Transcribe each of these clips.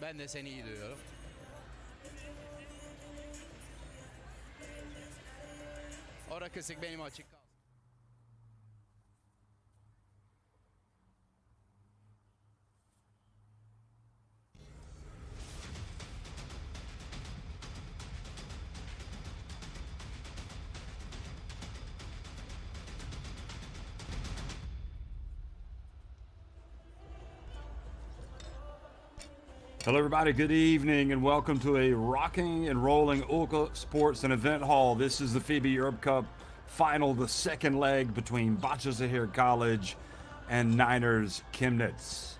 Ben de seni iyi duyuyorum. Ora kısık benim açık kalsın. Hello everybody, good evening and welcome to a rocking and rolling Ulka Sports and Event Hall. This is the FIBA Europe Cup final, the second leg between Bahcesehir College and NINERS Chemnitz.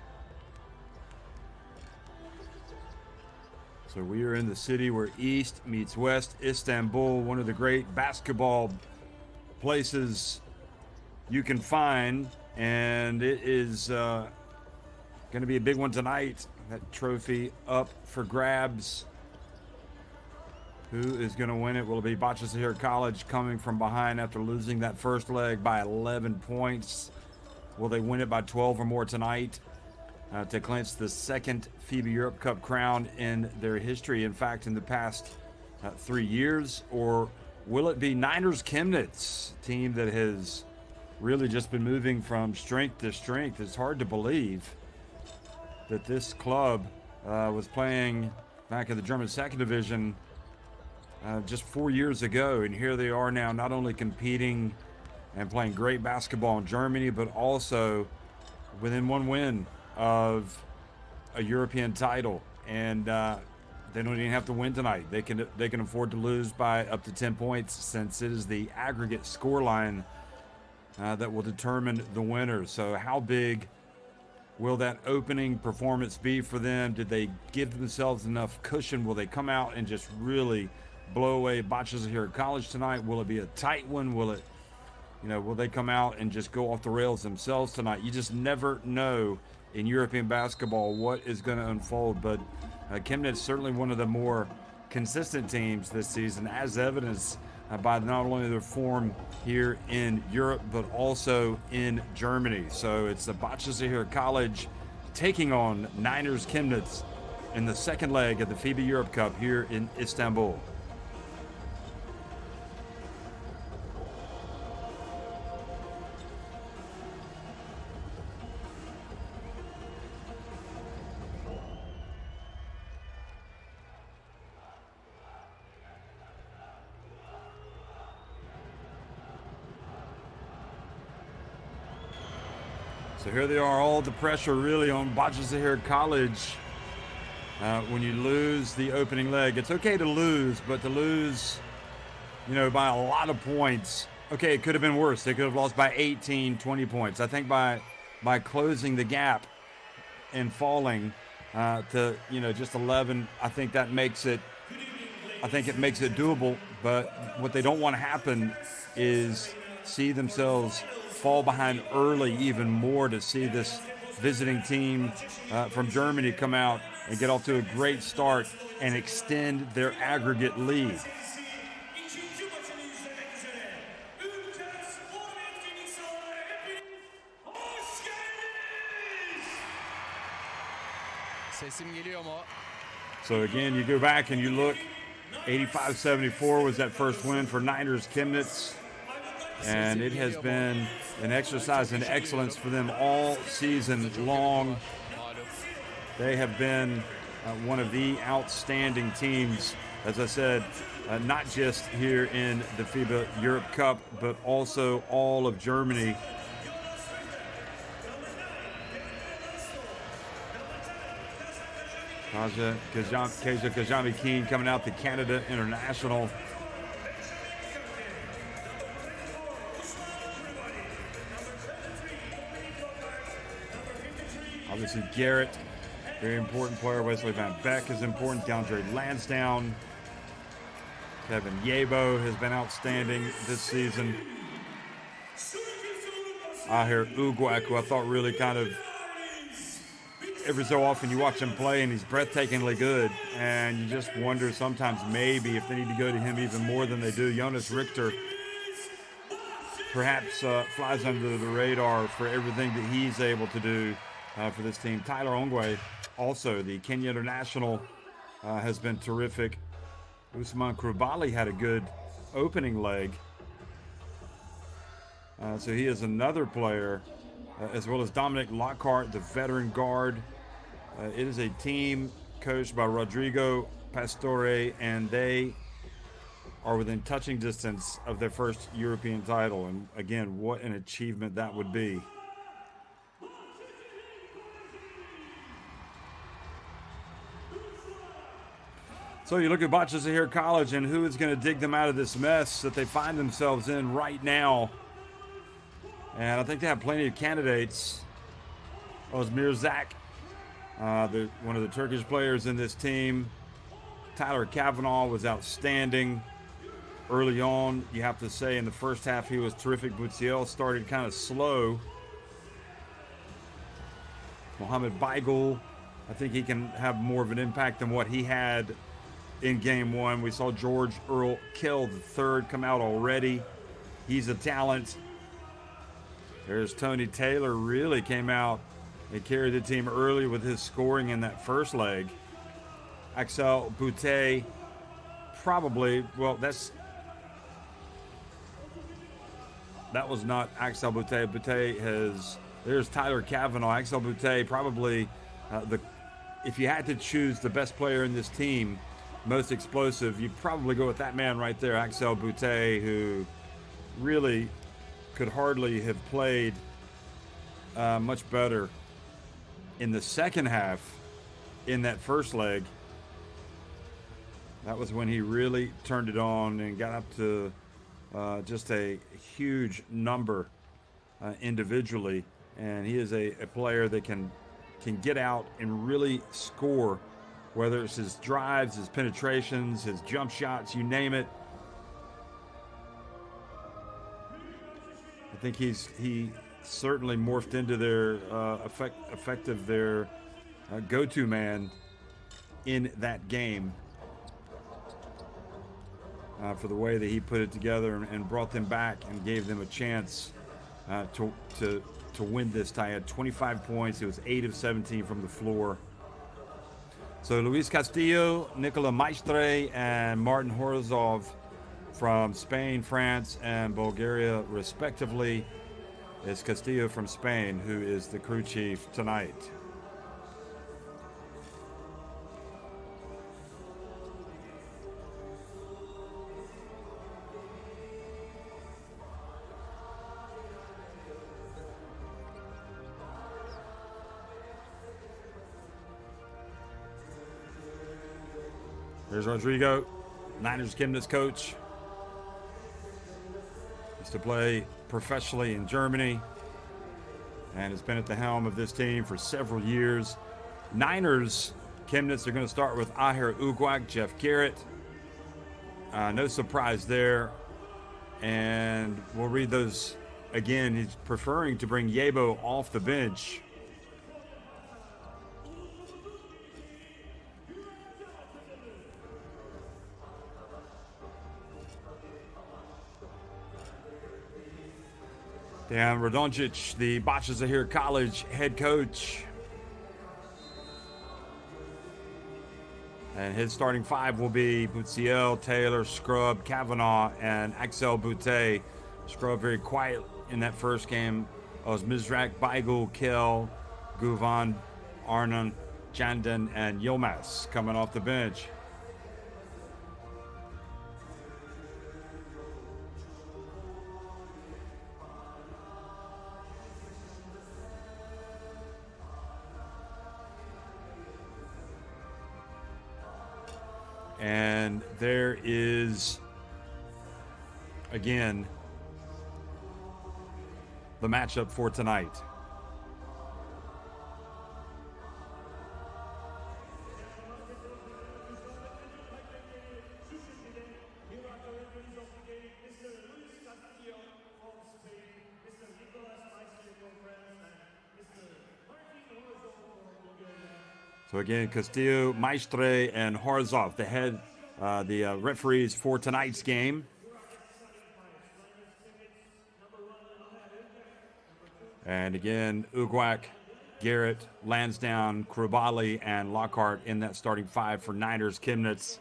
So we are in the city where East meets West, Istanbul, one of the great basketball places you can find, and it is going to be a big one tonight. That trophy up for grabs. Who is going to win it? Will it be Bahcesehir College coming from behind after losing that first leg by 11 points? Will they win it by 12 or more tonight to clinch the second FIBA Europe Cup crown in their history? In fact, in the past 3 years. Or will it be NINERS Chemnitz, a team that has really just been moving from strength to strength? It's hard to believe that this club was playing back in the German second division just 4 years ago, and here they are now, not only competing and playing great basketball in Germany, but also within one win of a European title. And they don't even have to win tonight. They can afford to lose by up to 10 points, since it is the aggregate score line that will determine the winner. So how big will that opening performance be for them? Did they give themselves enough cushion? Will they come out and just really blow away Bahcesehir College tonight? Will it be a tight one? Will they come out and just go off the rails themselves tonight? You just never know in European basketball what is going to unfold. But Chemnitz certainly one of the more consistent teams this season, as evidenced by not only their form here in Europe, but also in Germany. So it's the Bahcesehir College taking on NINERS Chemnitz in the second leg of the FIBA Europe Cup here in Istanbul. So here they are, all the pressure really on Bahcesehir College. When you lose the opening leg, it's okay to lose, but to lose, by a lot of points. Okay, it could have been worse. They could have lost by 18, 20 points. I think by closing the gap and falling to, just 11, I think it makes it doable. But what they don't want to happen is see themselves fall behind early even more, to see this visiting team from Germany come out and get off to a great start and extend their aggregate lead. Sesim geliyor mu? So again, you go back and you look, 85-74 was that first win for NINERS Chemnitz. And it has been an exercise in excellence for them all season long. They have been one of the outstanding teams, as I said, not just here in the FIBA Europe Cup, but also all of Germany. Kaja Kajami-Keen coming out, the Canada International. Obviously Garrett, very important player. Wesley Van Beck is important. DeAndre Lansdowne. Kevin Yabo has been outstanding this season. Ahir Ugwak, who I thought really kind of, every so often you watch him play and he's breathtakingly good, and you just wonder sometimes maybe if they need to go to him even more than they do. Jonas Richter perhaps flies under the radar for everything that he's able to do for this team. Tyler Ongwe also. The Kenya international has been terrific. Usman Krubali had a good opening leg. So he is another player, as well as Dominic Lockhart, the veteran guard. It is a team coached by Rodrigo Pastore, and they are within touching distance of their first European title. And again, what an achievement that would be. So you look at Bahcesehir College and who is going to dig them out of this mess that they find themselves in right now. And I think they have plenty of candidates. Osmir Zak, one of the Turkish players in this team. Tyler Kavanaugh was outstanding early on. You have to say in the first half he was terrific. Bahcesehir started kind of slow. Mohamed Baigul, I think he can have more of an impact than what he had in game one. We saw George Earl Kill III come out already. He's a talent. There's Tony Taylor, really came out and carried the team early with his scoring in that first leg. Axel Boutte, probably, well, that was not Axel Boutte. Boutte has, there's Tyler Kavanaugh. Axel Boutte, probably if you had to choose the best player in this team, most explosive, you'd probably go with that man right there, Axel Boutte, who really could hardly have played much better in the second half in that first leg. That was when he really turned it on and got up to just a huge number individually. And he is a player that can get out and really score, whether it's his drives, his penetrations, his jump shots, you name it. I think he certainly morphed into their effective their go-to man in that game for the way that he put it together and brought them back and gave them a chance to win this tie. He had 25 points. It was 8 of 17 from the floor. So Luis Castillo, Nicola Maestre, and Martin Horazov from Spain, France, and Bulgaria, respectively. It's Castillo from Spain who is the crew chief tonight. There's Rodrigo, Niners Chemnitz coach. Used to play professionally in Germany and has been at the helm of this team for several years. Niners Chemnitz are going to start with Ahir Ugwak, Jeff Garrett. No surprise there. And we'll read those again. He's preferring to bring Yebo off the bench. Dan Radoncic, the Bahcesehir College head coach. And his starting five will be Bahcesehir, Taylor, Scrub, Kavanaugh, and Axel Boutte. Scrub very quiet in that first game. Osmizrak, Baigul, Kel, Guvan, Arnon, Jandan, and Yilmaz coming off the bench. And there is, again, the matchup for tonight. So again, Castillo, Maestre, and Harzov, the referees for tonight's game. And again, Ugwak Garrett, Lansdowne, Krabali, and Lockhart in that starting five for Niners Chemnitz.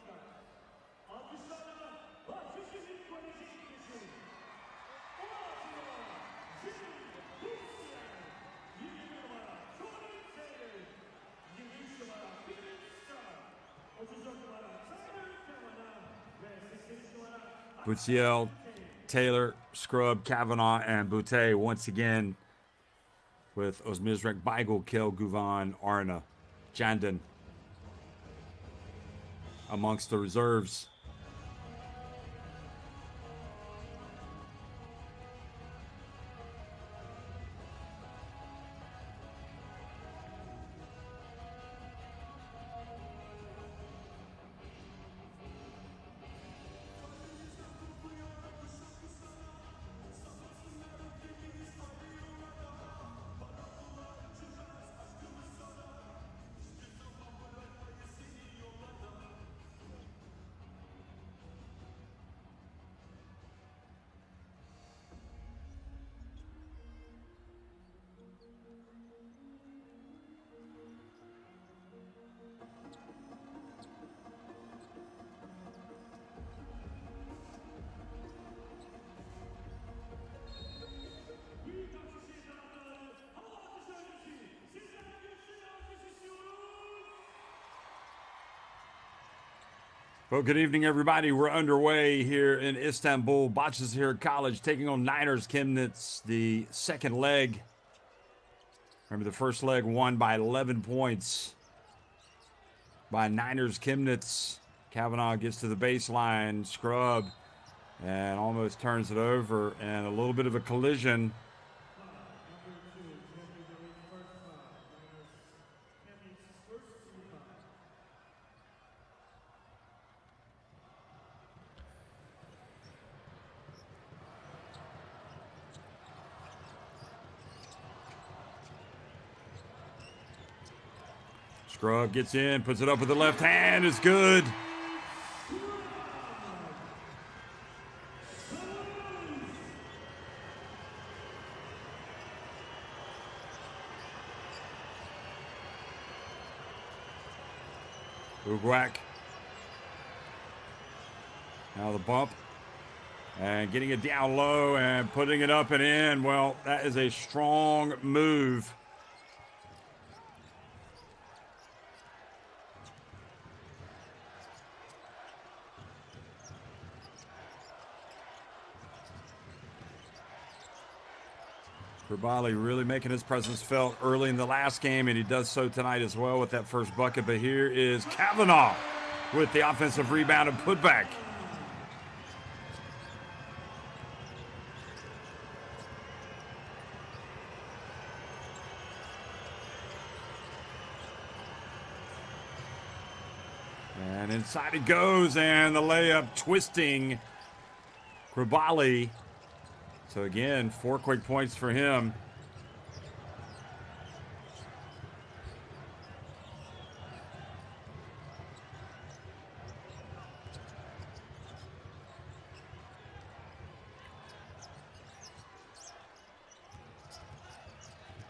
Butsiel, Taylor, Scrub, Kavanaugh, and Boutte once again with Osmizrek, Beigel, Kel, Guvan, Arna, Jandon amongst the reserves. Well, good evening, everybody. We're underway here in Istanbul. Bahcesehir College taking on Niners Chemnitz, the second leg. Remember, the first leg won by 11 points by Niners Chemnitz. Kavanaugh gets to the baseline, Scrub, and almost turns it over, and a little bit of a collision. Scrub gets in, puts it up with the left hand. It's good. Ugwak. Now the bump. And getting it down low and putting it up and in. Well, that is a strong move. Krabali really making his presence felt early in the last game, and he does so tonight as well with that first bucket. But here is Kavanaugh with the offensive rebound and putback. And inside it goes, and the layup twisting Krabali. So again, 4 quick points for him.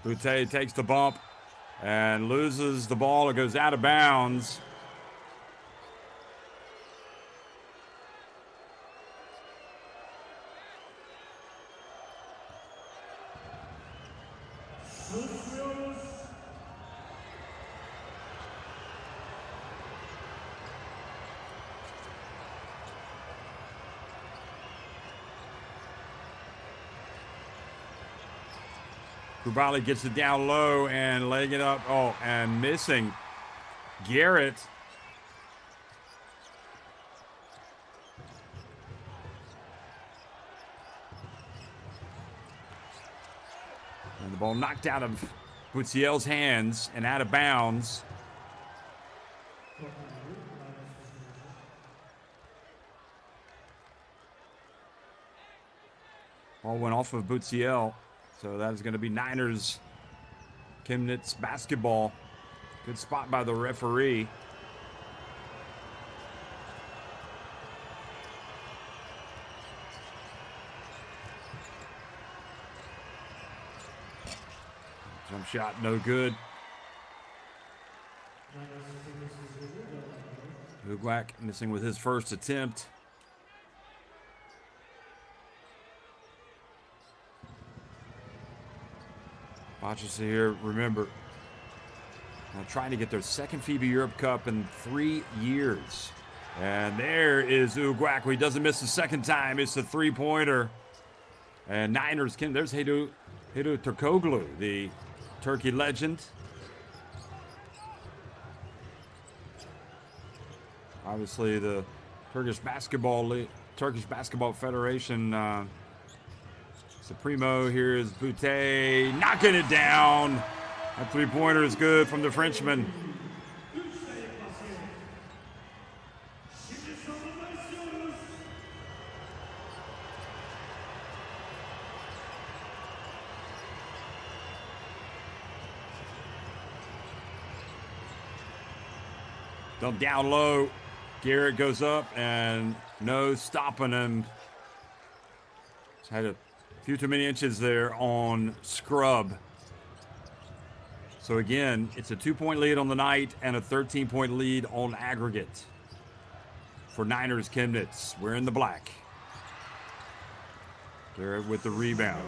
Boutte takes the bump and loses the ball. It goes out of bounds. Krabali gets it down low and laying it up. Oh, and missing Garrett. And the ball knocked out of Butsiel's hands and out of bounds. Ball went off of Butsiel. So that is going to be Niners Chemnitz basketball. Good spot by the referee. Jump shot, no good. Uguak missing with his first attempt. Bahcesehir, remember, trying to get their second FIBA Europe Cup in 3 years. And there is Uguak. He doesn't miss the second time. It's a three-pointer. And Niners, there's Hedo Turkoglu, the Turkey legend. Obviously, the Turkish Basketball Federation Supremo. Here is Boutte knocking it down. That three-pointer is good from the Frenchman. Dump down low. Garrett goes up and no stopping him. Just had a few too many inches there on Scrub. So again, it's a 2-point lead on the night and a 13-point lead on aggregate for Niners Chemnitz. We're in the black. Garrett with the rebound.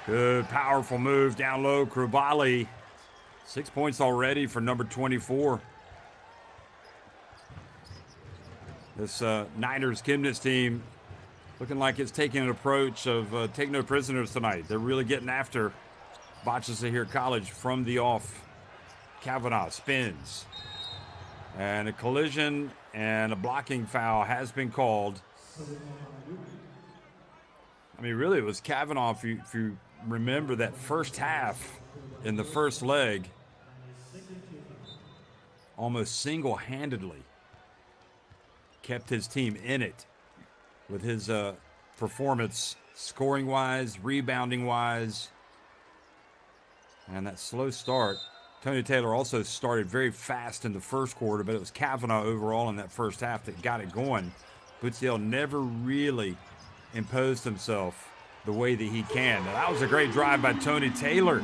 Good, powerful move down low. Krubali, 6 points already for number 24. This Niners Chemnitz team looking like it's taking an approach of take no prisoners tonight. They're really getting after Bahcesehir College from the off. Kavanaugh spins. And a collision and a blocking foul has been called. I mean, really, it was Kavanaugh, if you remember that first half in the first leg, almost single-handedly kept his team in it with his performance, scoring-wise, rebounding-wise. And that slow start. Tony Taylor also started very fast in the first quarter, but it was Kavanaugh overall in that first half that got it going. Bahcesehir never really imposed himself the way that he can. Now, that was a great drive by Tony Taylor.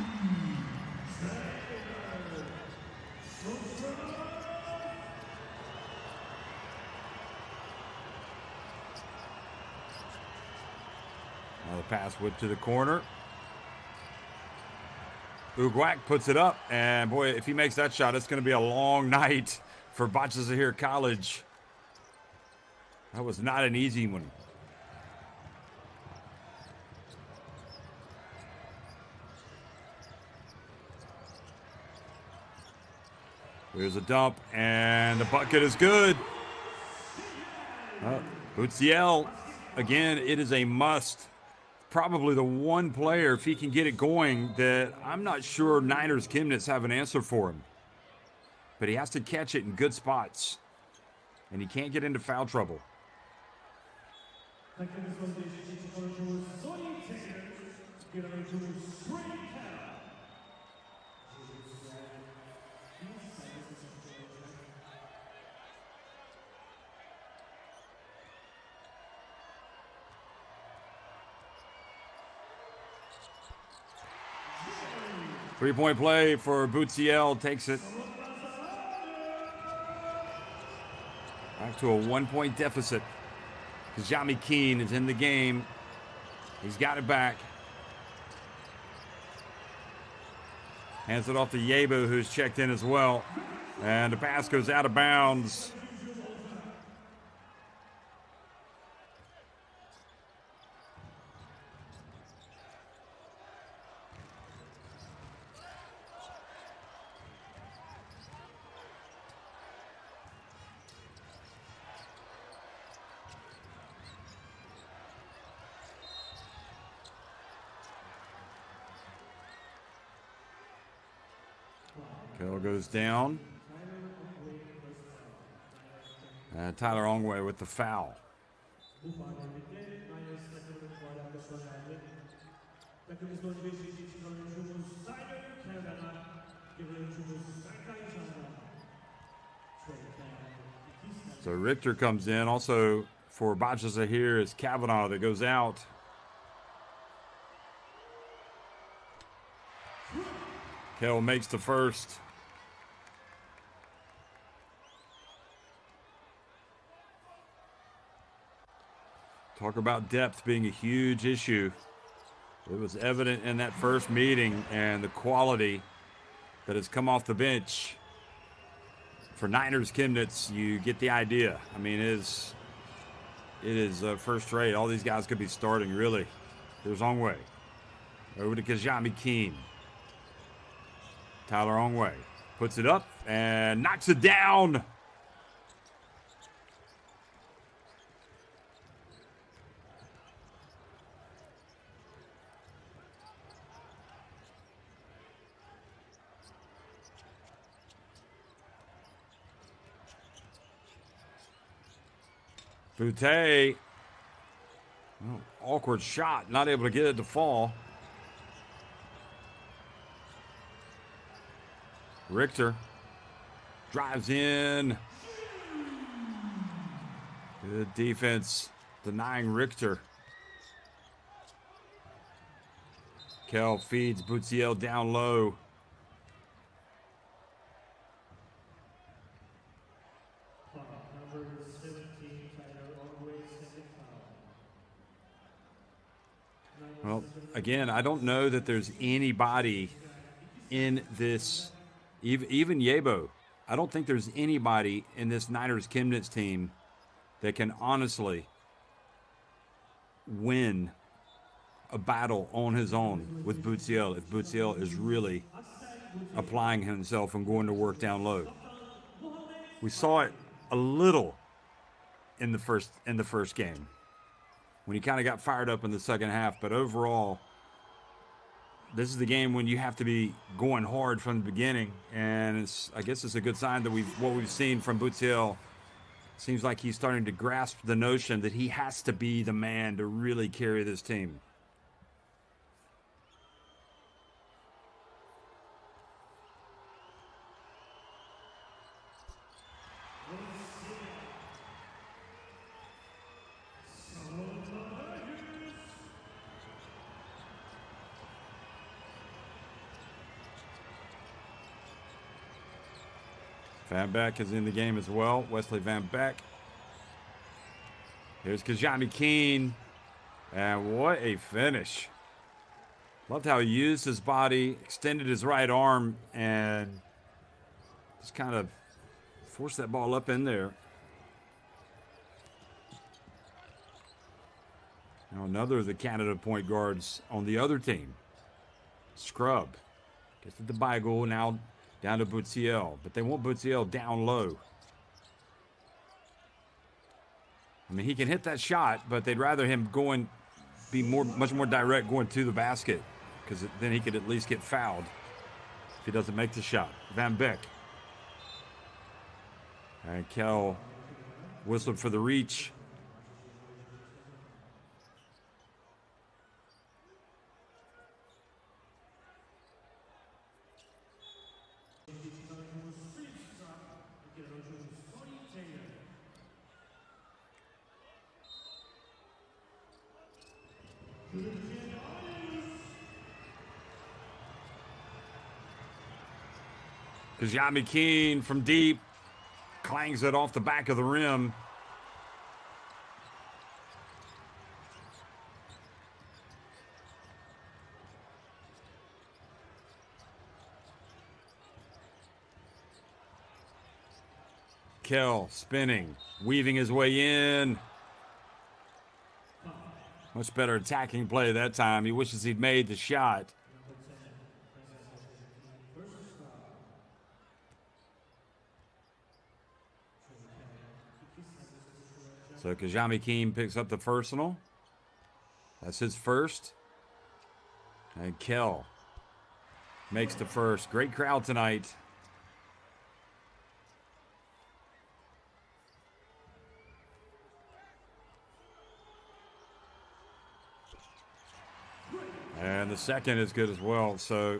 Now the pass whipped to the corner. Uguak puts it up, and boy, if he makes that shot, it's going to be a long night for Bahcesehir College. That was not an easy one. There's a dump, and the bucket is good. Bahcesehir, again, it is a must. Probably the one player, if he can get it going, that I'm not sure Niners Chemnitz have an answer for him. But he has to catch it in good spots, and he can't get into foul trouble. Three-point play for Bahcesehir, takes it back to a 1-point deficit. Kajami Keene is in the game. He's got it back. Hands it off to Yebu, who's checked in as well. And the pass goes out of bounds. Kell goes down. And Tyler Ongwe with the foul. So Richter comes in. Also for Bahcesehir is Kavanaugh that goes out. Kell makes the first. Talk about depth being a huge issue. It was evident in that first meeting, and the quality that has come off the bench for Niners Chemnitz, you get the idea. I mean, it is first rate. All these guys could be starting, really. There's Ongway. Over to Kajami Keene. Tyler Ongway puts it up and knocks it down. Boutte, awkward shot, not able to get it to fall. Richter drives in. Good defense, denying Richter. Kell feeds Boutiel down low. Well, again, I don't know that there's anybody in this, even Yebo. I don't think there's anybody in this Niners Chemnitz team that can honestly win a battle on his own with Boutiel if Boutiel is really applying himself and going to work down low. We saw it a little in the first game when he kind of got fired up in the second half, but overall, this is the game when you have to be going hard from the beginning, and I guess it's a good sign that what we've seen from Boutiel seems like he's starting to grasp the notion that he has to be the man to really carry this team. Van Beck is in the game as well. Wesley Van Beck. Here's Kajami Keene. And what a finish. Loved how he used his body, extended his right arm, and just kind of forced that ball up in there. Now another of the Canada point guards on the other team. Scrub. Gets it to Beigel, now down to Boutiel, but they want Boutiel down low. I mean, he can hit that shot, but they'd rather him be much more direct going to the basket, because then he could at least get fouled if he doesn't make the shot. Van Beck. And Kell whistled for the reach. Kajami Keene from deep clangs it off the back of the rim. Kell spinning, weaving his way in. Much better attacking play that time. He wishes he'd made the shot. So Kajami Keene picks up the personal. That's his first. And Kell makes the first. Great crowd tonight. And the second is good as well. So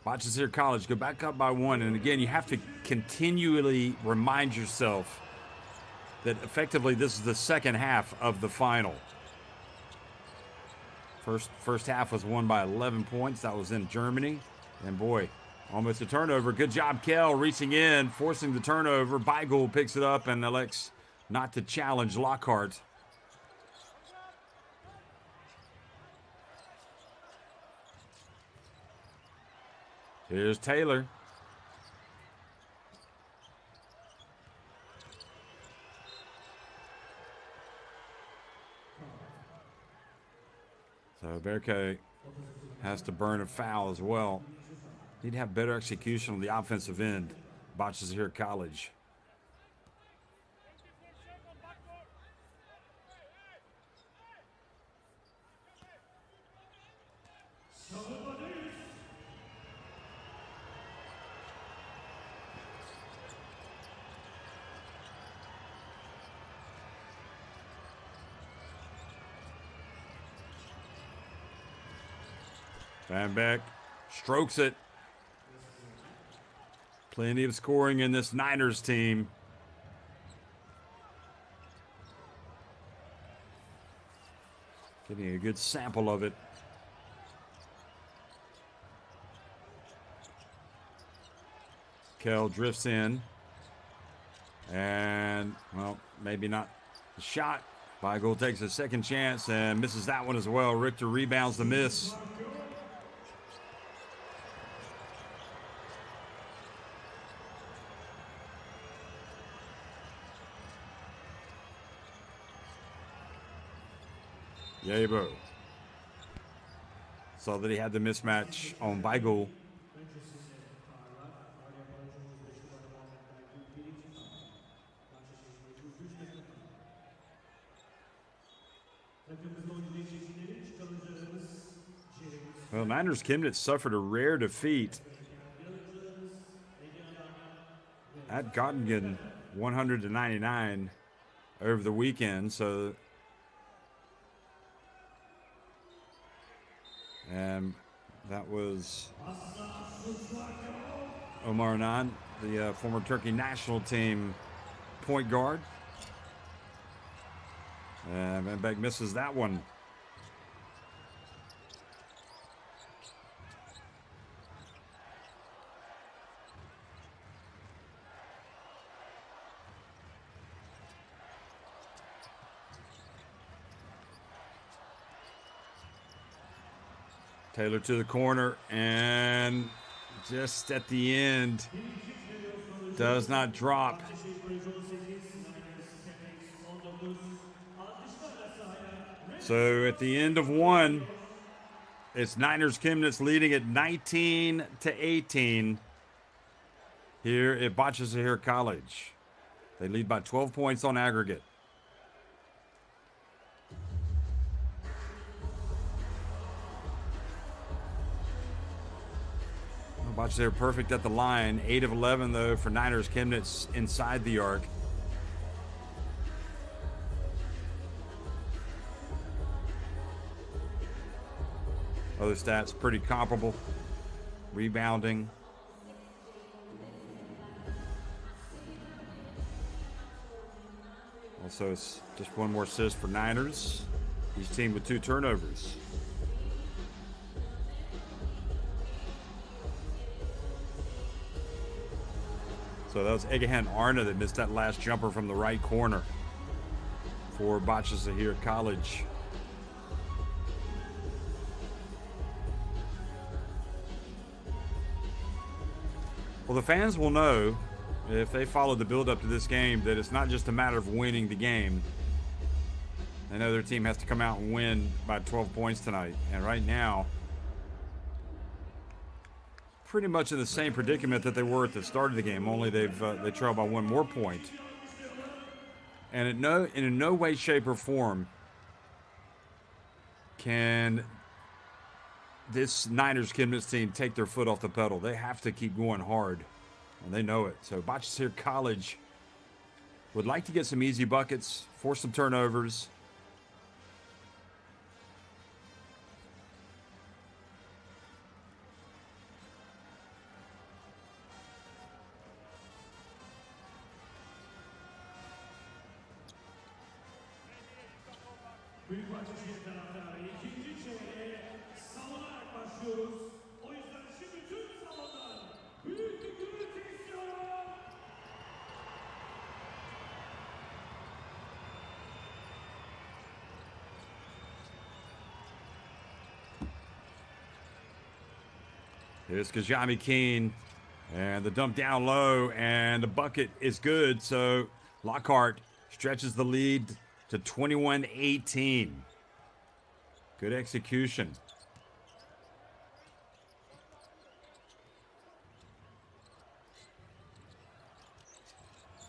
Bahcesehir College go back up by one. And again, you have to continually remind yourself that effectively this is the second half of the final. First half was won by 11 points. That was in Germany. And boy, almost a turnover. Good job, Kell, reaching in, forcing the turnover. Beigel picks it up and elects not to challenge Lockhart. Here's Taylor. So Berke has to burn a foul as well. Need to have better execution on the offensive end. Bahcesehir College. Van Beck strokes it. Plenty of scoring in this Niners team. Getting a good sample of it. Kell drifts in. And, well, maybe not the shot. Beigel takes a second chance and misses that one as well. Richter rebounds the miss. Yabo saw that he had the mismatch on Beigel. Well, Niners Chemnitz suffered a rare defeat at Göttingen, 100-99 over the weekend. So, and that was Omar Nan, the former Turkey national team point guard. And Van Beek misses that one. Taylor to the corner, and just at the end, does not drop. So at the end of one, it's Niners Chemnitz leading at 19-18 here at Bahcesehir College. They lead by 12 points on aggregate. Bahcesehir perfect at the line. 8 of 11, though, for Niners Chemnitz inside the arc. Other stats pretty comparable. Rebounding. Also, it's just one more assist for Niners. Each team with 2 turnovers. So that was Egehan Arna that missed that last jumper from the right corner for Bahcesehir College. Well, the fans will know, if they follow the build-up to this game, that it's not just a matter of winning the game. They know their team has to come out and win by 12 points tonight. And right now, pretty much in the same predicament that they were at the start of the game, only they trail by 1 more point. And in no way, shape, or form can this Niners Chemnitz team take their foot off the pedal. They have to keep going hard, and they know it. So Bahcesehir College would like to get some easy buckets, force some turnovers. Büyük Bahcesehir taraftarı ikinci çeyreğe savunarak başlıyoruz. O yüzden şimdi tüm salondan büyük bir gürültü istiyorum. Here's Kajami Keene. And the dump down low, and the bucket is good. So Lockhart stretches the lead to 21-18. Good execution.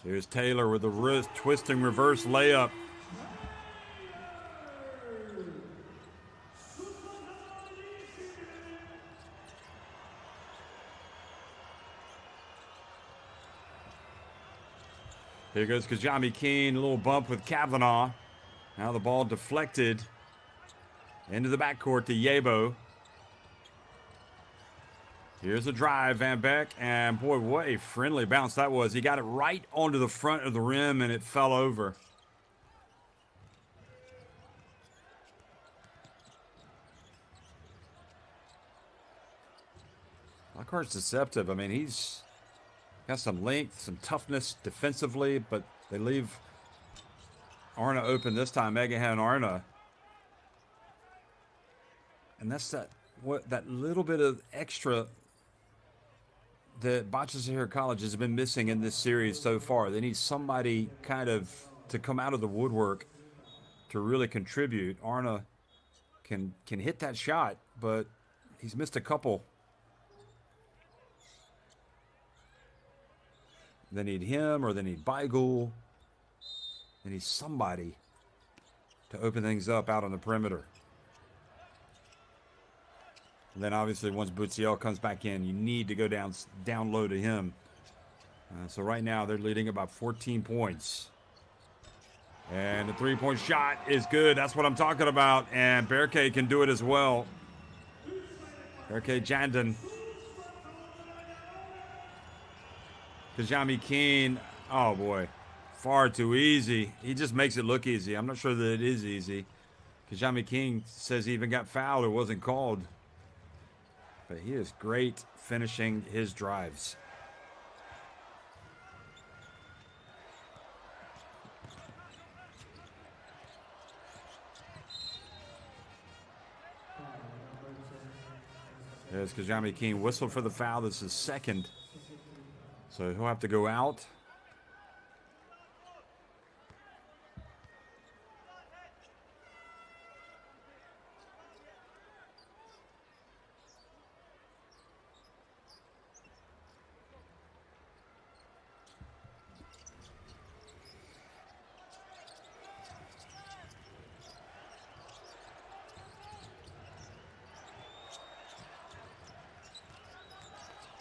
Here's Taylor with the wrist twisting reverse layup. Here goes Kajami Keene, a little bump with Kavanaugh. Now the ball deflected into the backcourt to Yebo. Here's a drive, Van Beck, and boy, what a friendly bounce that was. He got it right onto the front of the rim, and it fell over. Lockhart's deceptive. I mean, he's got some length, some toughness defensively, but they leave Arna open this time. Megahan Arna. And that's that little bit of extra that Bahcesehir College has been missing in this series so far. They need somebody kind of to come out of the woodwork to really contribute. Arna can hit that shot, but he's missed a couple. They need him, or they need Beigel. They need somebody to open things up out on the perimeter. And then obviously once Butziel comes back in, you need to go down low to him. So right now they're leading about 14 points. And the three-point shot is good. That's what I'm talking about. And Berke can do it as well. Berke Jandon. Kajami Keene, oh boy, far too easy. He just makes it look easy. I'm not sure that it is easy. Kajami Keene says he even got fouled or wasn't called. But he is great finishing his drives. There's Kajami Keene whistled for the foul. This is second. So he'll have to go out.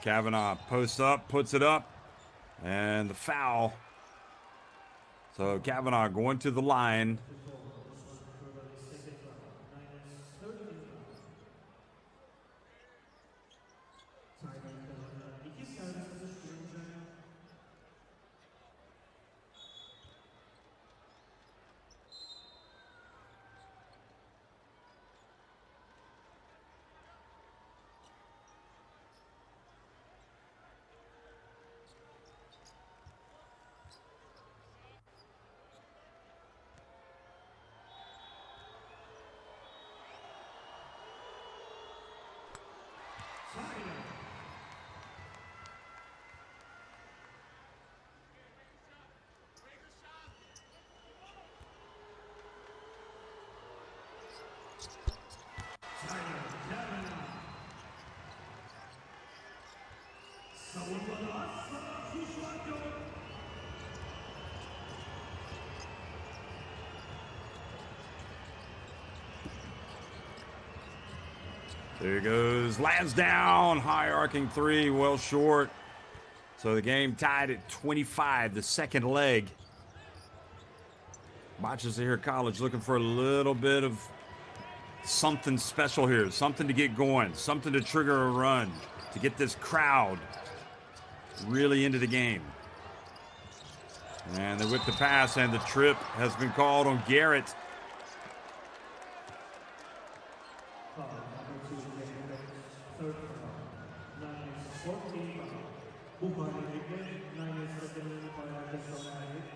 Kavanaugh posts up, puts it up, and the foul. So Kavanaugh going to the line. There he goes. Lansdowne, high arcing three, well short. So the game tied at 25, the second leg. Bahcesehir College looking for a little bit of something special here, something to get going, something to trigger a run, to get this crowd really into the game. And they whip the pass, and the trip has been called on Garrett. third round. NINERS 14 round. Bu halinde NINERS takımının bayrakı sona erdi.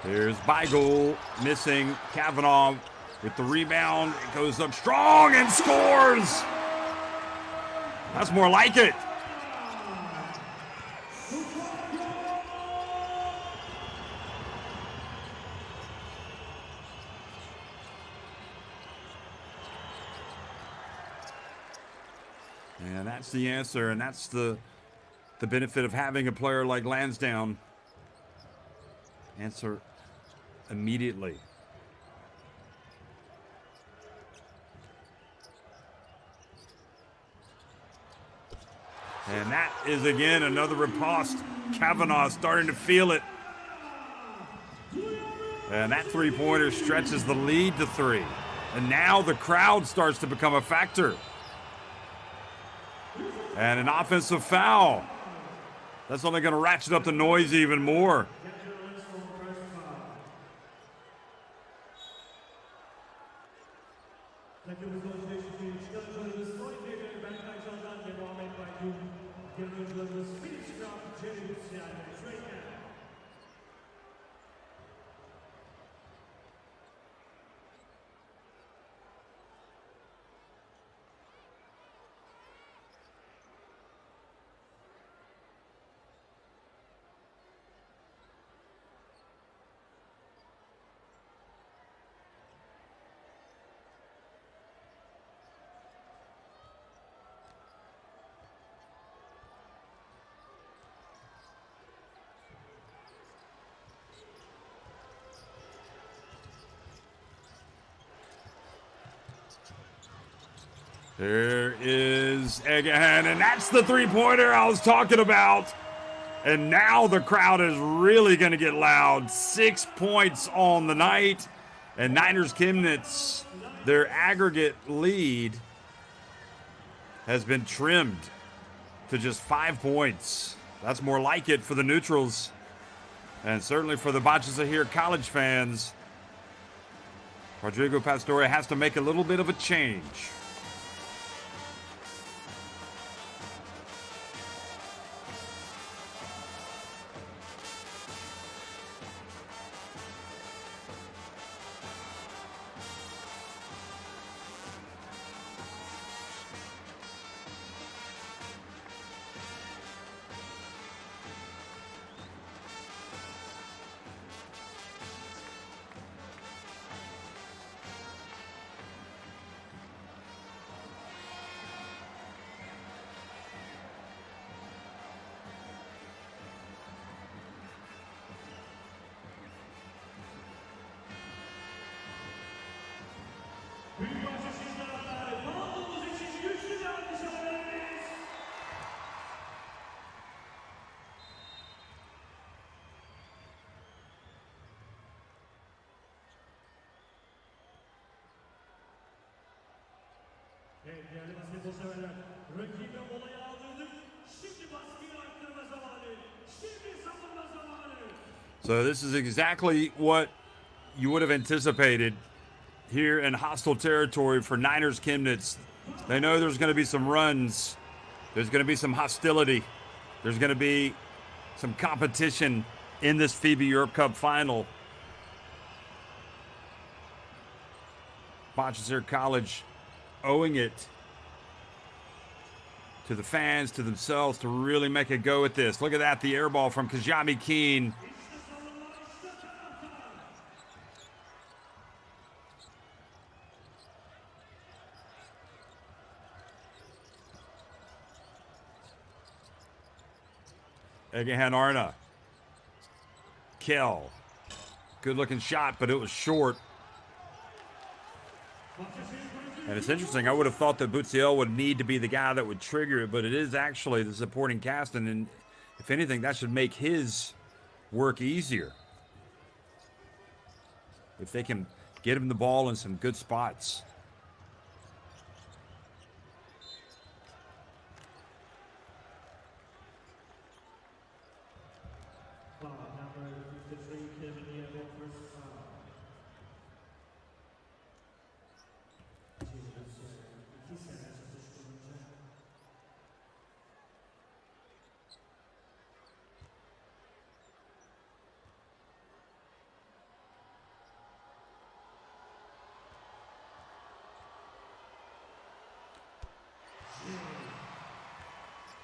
Here's Beigel missing. Kavanaugh with the rebound. It goes up strong and scores. That's more like it. And that's the answer, and that's the benefit of having a player like Lansdowne. Answer immediately. And that is again another riposte. Kavanaugh starting to feel it. And that three-pointer stretches the lead to 3. And now the crowd starts to become a factor. And an offensive foul. That's only going to ratchet up the noise even more. There is Egahan, and that's the three-pointer I was talking about. And now the crowd is really going to get loud. 6 points on the night. And Niners Chemnitz, their aggregate lead has been trimmed to just 5 points. That's more like it for the neutrals. And certainly for the Bahcesehir college fans, Rodrigo Pastore has to make a little bit of a change. Evet, değerli basketbol severler, rakibe olayı aldırdık. Şimdi baskıyı arttırma zamanı. Şimdi savunma zamanı. So this is exactly what you would have anticipated here in hostile territory for Niners Chemnitz. They know there's going to be some runs. There's going to be some hostility. There's going to be some competition in this FIBA Europe Cup final. Bahcesehir College owing it to the fans, to themselves, to really make a go at this. Look at that, the air ball from Kajami Keene. Egahan Arna. Kell. Good looking shot, but it was short. And it's interesting. I would have thought that Bahcesehir would need to be the guy that would trigger it, but it is actually the supporting cast. And If anything, that should make his work easier. If they can get him the ball in some good spots. Number 53, Kevin first foul.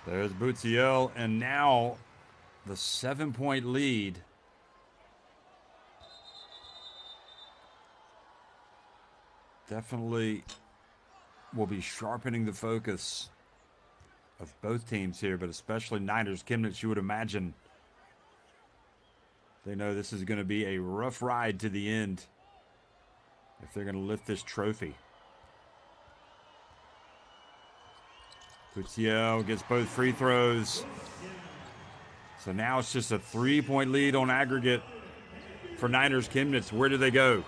There's Bahcesehir, and now the 7-point lead. Definitely will be sharpening the focus of both teams here, but especially Niners. Chemnitz, you would imagine. They know this is going to be a rough ride to the end if they're going to lift this trophy. Bahcesehir gets both free throws. So now it's just a 3-point lead on aggregate for Niners Chemnitz. Where do they go?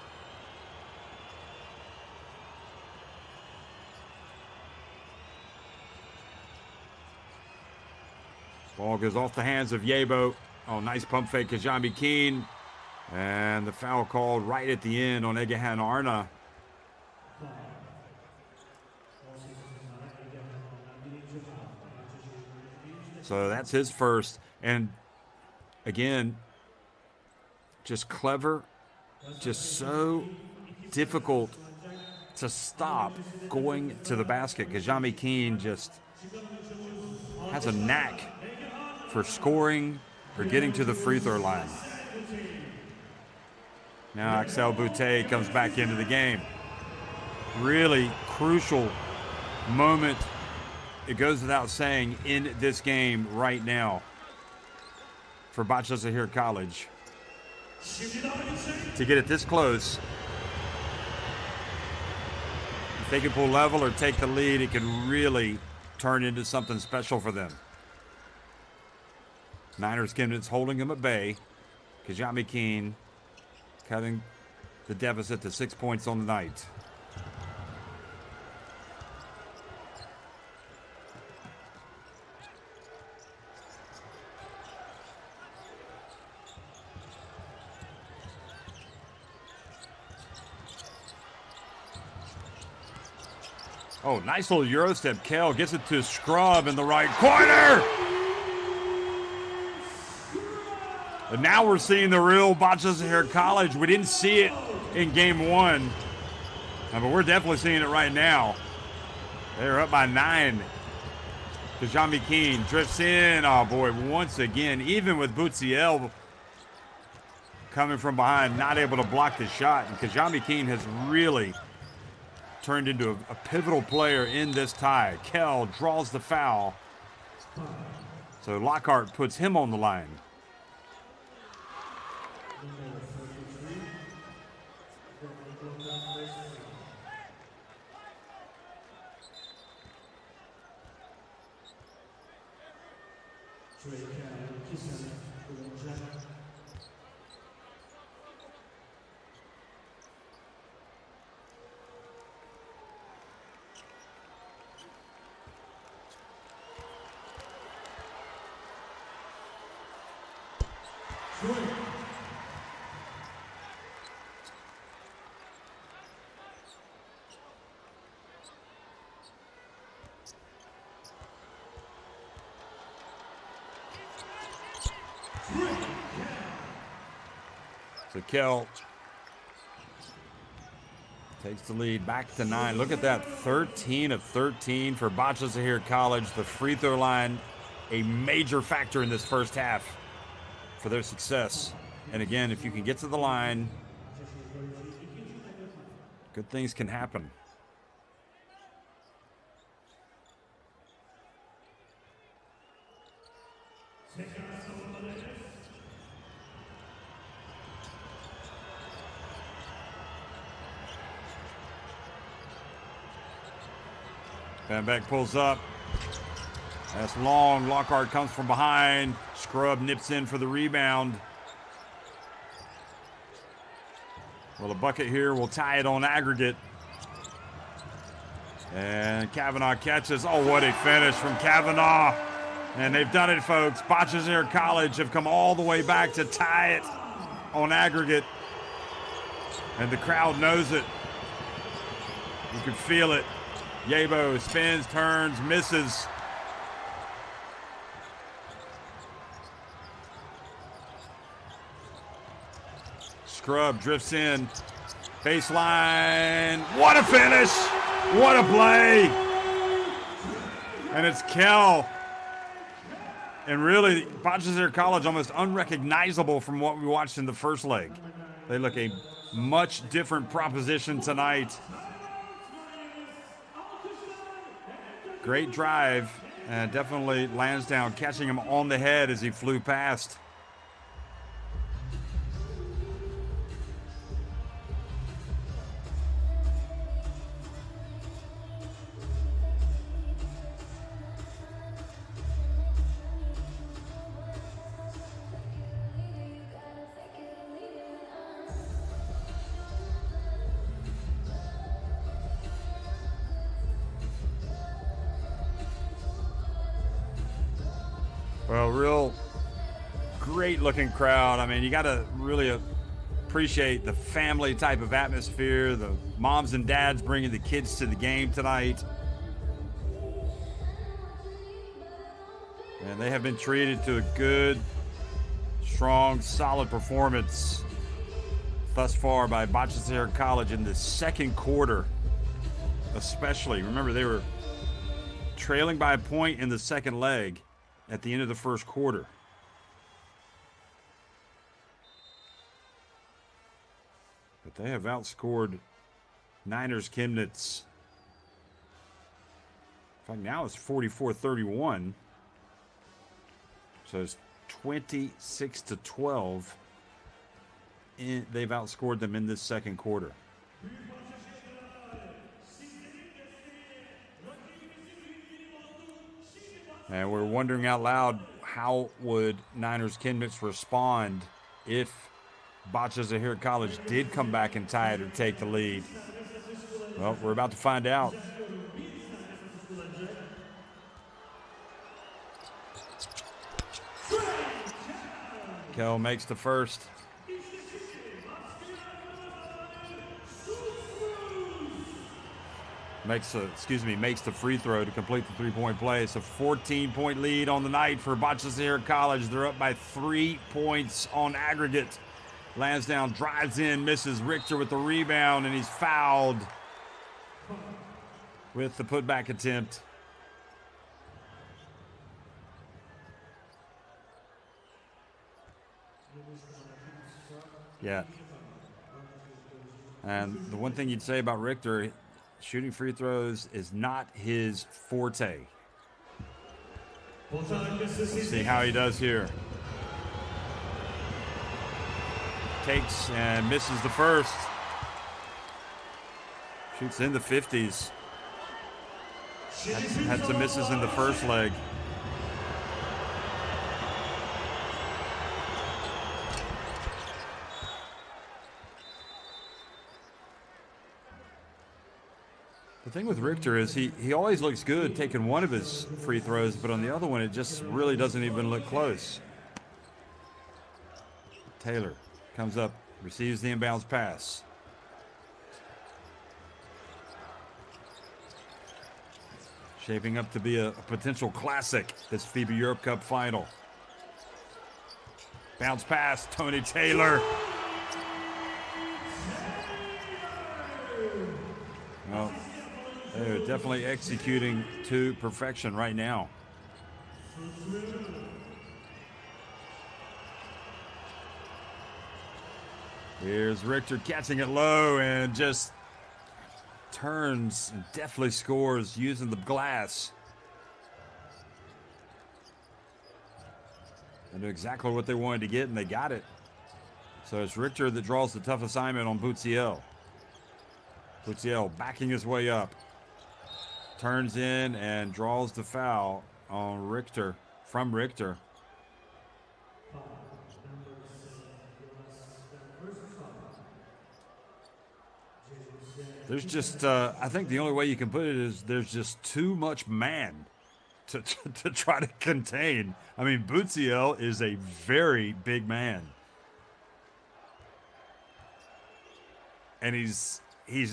Ball goes off the hands of Yabo. Oh, nice pump fake, Kajami Keen. And the foul called right at the end on Egehan Arna. So that's his first. And again, just clever, just so difficult to stop going to the basket. Kajami Keen just has a knack for scoring or getting to the free throw line. Now Axel Boutte comes back into the game. Really crucial moment, it goes without saying, in this game right now for Bahcesehir College. To get it this close, if they can pull level or take the lead, it can really turn into something special for them. Niners Chemnitz holding them at bay. Kajami Keen cutting the deficit to 6 points on the night. Oh, nice little Euro step. Kell gets it to Scrub in the right corner. And now we're seeing the real Bahcesehir College. We didn't see it in game one, but we're definitely seeing it right now. They're up by 9. Kajami Keen drifts in. Oh, boy, once again, even with Bahcesehir coming from behind, not able to block the shot. And Kajami Keen has really turned into a pivotal player in this tie. Kell draws the foul. So Lockhart puts him on the line. So Kell takes the lead back to 9. Look at that, 13 of 13 for Bahcesehir College. The free throw line, a major factor in this first half for their success. And again, if you can get to the line, good things can happen. Van Beck pulls up. That's long. Lockhart comes from behind. Scrub nips in for the rebound. Well, a bucket here will tie it on aggregate. And Kavanaugh catches. Oh, what a finish from Kavanaugh. And they've done it, folks. Bahcesehir College have come all the way back to tie it on aggregate. And the crowd knows it. You can feel it. Yabo spins, turns, misses. Scrub drifts in. Baseline. What a finish! What a play! And it's Kell. And really, Bahcesehir College almost unrecognizable from what we watched in the first leg. They look a much different proposition tonight. Great drive, and definitely Lansdowne catching him on the head as he flew past. Well, real great looking crowd. I mean, you got to really appreciate the family type of atmosphere, the moms and dads bringing the kids to the game tonight. And they have been treated to a good, strong, solid performance thus far by Bahcesehir College in the second quarter, especially. Remember, they were trailing by a point in the second leg at the end of the first quarter. But they have outscored Niners Chemnitz. In fact, now it's 44-31. So it's 26-12. They've outscored them in this second quarter. And we're wondering out loud, how would Niners Chemnitz respond if Bahcesehir College did come back and tie it or take the lead? Well, we're about to find out. Kell makes the first. Makes the free throw to complete the three-point play. It's a 14-point lead on the night for Bahcesehir College. They're up by 3 points on aggregate. Lansdowne drives in, misses. Richter with the rebound, and he's fouled with the putback attempt. Yeah. And the one thing you'd say about Richter, shooting free throws is not his forte. Let's see how he does here. Takes and misses the first. Shoots in the 50s. Had some misses in the first leg. The thing with Richter is he always looks good taking one of his free throws, but on the other one, it just really doesn't even look close. Taylor comes up, receives the inbounds pass. Shaping up to be a potential classic, this FIBA Europe Cup final. Bounce pass, Tony Taylor. Well, they're definitely executing to perfection right now. Here's Richter catching it low and just turns and definitely scores using the glass. They knew exactly what they wanted to get, and they got it. So it's Richter that draws the tough assignment on Bahcesehir. Bahcesehir backing his way up. Turns in and draws the foul on Richter, from Richter. There's just, I think the only way you can put it is there's just too much man to try to contain. I mean, Bahcesehir is a very big man. And he's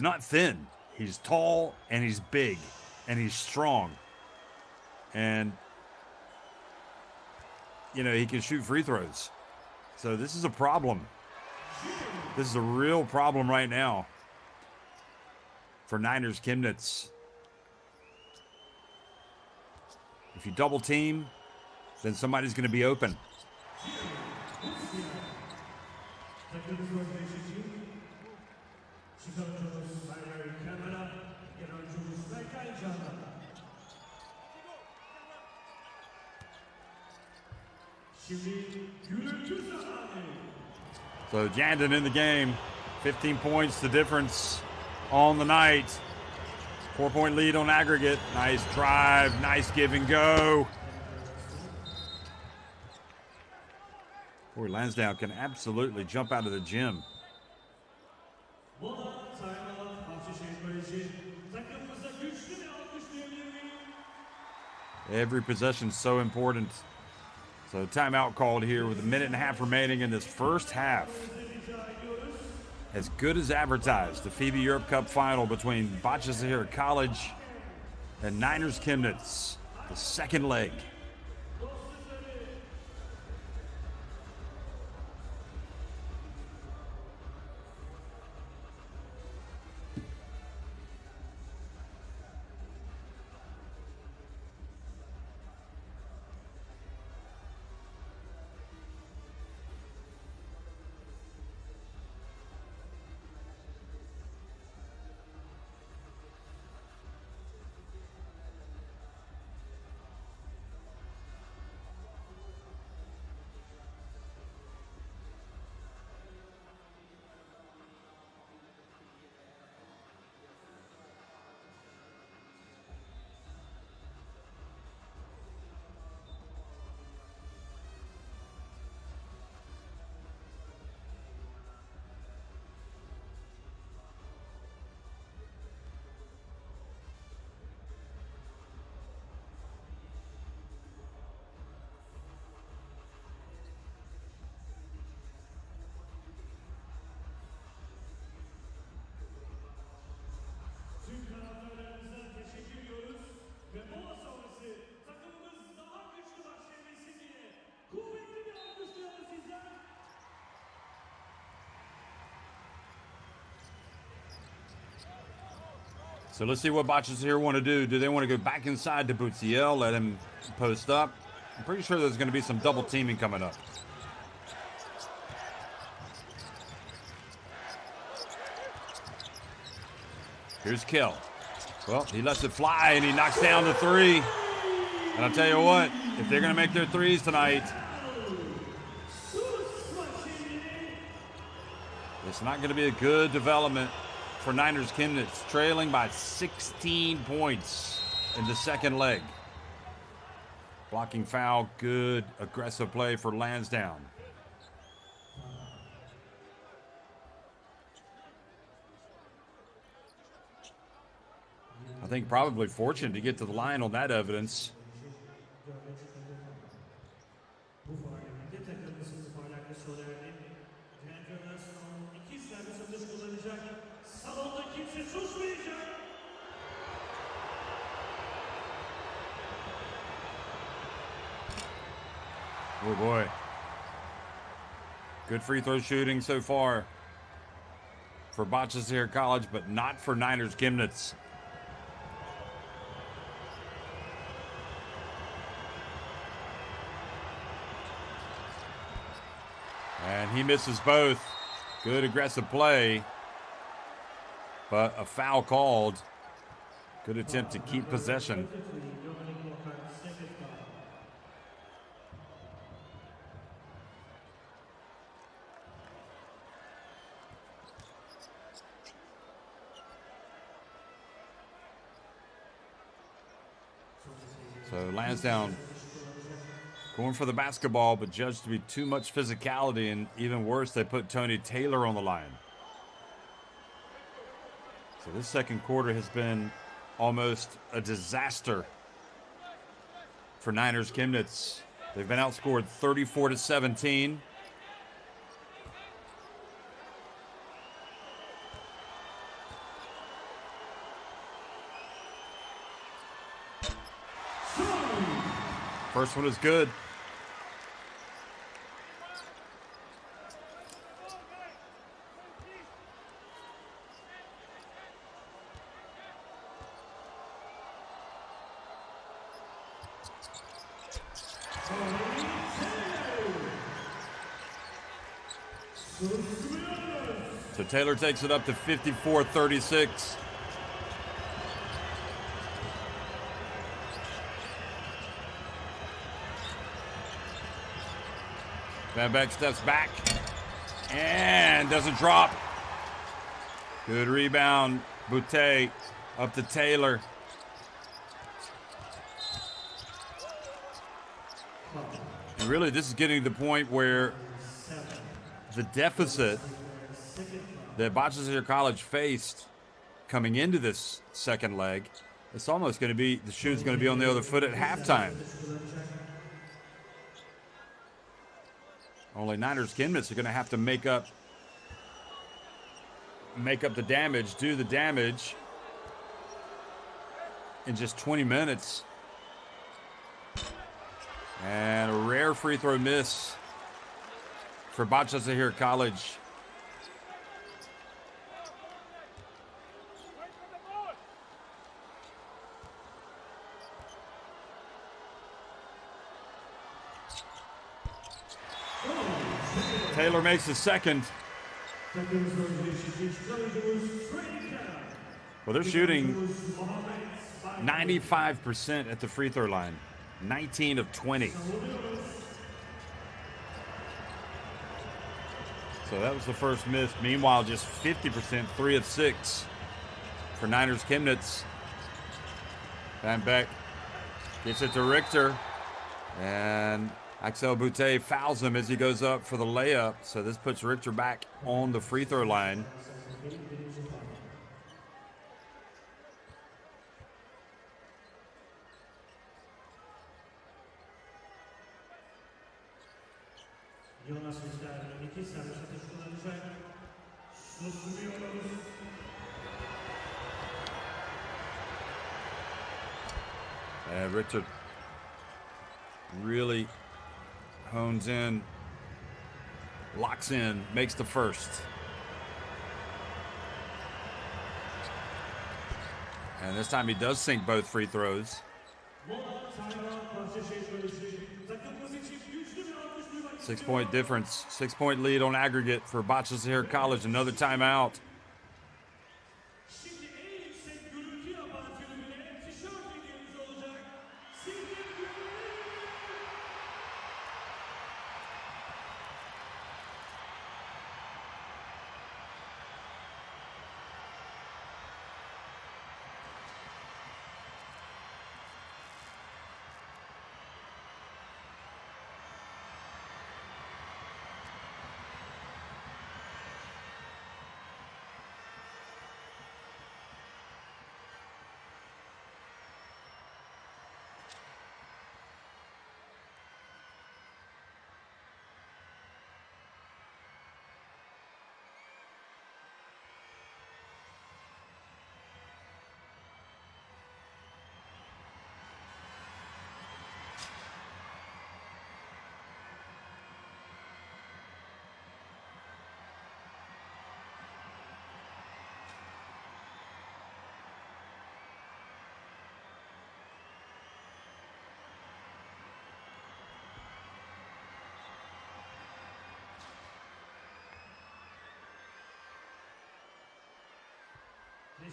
not thin. He's tall, and he's big, and he's strong. And, you know, he can shoot free throws. So this is a problem. This is a real problem right now for Niners Chemnitz. If you double team, then somebody's going to be open. So Jandon in the game, 15 points, the difference on the night. 4-point lead on aggregate. Nice drive, nice give and go. Boy, Lansdowne can absolutely jump out of the gym. Every possession's so important. So timeout called here with a minute and a half remaining in this first half. As good as advertised, the FIBA Europe Cup final between Bahcesehir College and Niners Chemnitz, the second leg. So let's see what Bahcesehir want to do. Do they want to go back inside to Bahcesehir, let him post up? I'm pretty sure there's going to be some double teaming coming up. Here's Kell. Well, he lets it fly, and he knocks down the three. And I'll tell you what, if they're going to make their threes tonight, it's not going to be a good development for Niners Chemnitz, trailing by 16 points in the second leg. Blocking foul, good aggressive play for Lansdowne. I think probably fortunate to get to the line on that evidence. Oh boy. Good free throw shooting so far for Bahcesehir College, but not for Niners Chemnitz. And he misses both. Good aggressive play, but a foul called. Good attempt to keep possession. So Lansdowne going for the basketball, but judged to be too much physicality, and even worse, they put Tony Taylor on the line. So this second quarter has been almost a disaster for Niners Chemnitz. They've been outscored 34-17. First one is good. So Taylor takes it up to 54-36. Van Beek steps back and doesn't drop. Good rebound. Boutte up to Taylor. And really, this is getting to the point where the deficit that Bahcesehir College faced coming into this second leg, it's almost going to be, the shoe's going to be on the other foot at halftime. Only Niners Chemnitz are going to have to make up the damage, do the damage in just 20 minutes. And a rare free throw miss for Bahcesehir College. Taylor makes the second. Well, they're shooting 95% at the free throw line. 19 of 20. So that was the first miss. Meanwhile, just 50%, 3 of 6 for Niners Chemnitz. Van Beek gets it to Richter. And Axel Boutte fouls him as he goes up for the layup. So this puts Richter back on the free throw line. And Richter really hones in, locks in, makes the first. And this time he does sink both free throws. 6-point difference, 6-point lead on aggregate for Bahcesehir College. Another timeout.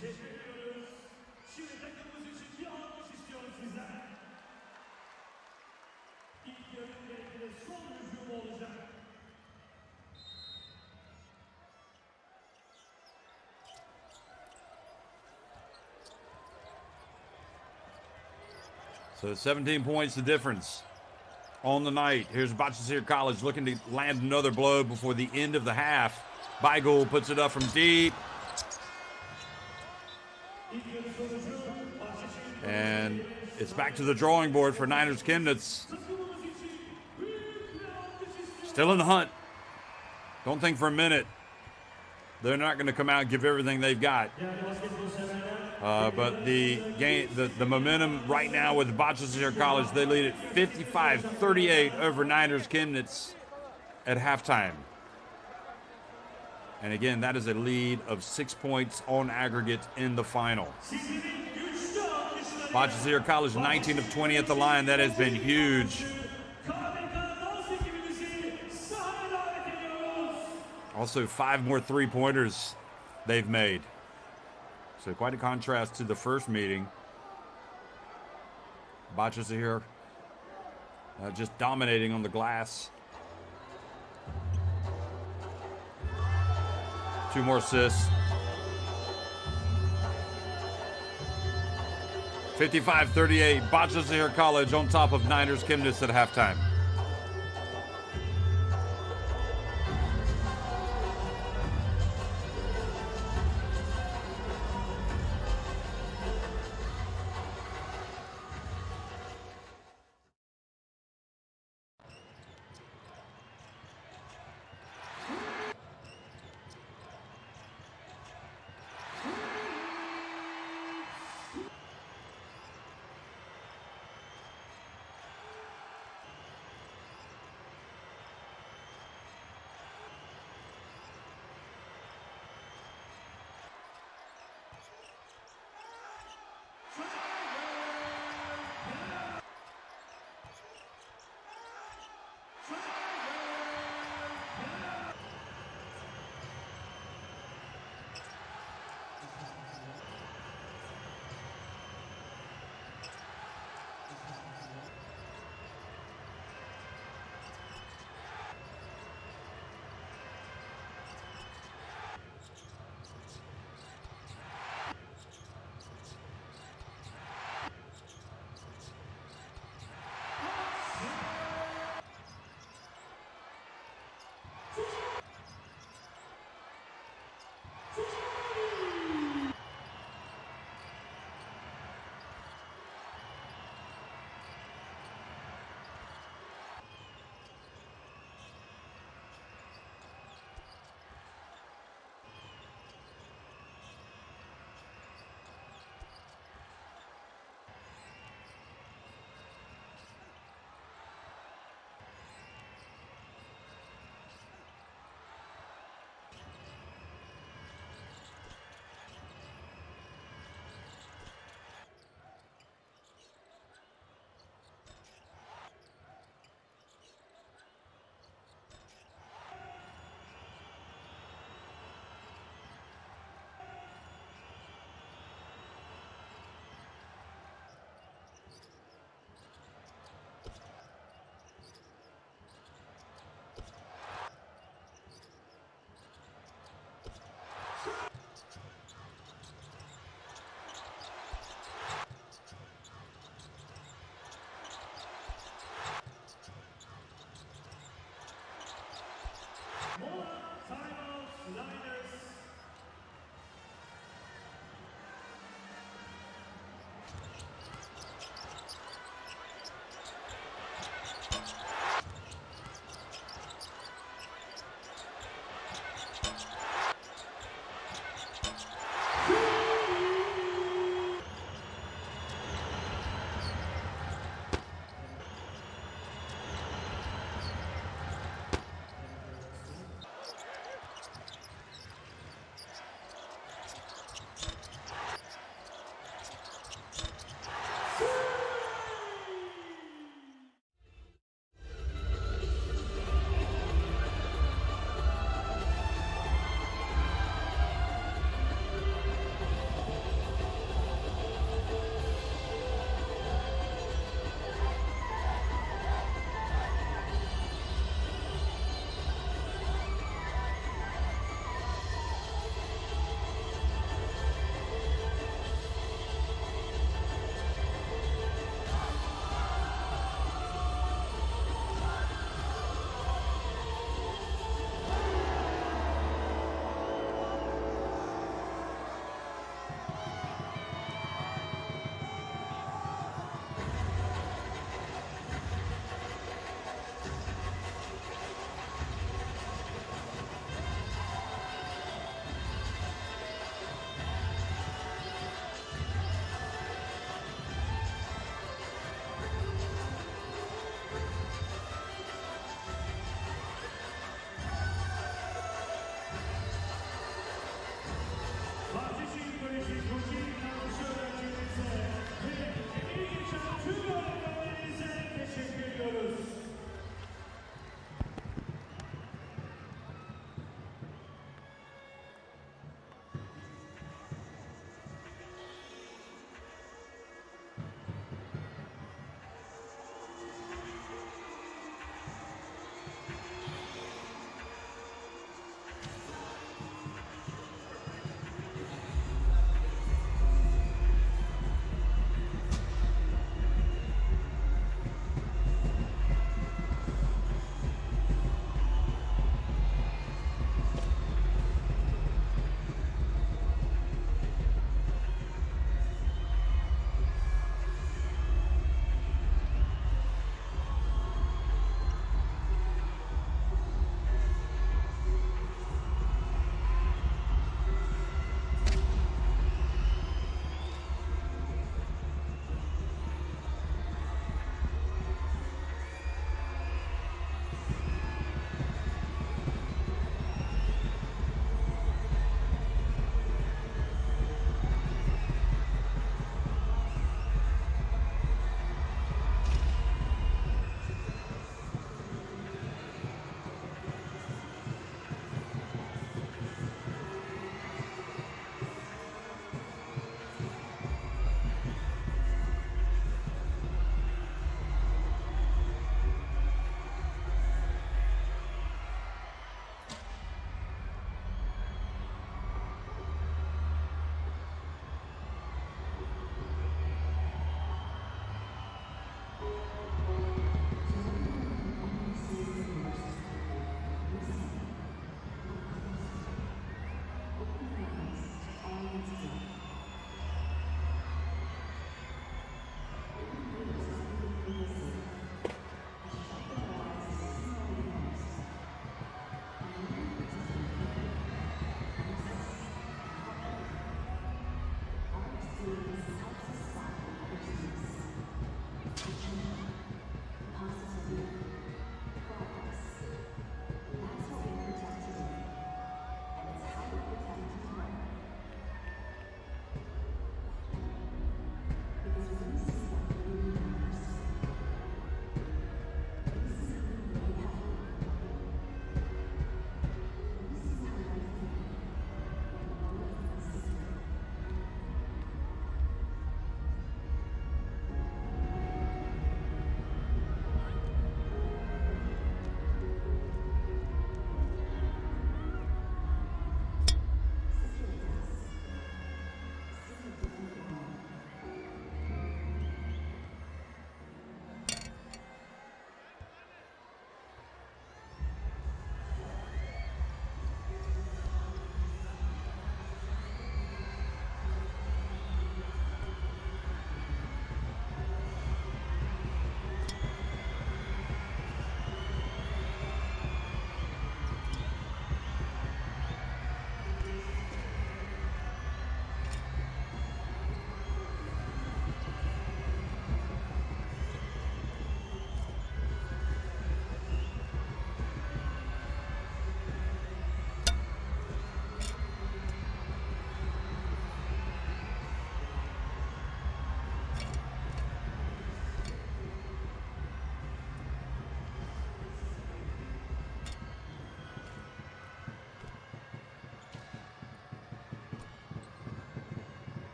Teşekkür ediyoruz. Şimdi takımımız için bir alkış istiyoruz sizden. İlk yarının belki de son hücumu olacak. So 17 points the difference on the night. Here's Bahcesehir College looking to land another blow before the end of the half. Beigel puts it up from deep. And it's back to the drawing board for Niners Chemnitz. Still in the hunt. Don't think for a minute they're not going to come out and give everything they've got. But the game, the momentum right now with Bahcesehir College, they lead at 55-38 over Niners Chemnitz at halftime. And again, that is a lead of 6 points on aggregate in the final. Bahcesehir College 19 of 20 at the line. That has been huge. Also, 5 more three-pointers they've made. So quite a contrast to the first meeting. Bahcesehir just dominating on the glass. 2 more assists. 55-38, Bahcesehir College on top of Niners Chemnitz at halftime.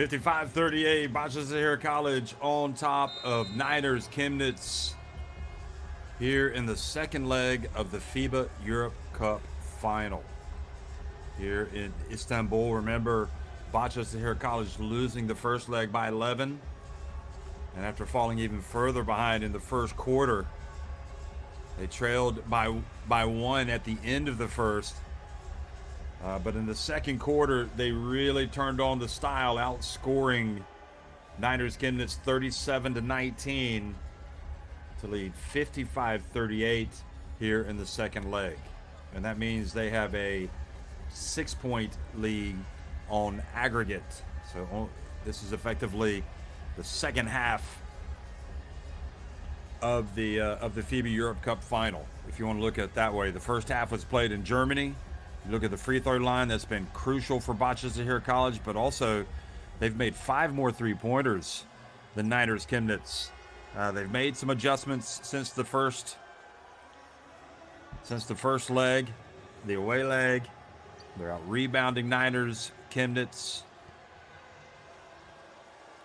55-38, Bahcesehir College on top of NINERS Chemnitz here in the second leg of the FIBA Europe Cup final. Here in Istanbul, remember Bahcesehir College losing the first leg by 11. And after falling even further behind in the first quarter, they trailed by 1 at the end of the first. But in the second quarter, they really turned on the style, outscoring NINERS Chemnitz 37-19 to lead 55-38 here in the second leg. And that means they have a 6-point lead on aggregate. So this is effectively the second half of the FIBA Europe Cup final, if you want to look at it that way. The first half was played in Germany. You look at the free throw line, that's been crucial for Bahcesehir College, but also they've made 5 more three-pointers than NINERS Chemnitz. They've made some adjustments since the first leg, the away leg. They're out rebounding NINERS Chemnitz.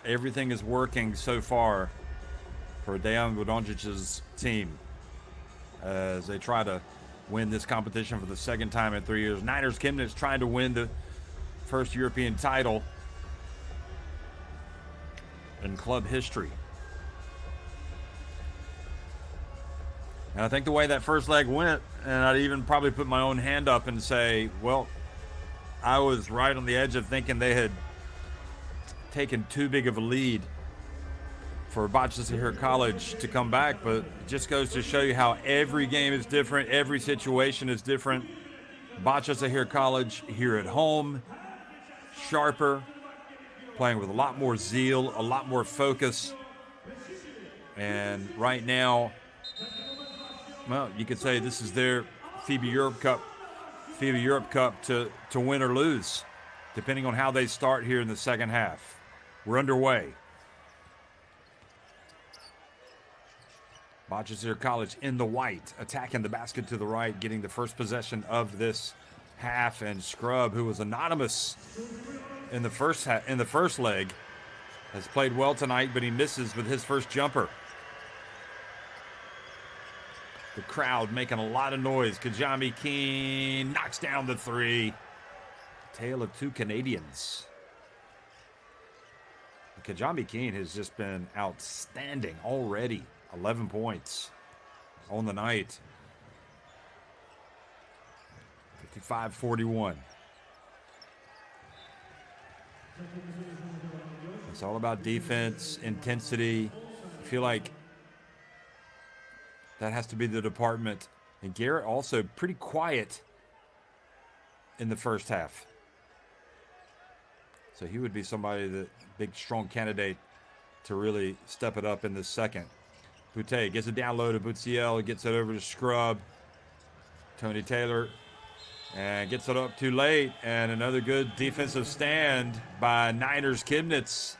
Everything is working so far for Dejan Vodoncic's team as they try to win this competition for the second time in 3 years. NINERS Chemnitz trying to win the first European title in club history. And I think the way that first leg went, and I'd even probably put my own hand up and say, well, I was right on the edge of thinking they had taken too big of a lead for Bahcesehir College to come back, but it just goes to show you how every game is different, every situation is different. Bahcesehir College here at home, sharper, playing with a lot more zeal, a lot more focus, and right now, well, you could say this is their FIBA Europe Cup to win or lose, depending on how they start here in the second half. We're underway. Bahcesehir College in the white, attacking the basket to the right, getting the first possession of this half, and Scrub, who was anonymous in the first leg, has played well tonight, but he misses with his first jumper. The crowd making a lot of noise. Kajami Keene knocks down the three. Tale of two Canadians. Kajami Keene has just been outstanding already. 11 points on the night. 55-41. It's all about defense, intensity. I feel like that has to be the department. And Garrett also pretty quiet in the first half. So he would be somebody that big, strong candidate to really step it up in the second. Boutte gets it down low to Boutsiel. Gets it over to Scrub. Tony Taylor. And gets it up too late. And another good defensive stand by NINERS Chemnitz.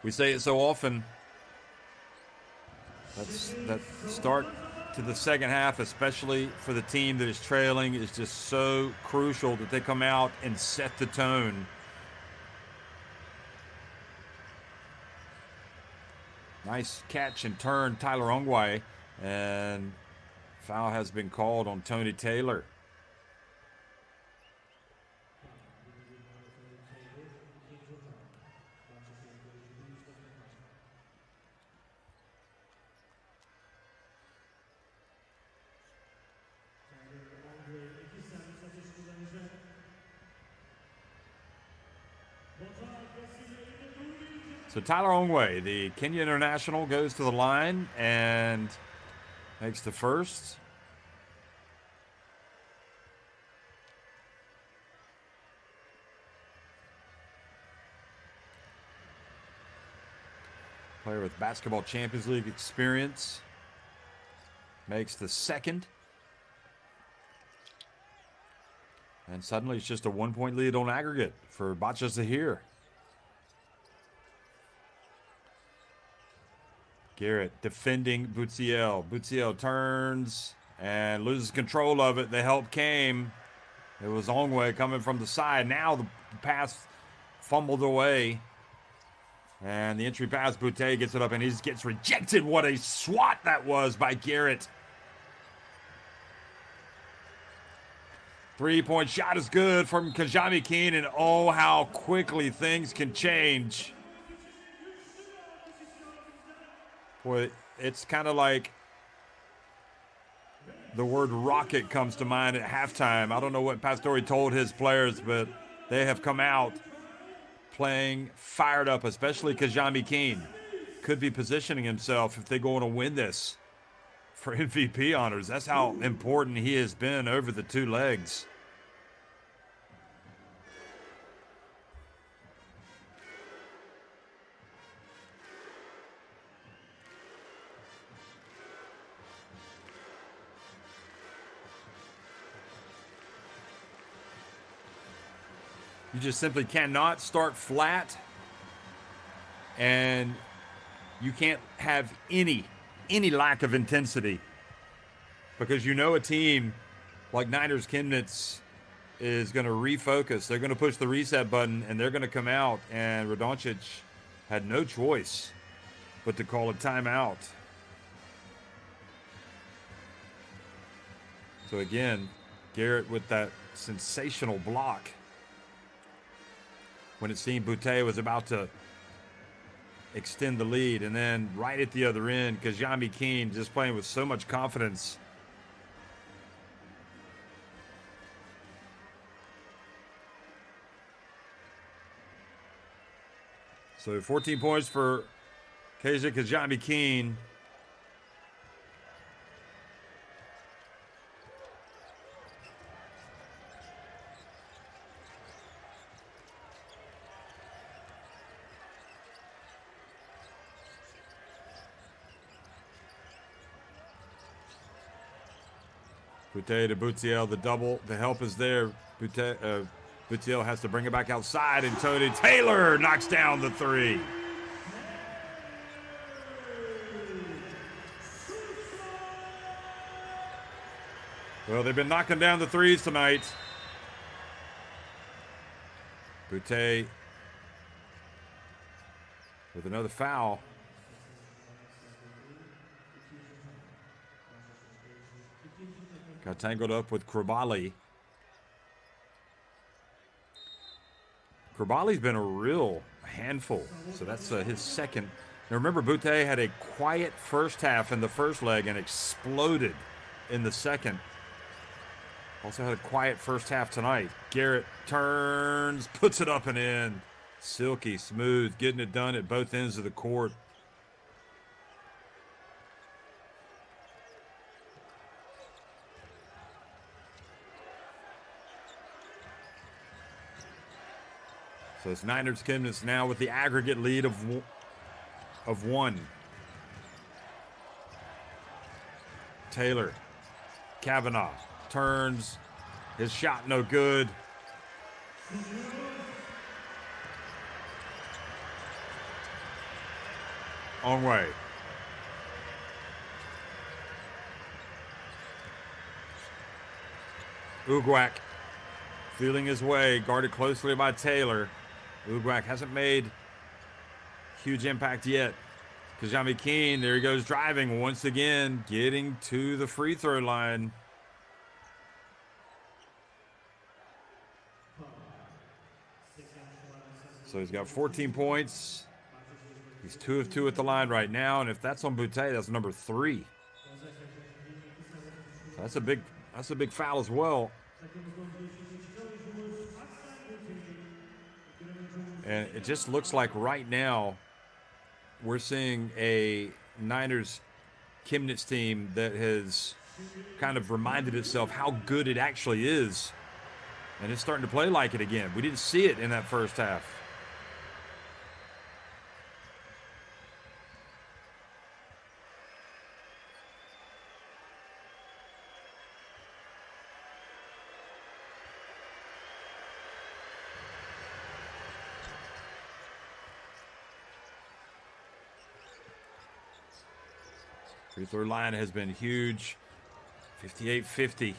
We say it so often. That start to the second half, especially for the team that is trailing, is just so crucial that they come out and set the tone. Nice catch and turn, Tyler Ongway, and foul has been called on Tony Taylor. So Tyler Ongway, the Kenya international, goes to the line and makes the first. Player with Basketball Champions League experience makes the second. And suddenly it's just a 1-point lead on aggregate for Bahcesehir. Garrett defending Boutsiel. Boutsiel turns and loses control of it. The help came. It was Ongwe coming from the side. Now the pass fumbled away. And the entry pass, Boutte gets it up and he just gets rejected. What a swat that was by Garrett. 3-point shot is good from Kajami Keene, and oh, how quickly things can change. Boy, it's kind of like the word rocket comes to mind at halftime. I don't know what Pastore told his players, but they have come out playing fired up, especially Kajami Keene. Could be positioning himself if they go on to win this for MVP honors. That's how important he has been over the two legs. You just simply cannot start flat, and you can't have any lack of intensity, because you know a team like Niners Chemnitz is going to refocus. They're going to push the reset button, and they're going to come out, and Radoncic had no choice but to call a timeout. So again, Garrett with that sensational block when it seemed Boutte was about to extend the lead. And then right at the other end, Kajami Keene just playing with so much confidence. So 14 points for Kajami Keene. Boutte to Boutiel, the double, the help is there. Boutiel has to bring it back outside, and Tony Taylor knocks down the three. Well, they've been knocking down the threes tonight. Boutte with another foul. Got tangled up with Krabali. Krabali's been a real handful. So that's his second. Now remember, Boutte had a quiet first half in the first leg and exploded in the second. Also had a quiet first half tonight. Garrett turns, puts it up and in. Silky smooth, getting it done at both ends of the court. So it's Niners Chemnitz now with the aggregate lead of one. Taylor, Kavanaugh turns, his shot no good. Ongwe. Ugwak feeling his way, guarded closely by Taylor. Ugwak hasn't made huge impact yet. Kajami Keene, there he goes driving once again, getting to the free throw line. So he's got 14 points. He's 2 of 2 at the line right now, and if that's on Boutte, that's number 3. So that's a big foul as well. And it just looks like right now we're seeing a Niners Chemnitz team that has kind of reminded itself how good it actually is. And it's starting to play like it again. We didn't see it in that first half. Free throw line has been huge. 58-50.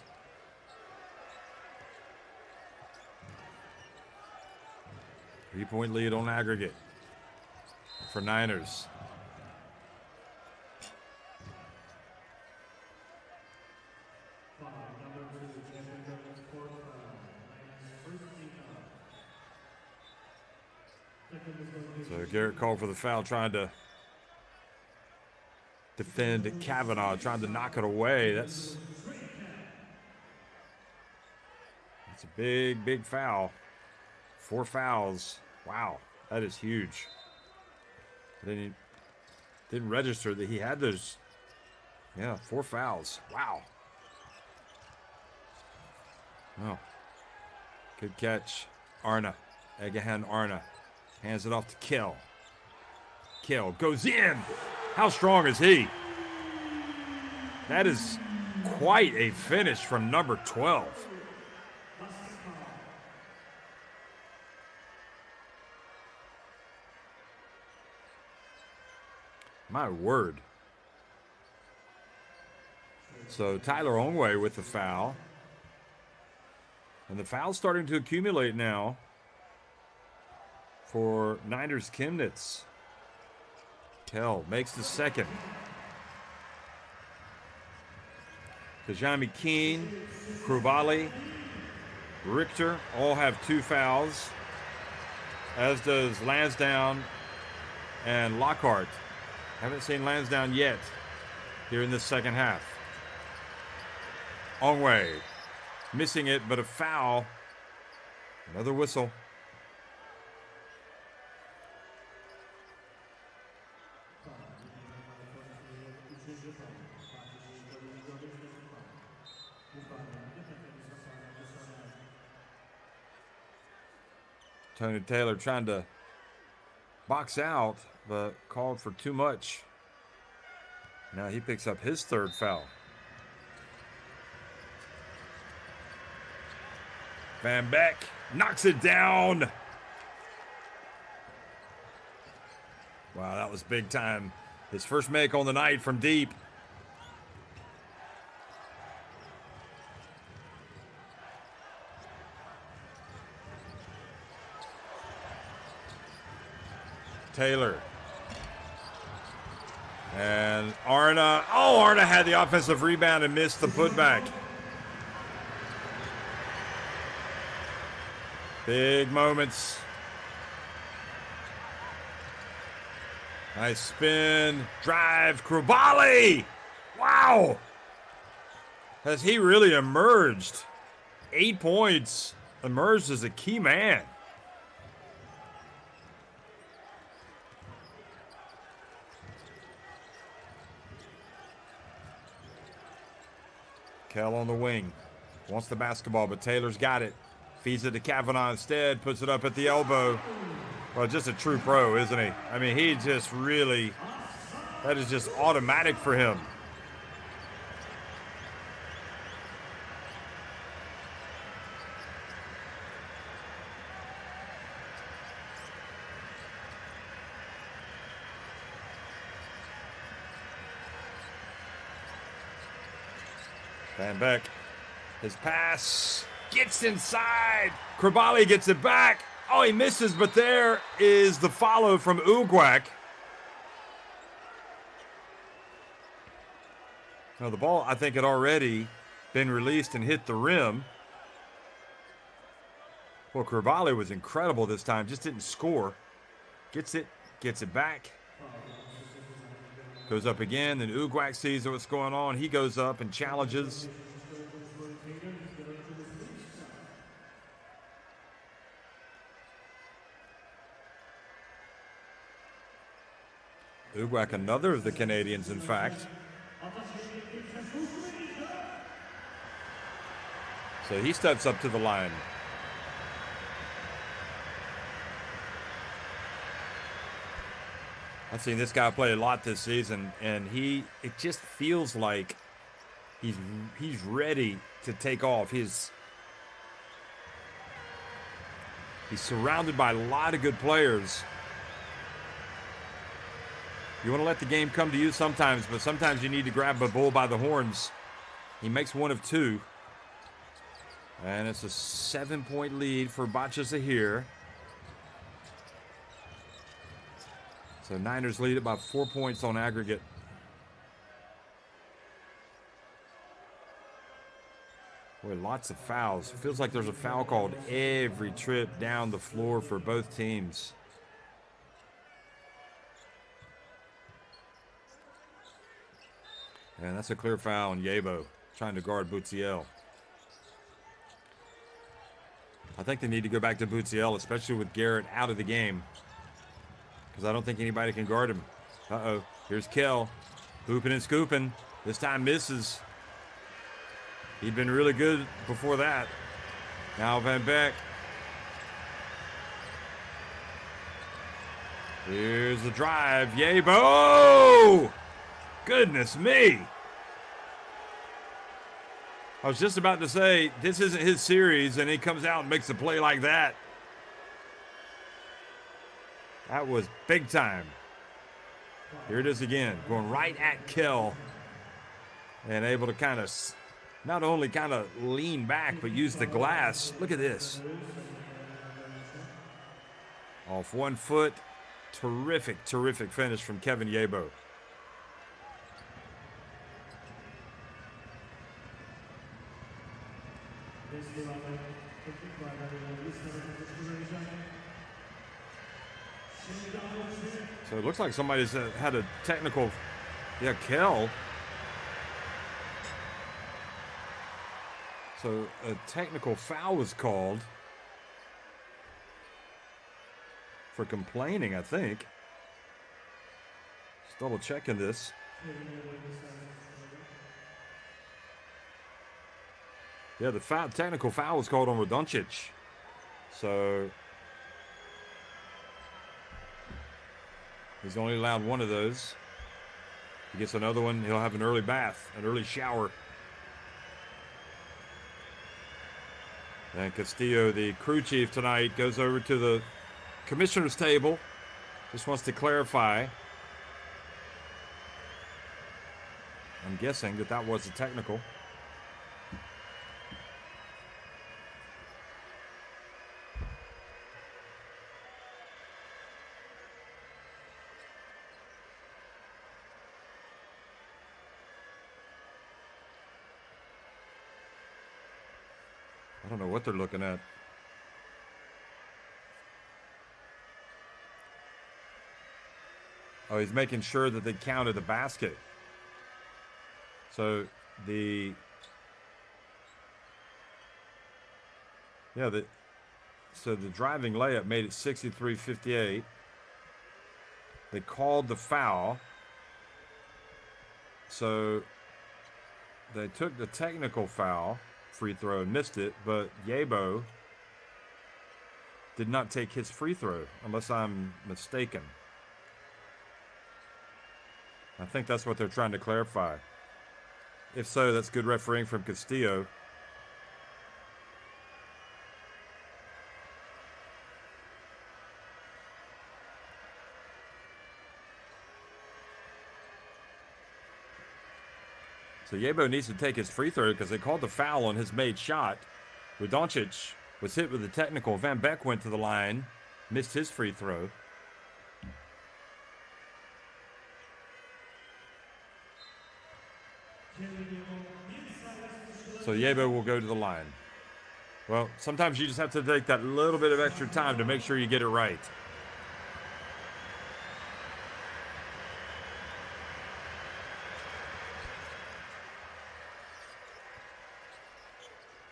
3-point lead on aggregate for Niners. So Garrett called for the foul, trying to defend Kavanaugh, trying to knock it away. That's a big, big foul. 4 fouls. Wow, that is huge. Then he didn't register that he had those. Yeah, 4 fouls. Wow. Oh, good catch. Arna, Egahan Arna. Hands it off to Kell. Kell goes in. How strong is he? That is quite a finish from number 12. My word. So Tyler Ongwe with the foul. And the foul's starting to accumulate now for Niners Chemnitz. Kell makes the second. Tajami Keene, Krubali, Richter all have 2 fouls, as does Lansdowne and Lockhart. Haven't seen Lansdowne yet here in this second half. Ongwe missing it, but a foul. Another whistle. Tony Taylor trying to box out, but called for too much. Now he picks up his 3rd foul. Van Beck knocks it down. Wow, that was big time. His first make on the night from deep. Taylor. And Arna. Oh, Arna had the offensive rebound and missed the putback. Big moments. Nice spin. Drive. Krubali. Wow. Has he really emerged? 8 points. Emerged as a key man. Kell on the wing. Wants the basketball, but Taylor's got it. Feeds it to Kavanaugh instead. Puts it up at the elbow. Well, just a true pro, isn't he? I mean, he just really, that is just automatic for him. Van Beck, his pass gets inside. Krubali gets it back. Oh, he misses, but there is the follow from Ugwak. Now, the ball, I think, had already been released and hit the rim. Well, Krubali was incredible this time, just didn't score. Gets it back. Goes up again, then Ugwak sees what's going on. He goes up and challenges. Ugwak, another of the Canadians, in fact. So he steps up to the line. I've seen this guy play a lot this season, and it just feels like he's ready to take off. He's surrounded by a lot of good players. You want to let the game come to you sometimes, but sometimes you need to grab a bull by the horns. He makes one of 2. And it's a 7-point lead for Bahcesehir. So Niners lead it by 4 points on aggregate. Boy, lots of fouls. Feels like there's a foul called every trip down the floor for both teams. And that's a clear foul on Yebo, trying to guard Boutiel. I think they need to go back to Boutiel, especially with Garrett out of the game, because I don't think anybody can guard him. Uh-oh. Here's Kell. Hooping and scooping. This time misses. He'd been really good before that. Now Van Beek. Here's the drive. Yebo! Goodness me. I was just about to say, this isn't his series, and he comes out and makes a play like that. That was big time. Here it is again, going right at Kell, and able to kind of not only kind of lean back, but use the glass. Look at this. Off 1 foot. Terrific, terrific finish from Kevin Yebo. So it looks like somebody's had a technical, yeah, Kell. So a technical foul was called for complaining, I think. Just double checking this. Yeah, the technical foul was called on Radoncic. So he's only allowed one of those. He gets another one, he'll have an early bath, an early shower. And Castillo, the crew chief tonight, goes over to the commissioner's table. Just wants to clarify. I'm guessing that was a technical. I don't know what they're looking at. Oh, he's making sure that they counted the basket. So the driving layup made it 63-58. They called the foul. So they took the technical foul free throw and missed it, but Yebo did not take his free throw, unless I'm mistaken. I think that's what they're trying to clarify. If so, that's good refereeing from Castillo. So Yebo needs to take his free throw because they called the foul on his made shot. Radoncic was hit with a technical. Van Beek went to the line, missed his free throw. So Yebo will go to the line. Well, sometimes you just have to take that little bit of extra time to make sure you get it right.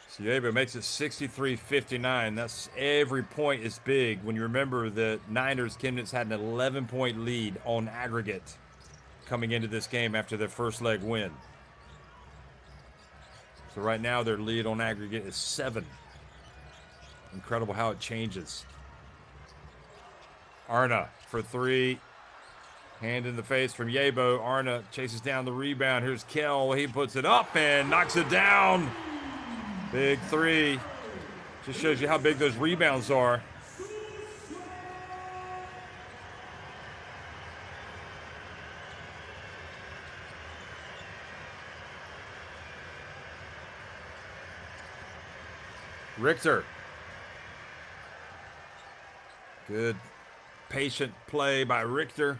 So Yebo makes it 63-59. That's every point is big when you remember that Niners Chemnitz had an 11-point lead on aggregate coming into this game after their first leg win. So right now their lead on aggregate is 7. Incredible how it changes. Arna for 3. Hand in the face from Yebo. Arna chases down the rebound. Here's Kell. He puts it up and knocks it down. Big 3. Just shows you how big those rebounds are. Richter. Good patient play by Richter.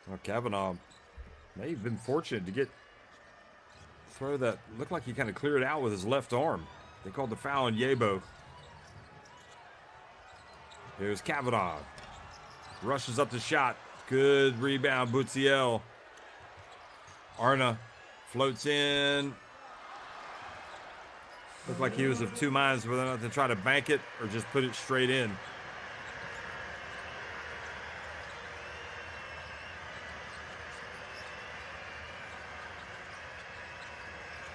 Well, Kavanaugh may have been fortunate to throw that. Looked like he kind of cleared it out with his left arm. They called the foul on Yebo. Here's Kavanaugh. Rushes up the shot. Good rebound, Butiel. Arna floats in. Looked like he was of two minds whether or not to try to bank it or just put it straight in.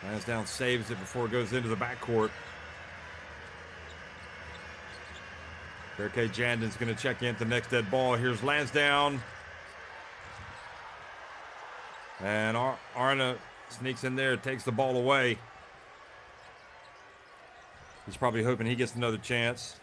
Lansdowne saves it before it goes into the backcourt. Berkay Jandon's going to check in the next dead ball. Here's Lansdowne. And Arna sneaks in there, takes the ball away. He's probably hoping he gets another chance.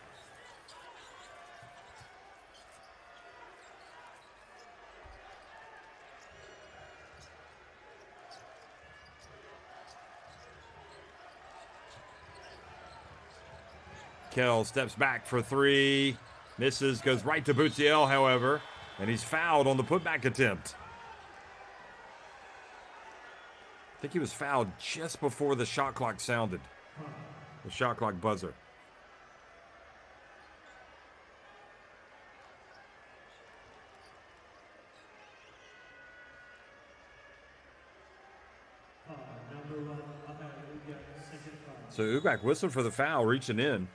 Kell steps back for three. Misses, goes right to Butiel, however. And he's fouled on the putback attempt. I think he was fouled just before the shot clock sounded. The shot clock buzzer. So Ugak whistled for the foul, reaching in.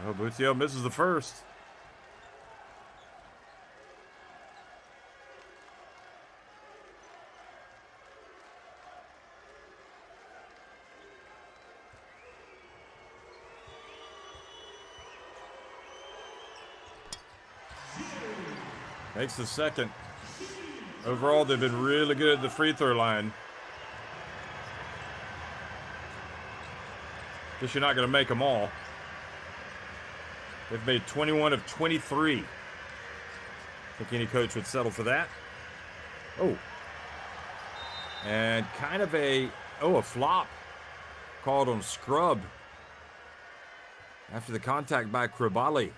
Oh, Butiel misses the first. Makes the second. Overall, they've been really good at the free throw line. Guess you're not going to make them all. They've made 21 of 23. I think any coach would settle for that. Oh. And kind of a flop called on Scrub after the contact by Kribali.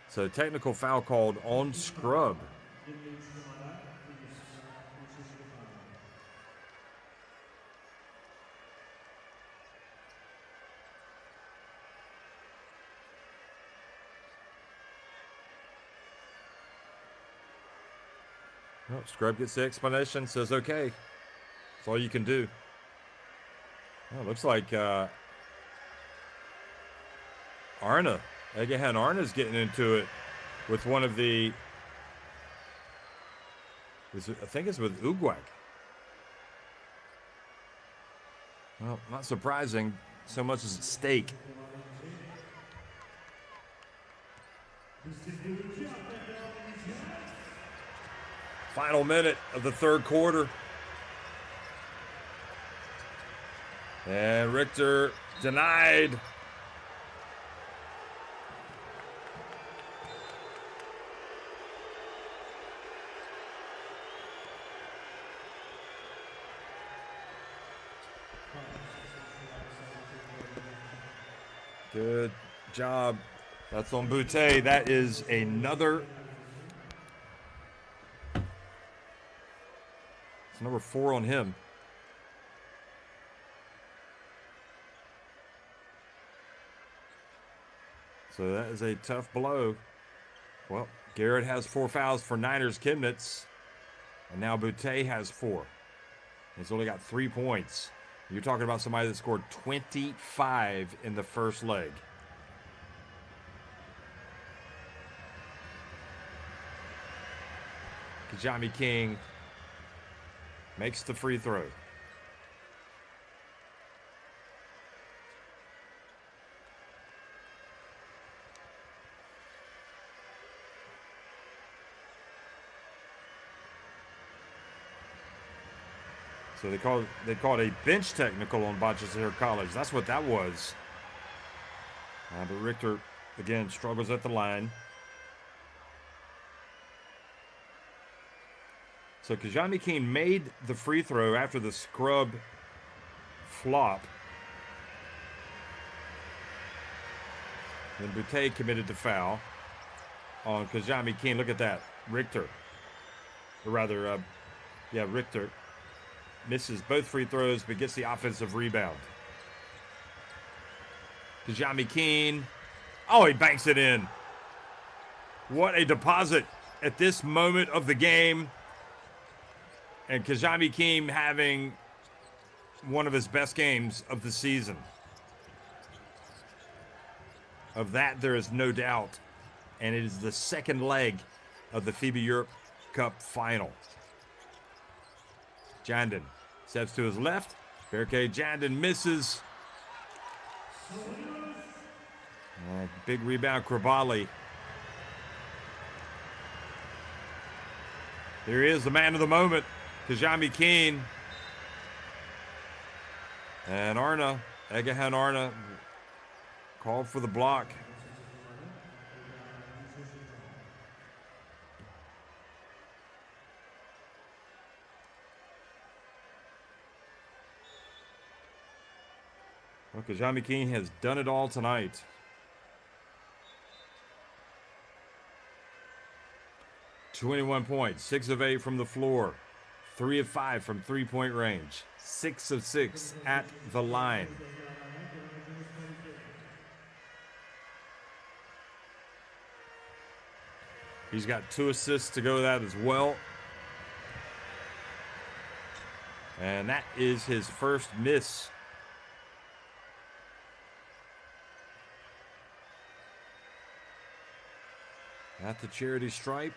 So technical foul called on Scrub. Well, Scrub gets the explanation, says okay. That's all you can do. Well, it looks like Arna. Again, Arna's getting into it with one of the, I think it's with Ugwak. Well, not surprising, so much as at stake. Final minute of the third quarter. And Richter denied. Good job. That's on Boutte. That is another. It's number 4 on him. So that is a tough blow. Well, Garrett has 4 fouls for Niners Chemnitz. And now Boutte has 4. He's only got 3 points. You're talking about somebody that scored 25 in the first leg. Kajami King makes the free throw. So they called a bench technical on Bahcesehir College. That's what that was. But Richter, again, struggles at the line. So Kajami King made the free throw after the scrub flop. Then Boutte committed the foul on Kajami King. Look at that. Richter. Or rather, Richter misses both free throws but gets the offensive rebound. Kajami King. Oh, he banks it in. What a deposit at this moment of the game. And Kajami King having one of his best games of the season. Of that, there is no doubt. And it is the second leg of the FIBA Europe Cup final. Jandon steps to his left. Barricade Jandon misses. Big rebound, Krabali. Here he is, the man of the moment. Kajami King. And Egahan Arna called for the block. Well, Kajami King has done it all tonight. "21 points, 6 of 8 from the floor. 3 of 5 from three-point range. 6 of 6 at the line. He's got 2 assists to go with that as well. And that is his first miss. At the charity stripe.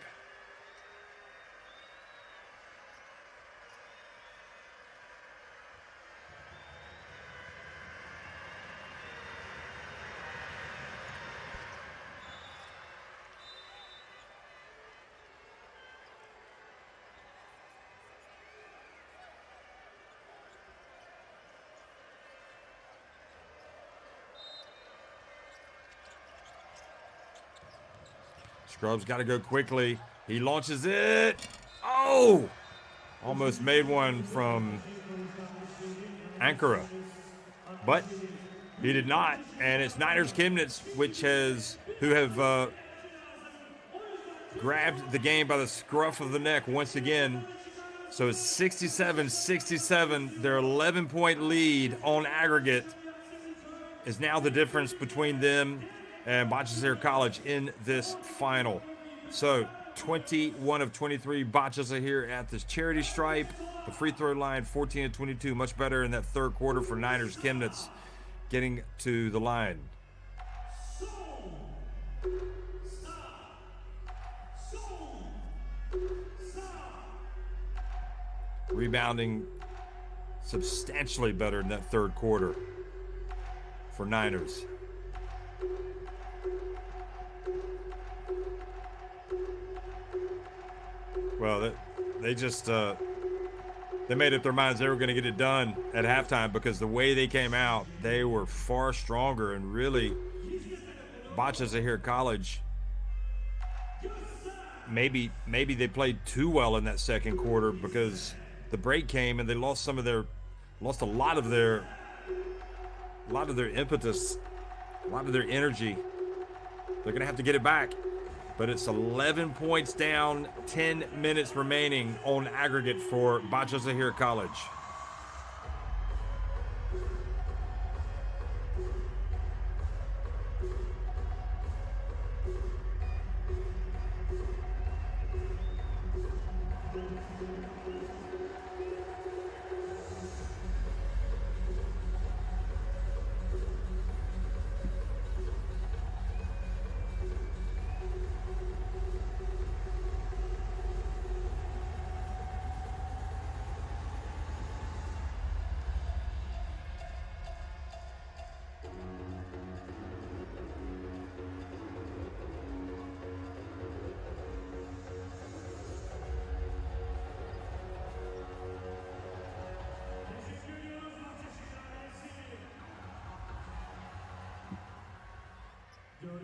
Scrub's got to go quickly. He launches it. Oh! Almost made one from Ankara. But he did not. And it's Niners Chemnitz, who have grabbed the game by the scruff of the neck once again. So it's 67-67. Their 11-point lead on aggregate is now the difference between them and Bahcesehir College in this final. So 21 of 23 Bahcesehir at this charity stripe. The free throw line 14 of 22, much better in that third quarter for Niners Chemnitz getting to the line. Rebounding substantially better in that third quarter for Niners. Well, they just they made up their minds they were going to get it done at halftime because the way they came out, they were far stronger. And really, Bahcesehir College, maybe they played too well in that second quarter because the break came and they lost a lot of their impetus, a lot of their energy. They're going to have to get it back. But it's 11 points down, 10 minutes remaining on aggregate for Bahcesehir College.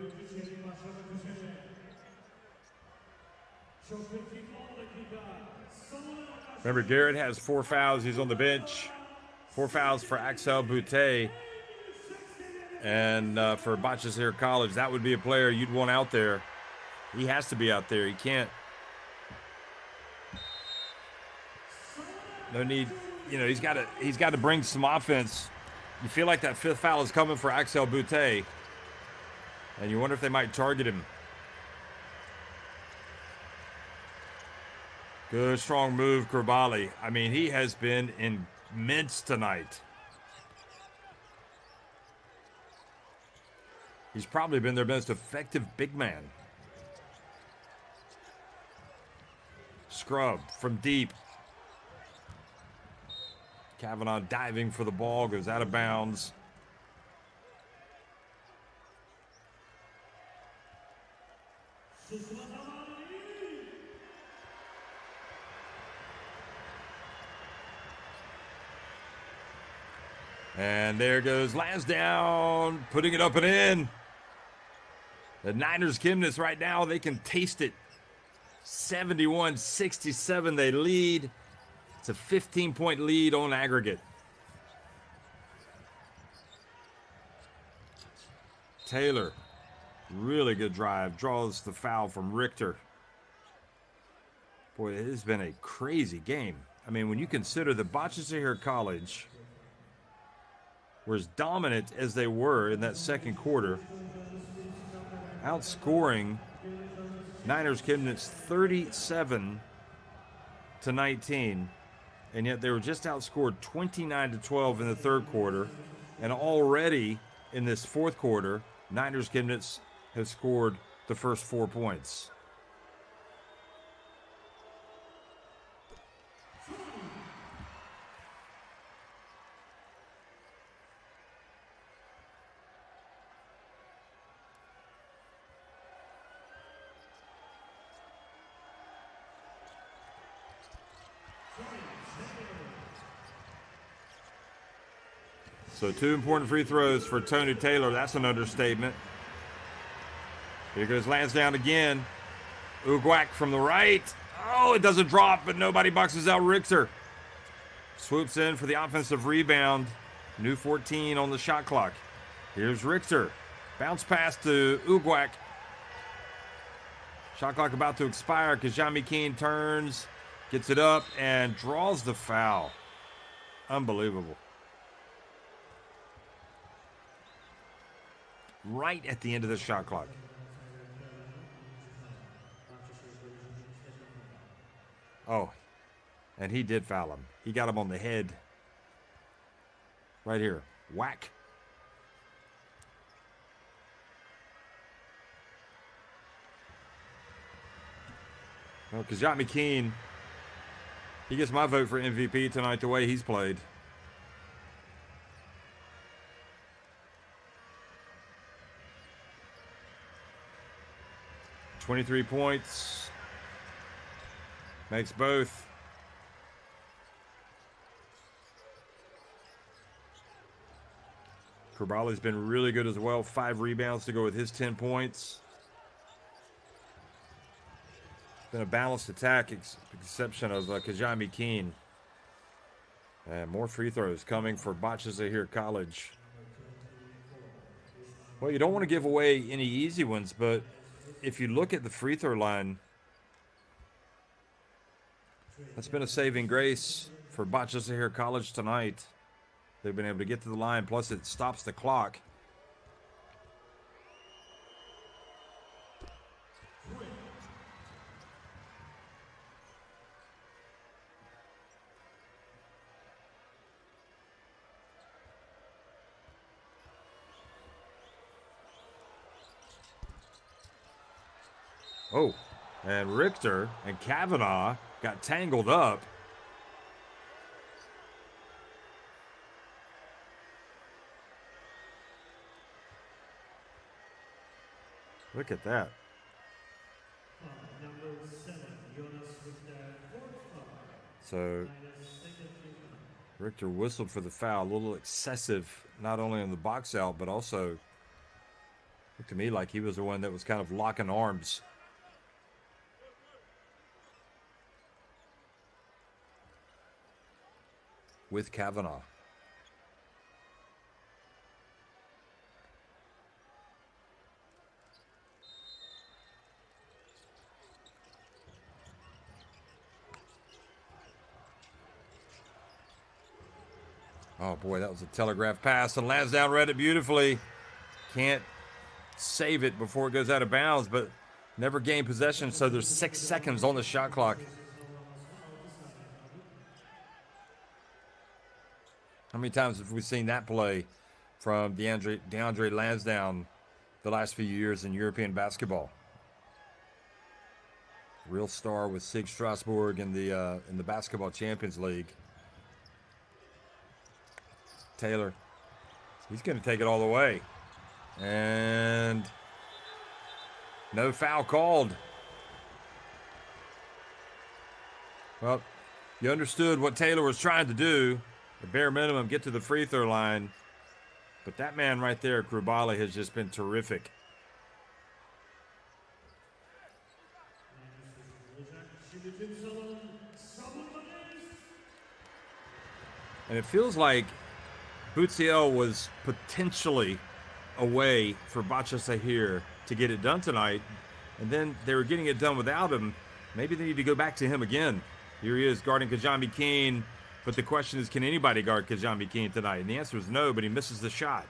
4. çeyrek başlamak üzere. Çok kritik 10 dakika. Savunarak Remember, Garrett has 4 fouls. He's on the bench. 4 fouls for Axel Boutte. And for Bahcesehir College, that would be a player you'd want out there. He has to be out there. He can't. No need. You know, he's got to bring some offense. You feel like that 5th foul is coming for Axel Boutte. And you wonder if they might target him. Good, strong move, Krabali. I mean, he has been immense tonight. He's probably been their most effective big man. Scrub from deep. Kavanaugh diving for the ball, goes out of bounds. And there goes Lansdowne, putting it up and in. The Niners Chemnitz right now, they can taste it. 71-67 they lead. It's a 15-point lead on aggregate. Taylor, really good drive, draws the foul from Richter. Boy, it has been a crazy game. I mean, when you consider that Bahcesehir College were as dominant as they were in that second quarter, outscoring Niners Chemnitz 37-19, and yet they were just outscored 29-12 in the third quarter, and already in this fourth quarter, Niners Chemnitz has scored the first 4 points. So 2 important free throws for Tony Taylor. That's an understatement. Here goes Lansdowne again. Ugwak from the right. Oh, it doesn't drop, but nobody boxes out Richter. Swoops in for the offensive rebound. New 14 on the shot clock. Here's Richter. Bounce pass to Ugwak. Shot clock about to expire. Kajami Keene turns, gets it up, and draws the foul. Unbelievable. Right at the end of the shot clock. Oh, and he did foul him. He got him on the head. Right here. Whack. Well, Kajami Keene, he gets my vote for MVP tonight the way he's played. .23 points. Makes both. Krabali's been really good as well. 5 rebounds to go with his 10 points. Been a balanced attack, exception of Kajami Keene. And more free throws coming for Bahcesehir College. Well, you don't want to give away any easy ones, but if you look at the free throw line, that's been a saving grace for Bahcesehir College tonight. They've been able to get to the line, plus it stops the clock. Oh, and Richter and Kavanaugh got tangled up. Look at that. So Richter whistled for the foul. A little excessive, not only on the box out, but also Looked to me like he was the one that was kind of locking arms. With Kavanaugh. Oh boy, that was a telegraph pass, and Lansdowne read it beautifully. Can't save it before it goes out of bounds, but never gained possession, so there's 6 seconds on the shot clock. How many times have we seen that play from DeAndre Lansdowne the last few years in European basketball? Real star with SIG Strasbourg in the Basketball Champions League. Taylor, he's going to take it all the way. And no foul called. Well, you understood what Taylor was trying to do. The bare minimum, get to the free throw line. But that man right there, Krubali, has just been terrific. And it feels like Bahcesehir was potentially a way for Bahcesehir to get it done tonight. And then they were getting it done without him. Maybe they need to go back to him again. Here he is guarding Kajami Keene. But the question is, can anybody guard Kajami Keene tonight? And the answer is no, but he misses the shot.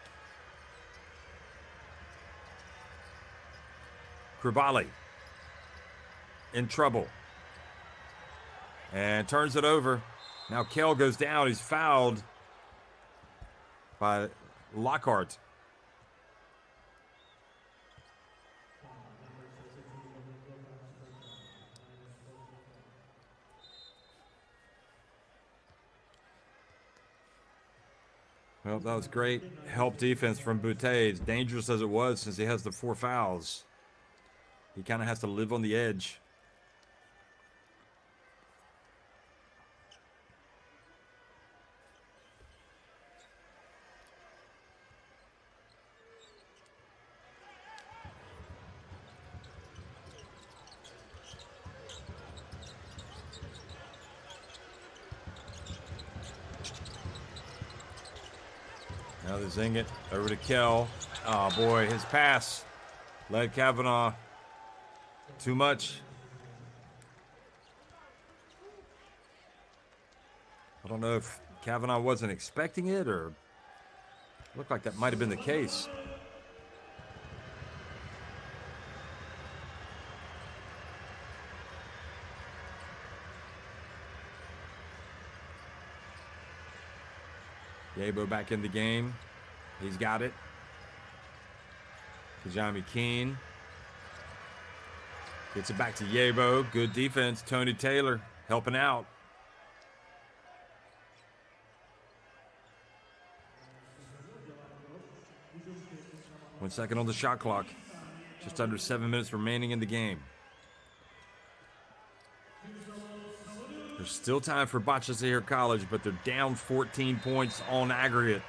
Krubali in trouble. And turns it over. Now Kell goes down. He's fouled by Lockhart. Well, that was great help defense from Boutte. As dangerous as it was, since he has the 4 fouls, he kind of has to live on the edge. Now they zing it over to Kell. Oh boy, his pass led Kavanaugh too much. I don't know if Kavanaugh wasn't expecting it, or looked like that might have been the case. Yabo back in the game. He's got it. Kajami Keene gets it back to Yabo. Good defense. Tony Taylor helping out. One second on the shot clock. Just under 7 minutes remaining in the game. There's still time for Bahcesehir College, but they're down 14 points on aggregate.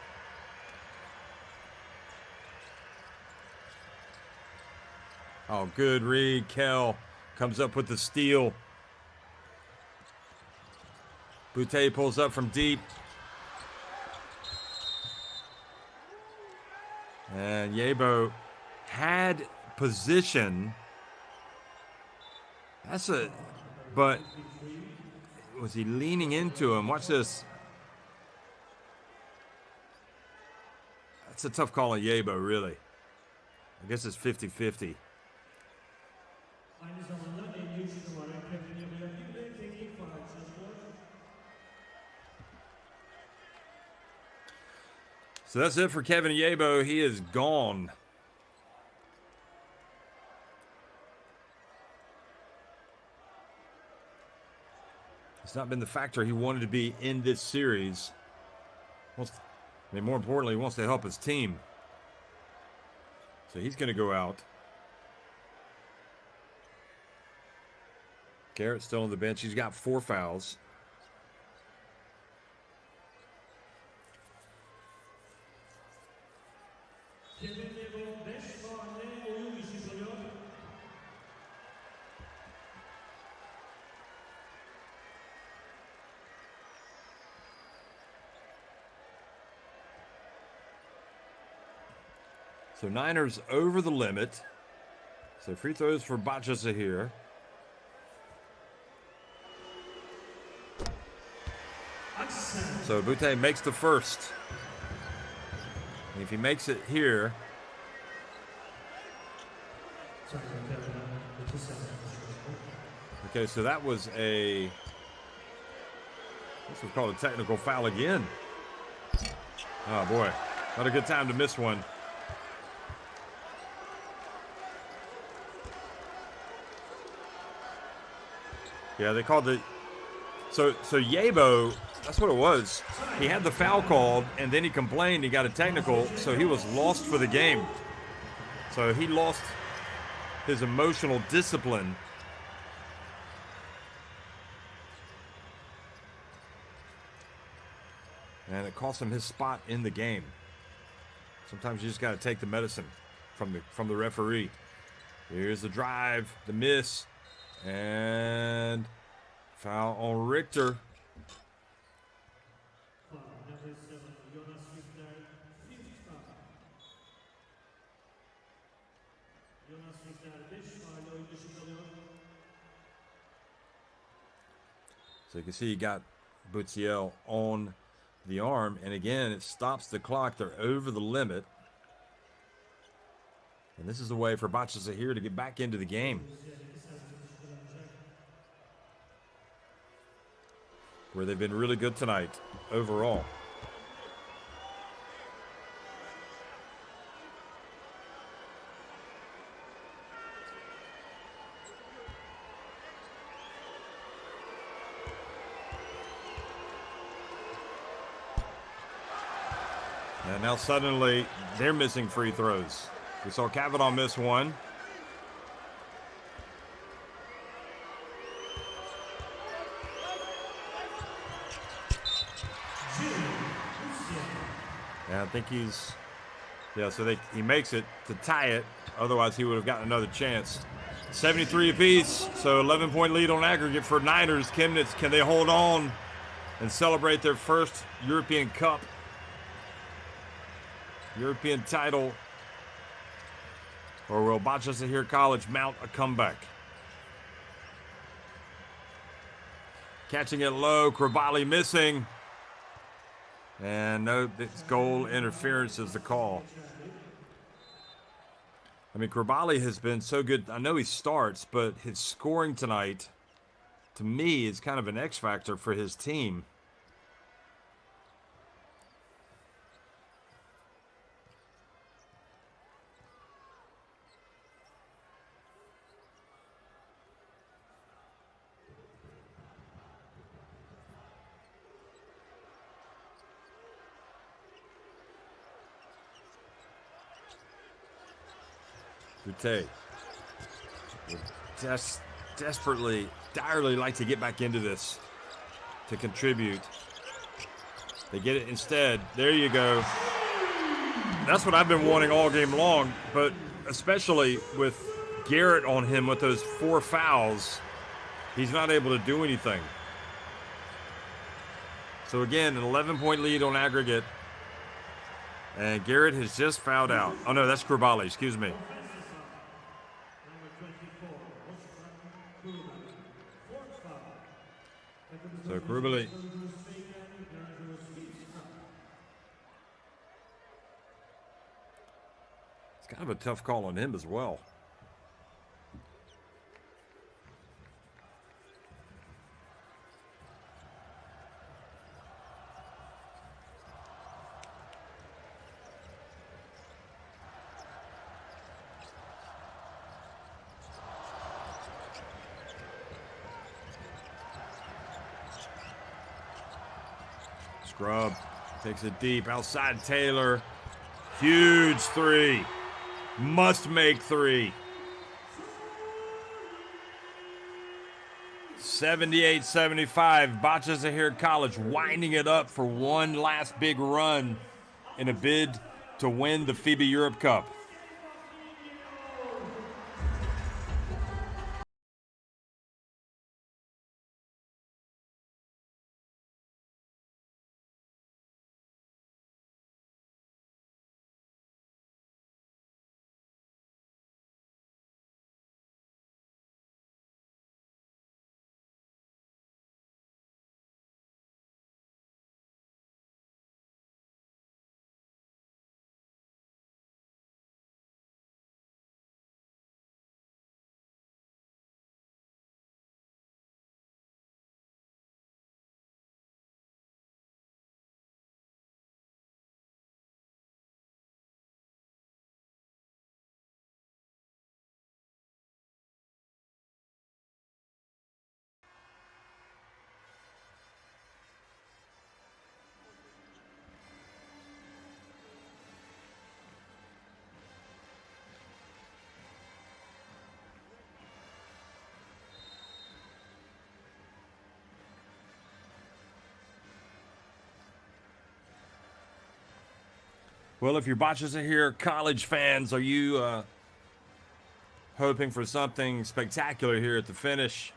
Oh, good read. Kell comes up with the steal. Boutte pulls up from deep. And Yabo had position. But was he leaning into him? Watch this. That's a tough call on Yabo, really. I guess it's 50-50. So that's it for Kevin Yabo. He is gone. It's not been the factor he wanted to be in this series. More importantly, he wants to help his team. So he's going to go out. Garrett's still on the bench. He's got 4 fouls. So Niners over the limit. So free throws for Bahcesehir. So Butte makes the first. And if he makes it here, okay, so that was this was called a technical foul again. Oh boy, not a good time to miss one. Yeah, they called the, so Yabo, that's what it was. He had the foul called, and then he complained he got a technical, so he was lost for the game. So he lost his emotional discipline. And it cost him his spot in the game. Sometimes you just got to take the medicine from the referee. Here's the drive, the miss, and foul on Richter. So you can see he got Butiel on the arm, and again, it stops the clock. They're over the limit. And this is the way for Bahcesehir to get back into the game, where they've been really good tonight overall. And now suddenly they're missing free throws. We saw Kavanaugh miss one. Yeah, I think so he makes it to tie it. Otherwise, he would have gotten another chance. 73 apiece, so 11-point lead on aggregate for Niners. Chemnitz, can they hold on and celebrate their first European Cup? European title, or will Bahcesehir College mount a comeback? Catching it low, Krabali missing, and no, it's goal interference is the call. I mean, Krabali has been so good. I know he starts, but his scoring tonight, to me, is kind of an X factor for his team. Butte would desperately, direly like to get back into this to contribute. They get it instead. There you go. That's what I've been wanting all game long, but especially with Garrett on him with those 4 fouls, he's not able to do anything. So again, an 11-point lead on aggregate, and Garrett has just fouled out. Oh no, that's Krabali, excuse me. So Krabali. It's kind of a tough call on him as well. Scrub takes it deep outside Taylor. Huge 3. Must make 3. 78-75. Bahcesehir College winding it up for one last big run in a bid to win the FIBA Europe Cup. Well, if you're Bahcesehir college fans, are you hoping for something spectacular here at the finish?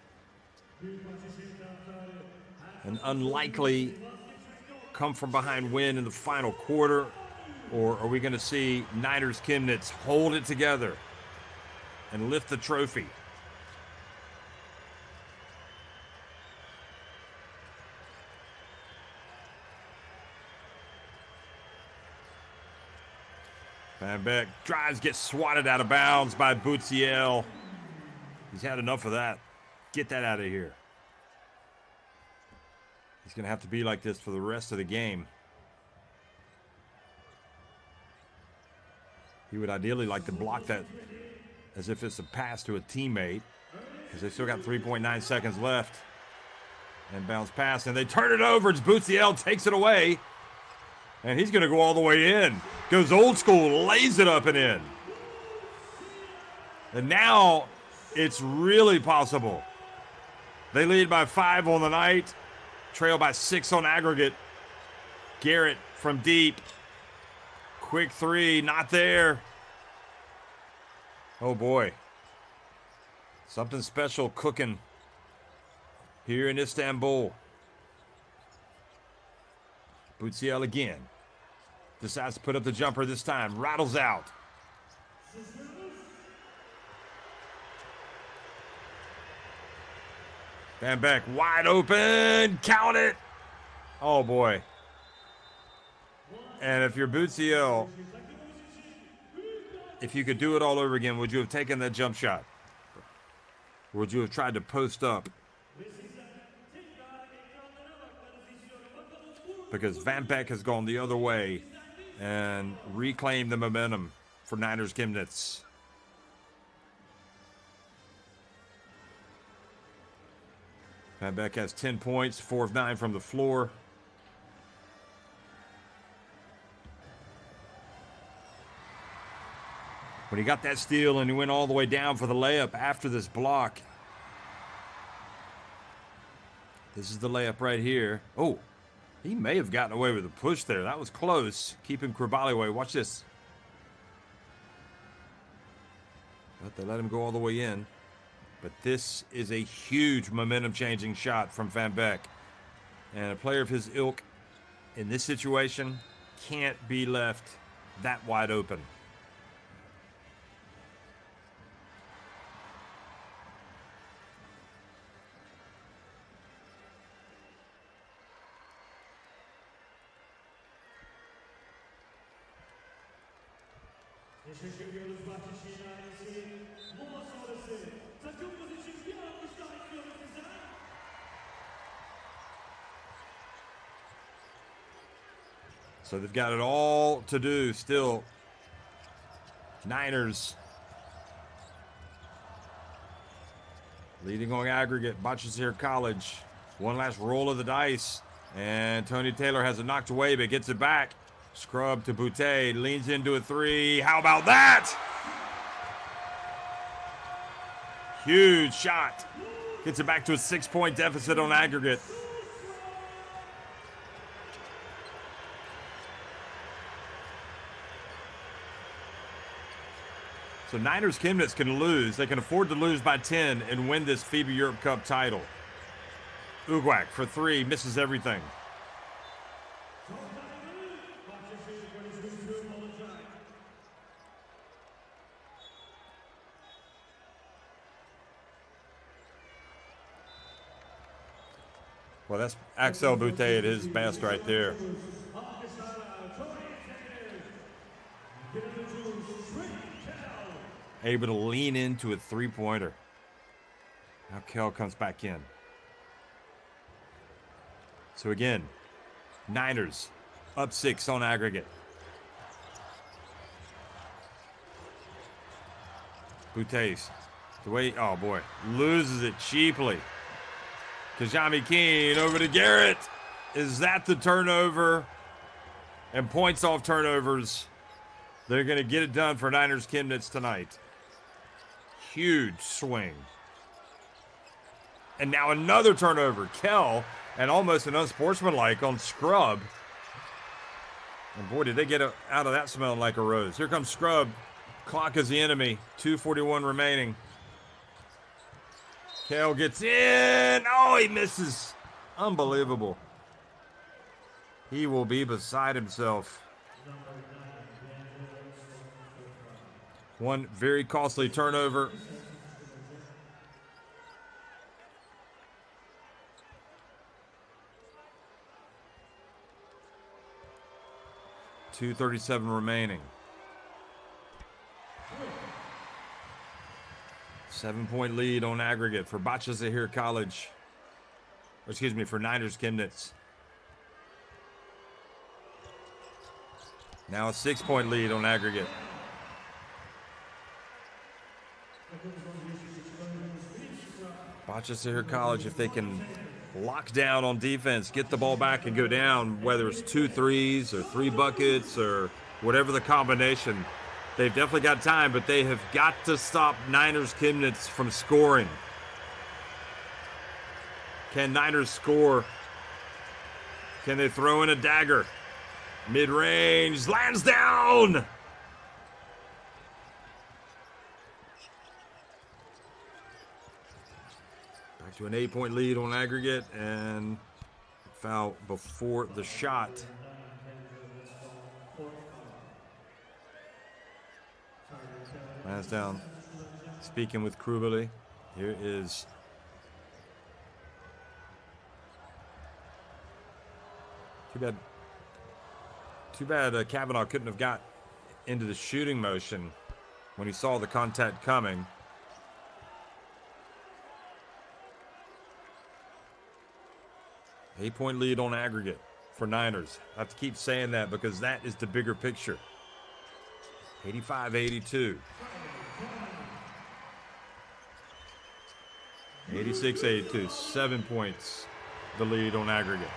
An unlikely come from behind win in the final quarter? Or are we going to see Niners Chemnitz hold it together and lift the trophy? Van Beek drives, gets swatted out of bounds by Bahcesehir. He's had enough of that. Get that out of here. He's going to have to be like this for the rest of the game. He would ideally like to block that as if it's a pass to a teammate, because they still got 3.9 seconds left. And bounce pass, and they turn it over. It's Bahcesehir, takes it away. And he's going to go all the way in. Goes old school, lays it up and in. And now it's really possible. They lead by 5 on the night. Trail by 6 on aggregate. Garrett from deep. Quick three, not there. Oh boy. Something special cooking here in Istanbul. Bahcesehir again. Decides to put up the jumper this time. Rattles out. Van Beek wide open. Count it. Oh boy. And if you're Bahcesehir, if you could do it all over again, would you have taken that jump shot? Or would you have tried to post up? Because Van Beek has gone the other way and reclaimed the momentum for Niners Chemnitz. Van Beek has 10 points, 4 of 9 from the floor. When he got that steal and he went all the way down for the layup after this block. This is the layup right here. Oh, he may have gotten away with a push there. That was close. Keeping Kribali away. Watch this. But they let him go all the way in. But this is a huge momentum-changing shot from Van Beek. And a player of his ilk in this situation can't be left that wide open. Teşekkür ediyoruz Bahcesehir ailesi. Mola sonrası takımımız için bir alkış daha istiyoruz sizden. So they've got it all to do still. Niners leading on aggregate. Bahcesehir College. One last roll of the dice. And Tony Taylor has it knocked away, but gets it back. Scrub to Boutte, leans into a three. How about that? Huge shot. Gets it back to a 6-point deficit on aggregate. So Niners Chemnitz can lose. They can afford to lose by 10 and win this FIBA Europe Cup title. Ugwak for 3, misses everything. Well, that's Axel Boutte at his best right there. Able to lean into a three-pointer. Now Kell comes back in. So again, Niners up 6 on aggregate. Boutte's the way, oh boy, loses it cheaply. Kajami Keene over to Garrett. Is that the turnover? And points off turnovers. They're going to get it done for Niners Chemnitz tonight. Huge swing. And now another turnover. Kell, and almost an unsportsmanlike on Scrub. And boy, did they get out of that smelling like a rose. Here comes Scrub. Clock is the enemy. 2:41 remaining. Kale gets in. Oh, he misses. Unbelievable. He will be beside himself. One very costly turnover. .237 remaining. 7-point lead on aggregate for Bahcesehir College. Or excuse me, for NINERS Chemnitz. Now a 6-point lead on aggregate. Bahcesehir College, if they can lock down on defense, get the ball back and go down, whether it's 2 threes or 3 buckets or whatever the combination, they've definitely got time, but they have got to stop NINERS Chemnitz from scoring. Can NINERS score? Can they throw in a dagger? Mid-range, lands down! Back to an 8-point lead on aggregate, and foul before the shot. Lands down. Speaking with Krubeli. Here is Too bad Kavanaugh couldn't have got into the shooting motion when he saw the contact coming. Eight-point lead on aggregate for NINERS. I have to keep saying that because that is the bigger picture. 85-82. 86-82. 7 points the lead on aggregate.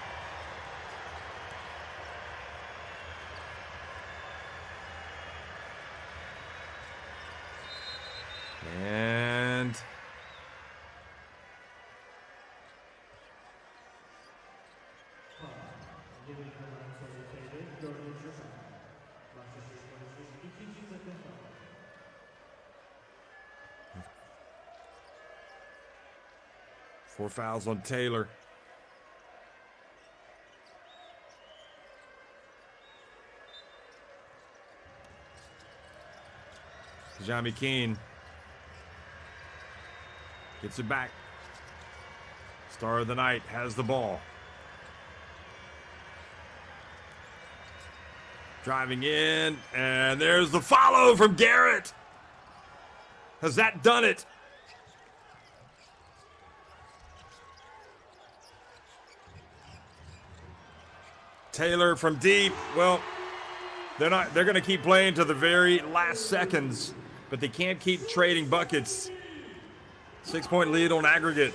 And four fouls on Taylor. Jamie Keene gets it back. Star of the night has the ball. Driving in, and there's the follow from Garrett. Has that done it? Taylor from deep. Well, they're going to keep playing to the very last seconds, but they can't keep trading buckets. 6-point lead on aggregate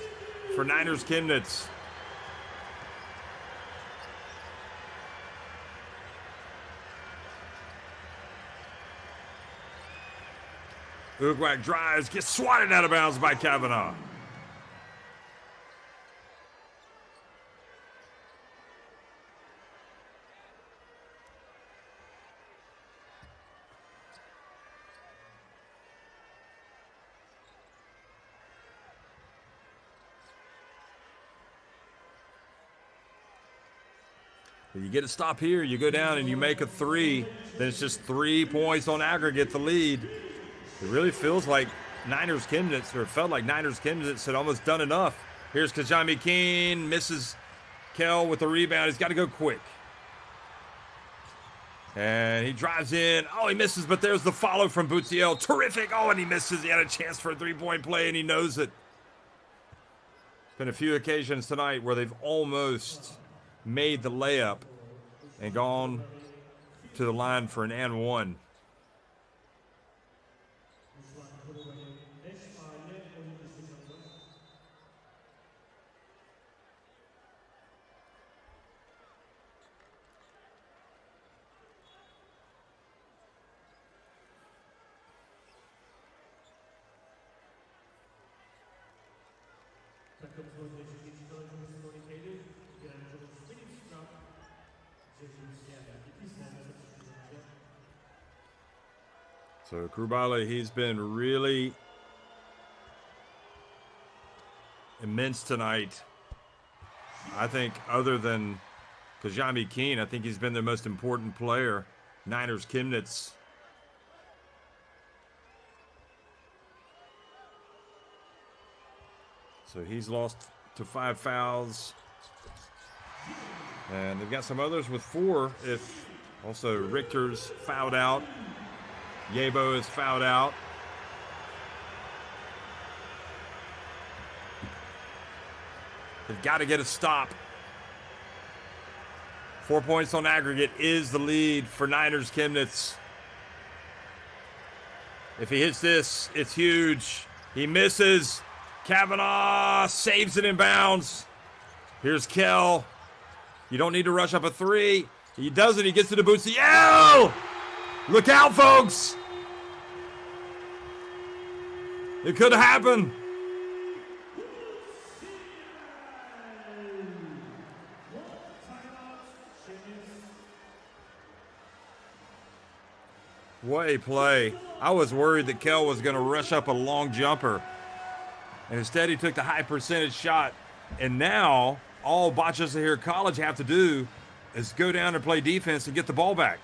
for NINERS Chemnitz. Ugwak drives, gets swatted out of bounds by Kavanaugh. You get a stop here, you go down and you make a 3, then it's just 3 points on aggregate, the lead. It really feels like NINERS Chemnitz, or felt like NINERS Chemnitz had almost done enough. Here's Kajami Keene, misses Kell with the rebound. He's got to go quick. And he drives in. Oh, he misses, but there's the follow from Boutiel. Terrific. Oh, and he misses. He had a chance for a 3-point play, and he knows it. Been a few occasions tonight where they've almost made the layup and gone to the line for an and one. So Krubala, he's been really immense tonight. I think other than Kajami Keene, I think he's been the most important player. Niners Chemnitz. So he's lost to 5 fouls. And they've got some others with 4. If also Richter's fouled out. Yebo is fouled out. They've got to get a stop. 4 points on aggregate is the lead for Niners Chemnitz. If he hits this, it's huge. He misses. Kavanaugh saves it in bounds. Here's Kell. You don't need to rush up a 3. He does it. He gets to the Bahcesehir. Look out, folks. It could have happened. What a play. I was worried that Kell was going to rush up a long jumper. And instead he took the high percentage shot. And now all Bahcesehir College have to do is go down and play defense and get the ball back.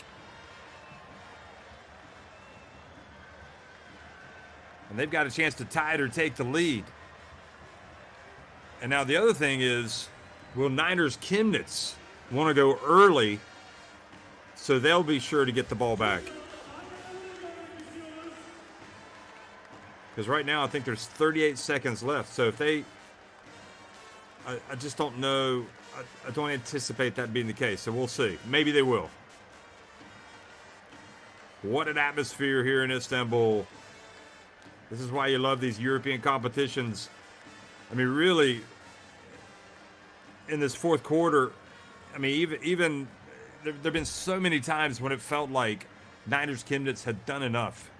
And they've got a chance to tie it or take the lead. And now the other thing is, will Niners Chemnitz want to go early so they'll be sure to get the ball back? Because right now I think there's 38 seconds left. So if they, I just don't know. I don't anticipate that being the case. So we'll see. Maybe they will. What an atmosphere here in Istanbul. This is why you love these European competitions. I mean, really, in this fourth quarter, I mean, even there have been so many times when it felt like Niners Chemnitz had done enough.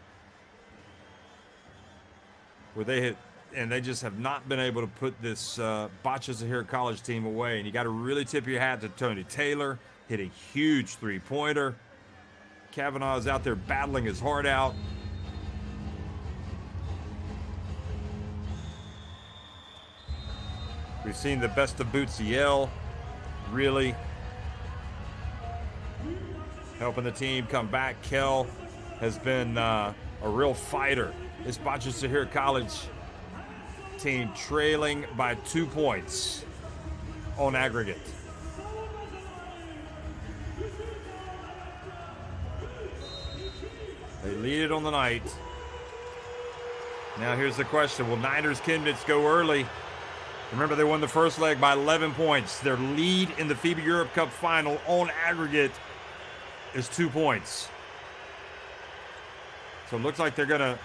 Where they hit, and they just have not been able to put this Bahcesehir College team away. And you got to really tip your hat to Tony Taylor. Hit a huge 3-pointer. Kavanaugh is out there battling his heart out. We've seen the best of Bahcesehir really helping the team come back. Kell has been a real fighter. This Bahcesehir College team trailing by 2 points on aggregate. They lead it on the night. Now here's the question. Will Niners Chemnitz go early? Remember, they won the first leg by 11 points. Their lead in the FIBA Europe Cup final on aggregate is 2 points. So it looks like they're going to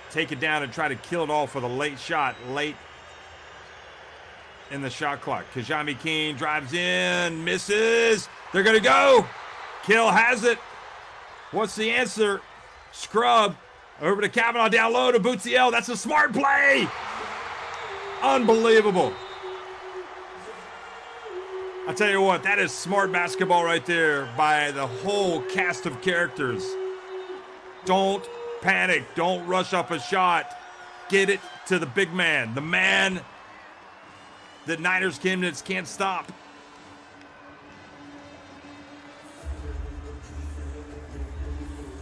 take it down and try to kill it off with a late shot, late in the shot clock. Kajami Keene drives in, misses. They're going to go. Kell has it. What's the answer? Scrub over to Kavanaugh, down low to Bahcesehir. That's a smart play. Unbelievable. I tell you what, that is smart basketball right there by the whole cast of characters. Don't panic. Don't rush up a shot. Get it to the big man. The man that Niners Chemnitz can't stop.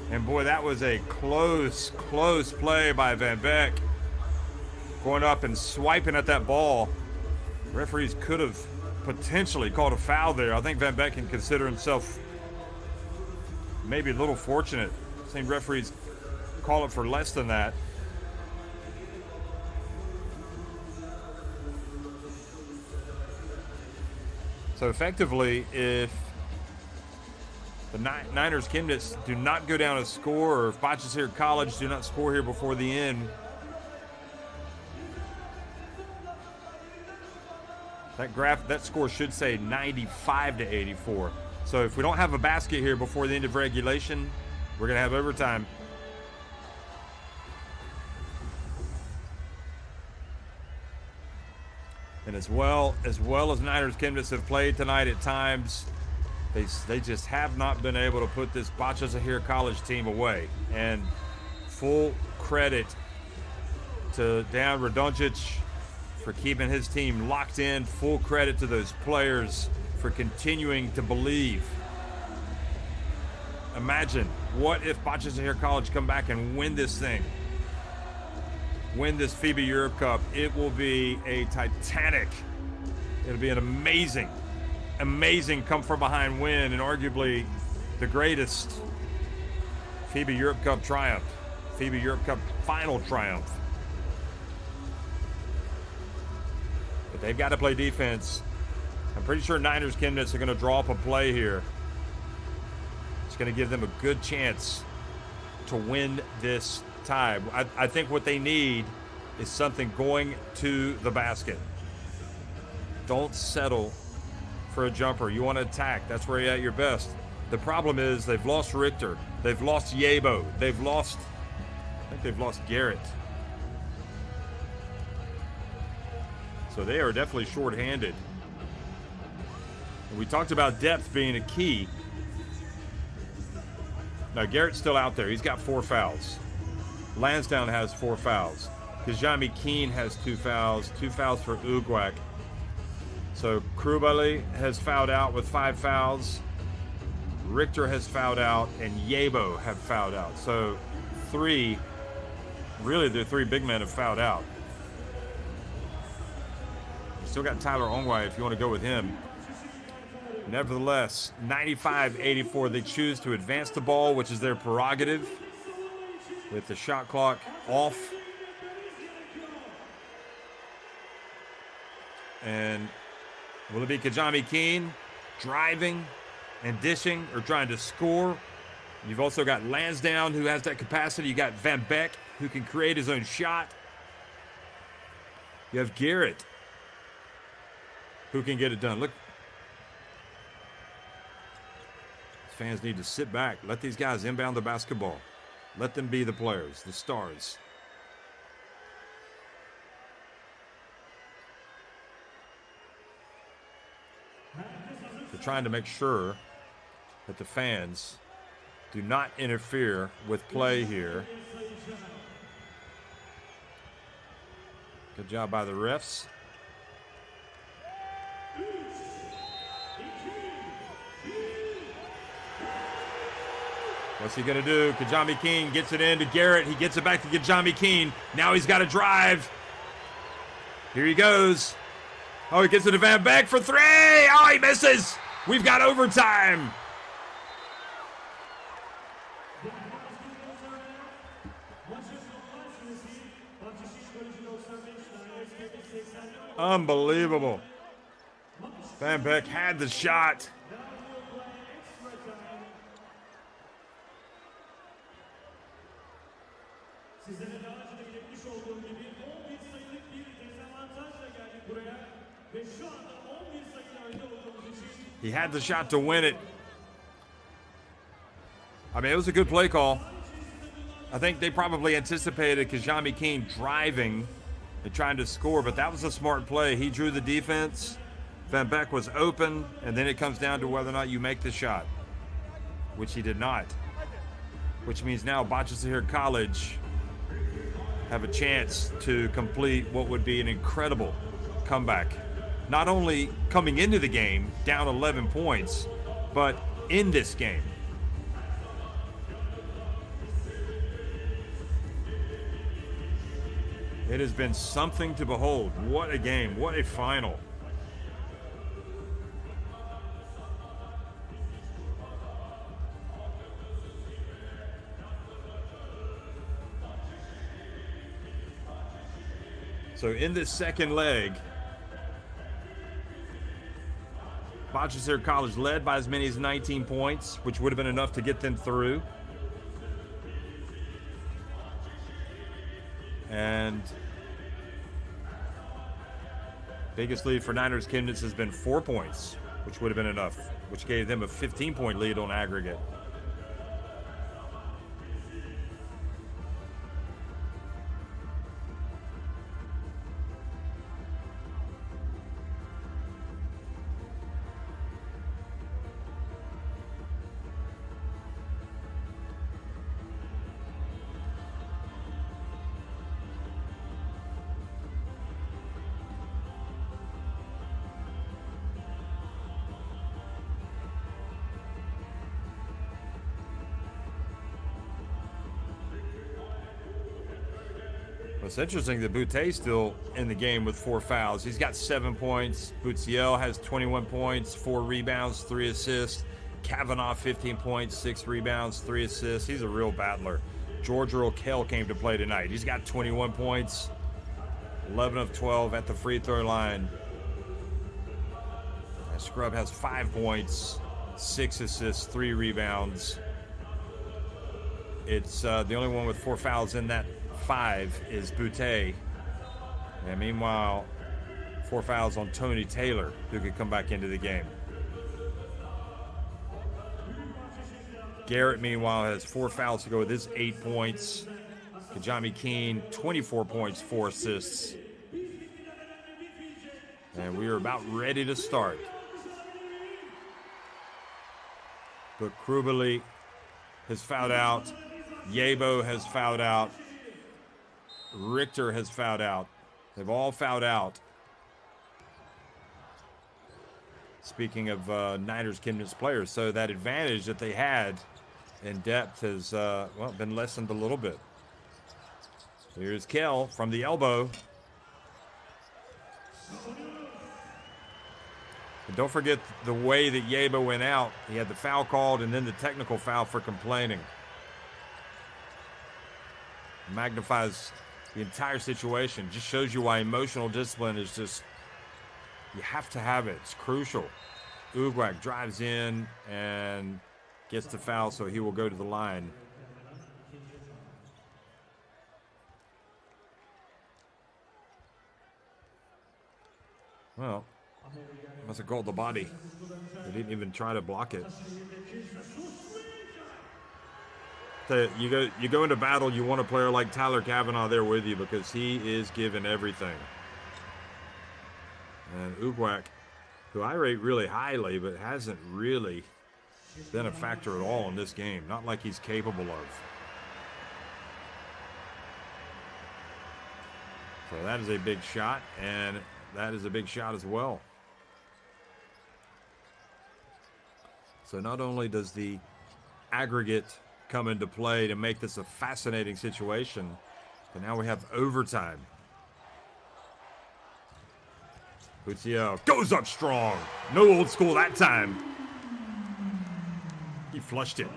And boy, that was a close play by Van Beck. Going up and swiping at that ball. Referees could have potentially called a foul there. I think Van Beck can consider himself maybe a little fortunate. Same referees call it for less than that. So effectively, if the Niners Chemnitz do not go down a score, or if Bahcesehir College do not score here before the end, that score should say 95-84. So if we don't have a basket here before the end of regulation, we're going to have overtime. And as well as Niners Chemnitz have played tonight at times, they just have not been able to put this Bahcesehir College team away. And full credit to Dejan Radonjic for keeping his team locked in. Full credit to those players for continuing to believe. Imagine, what if Bahcesehir College come back and win this thing? Win this FIBA Europe Cup. It will be a titanic. It'll be an amazing, amazing come from behind win, and arguably the greatest FIBA Europe Cup triumph. FIBA Europe Cup final triumph. But they've got to play defense. I'm pretty sure Niners Chemnitz are going to draw up a play here. It's going to give them a good chance to win this tie. I think what they need is something going to the basket. Don't settle for a jumper. You want to attack. That's where you're at your best. The problem is they've lost Richter. They've lost Yebo. I think they've lost Garrett. So they are definitely shorthanded. And we talked about depth being a key. Now, Garrett's still out there. He's got 4 fouls. Lansdowne has 4 fouls. Kajami Keene has 2 fouls. 2 fouls for Ugwak. So Krubali has fouled out with 5 fouls. Richter has fouled out, and Yebo have fouled out. So the 3 big men have fouled out. Still got Tyler Ongwai if you want to go with him. Nevertheless, 95-84, they choose to advance the ball, which is their prerogative, with the shot clock off. And will it be Kajami Keene driving and dishing or trying to score? You've also got Lansdowne, who has that capacity. You got Van Beck, who can create his own shot. You have Garrett, who can get it done. Look, fans need to sit back. Let these guys inbound the basketball. Let them be the players, the stars. They're trying to make sure that the fans do not interfere with play here. Good job by the refs. What's he going to do? Kajami Keene gets it in to Garrett. He gets it back to Kajami Keene. Now he's got to drive. Here he goes. Oh, he gets it to Van Beck for 3. Oh, he misses. We've got overtime. Unbelievable. Van Beck had the shot. Sizlere daha önce de belirtmiş olduğum gibi 11 sayılık bir dezavantajla geldik buraya ve şu anda 11 sayıyla önde olduğumuz için He had the shot to win it. I mean, it was a good play call. I think they probably anticipated Kajami Keene driving and trying to score, but that was a smart play. He drew the defense. Van Beck was open, and then it comes down to whether or not you make the shot, which he did not. Which means now Bahcesehir College have a chance to complete what would be an incredible comeback. Not only coming into the game down 11 points, but in this game. It has been something to behold. What a game. What a final. So in this second leg, Bahcesehir College led by as many as 19 points, which would have been enough to get them through. And biggest lead for Niners Chemnitz has been 4 points, which would have been enough, which gave them a 15-point lead on aggregate. It's interesting that Boute's still in the game with 4 fouls. He's got 7 points. Boutsiel has 21 points, 4 rebounds, 3 assists. Kavanaugh, 15 points, 6 rebounds, 3 assists. He's a real battler. George O'Kell came to play tonight. He's got 21 points, 11 of 12 at the free throw line. And Scrub has 5 points, 6 assists, 3 rebounds. It's the only one with 4 fouls in that 5 is Boute. And meanwhile, 4 fouls on Tony Taylor, who could come back into the game. Garrett, meanwhile, has 4 fouls to go with his 8 points. Kajami Keene, 24 points, 4 assists. And we are about ready to start. But Krubeli has fouled out. Yebo has fouled out. Richter has fouled out. They've all fouled out. Speaking of Niners Chemnitz players, so that advantage that they had in depth has been lessened a little bit. Here's Kell from the elbow. And don't forget the way that Yebo went out. He had the foul called and then the technical foul for complaining. Magnifies the entire situation. Just shows you why emotional discipline is just, you have to have it. It's crucial. Ugwak drives in and gets the foul, so he will go to the line. Well, must have called the body. They didn't even try to block it. You go into battle, you want a player like Tyler Kavanaugh there with you because he is giving everything. And Ugwak, who I rate really highly, but hasn't really been a factor at all in this game. Not like he's capable of. So that is a big shot, and that is a big shot as well. So not only does the aggregate come into play to make this a fascinating situation, but now we have overtime. Boutsiel goes up strong. No old school that time. He flushed it.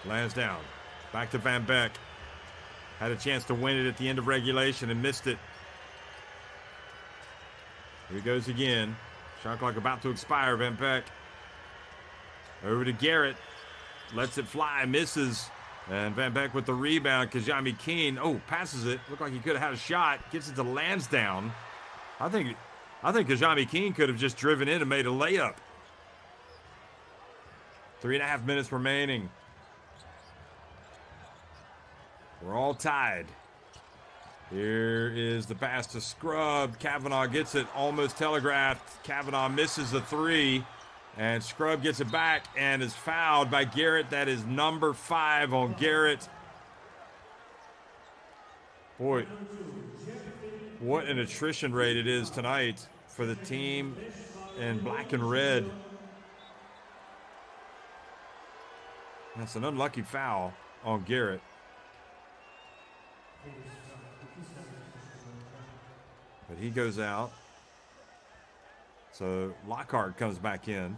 Lands down. Back to Van Beek. Had a chance to win it at the end of regulation and missed it. Here he goes again. Shot clock about to expire. Van Beek. Over to Garrett. Lets it fly. Misses. And Van Beek with the rebound. Kajami Keene. Oh, passes it. Looked like he could have had a shot. Gets it to Lansdowne. I think Kajami Keene could have just driven in and made a layup. 3.5 minutes remaining. We're all tied. Here is the pass to Scrub. Kavanaugh gets it, almost telegraphed. Kavanaugh misses the 3. And Scrub gets it back and is fouled by Garrett. That is number 5 on Garrett. Boy, what an attrition rate it is tonight for the team in black and red. That's an unlucky foul on Garrett. But he goes out. So Lockhart comes back in.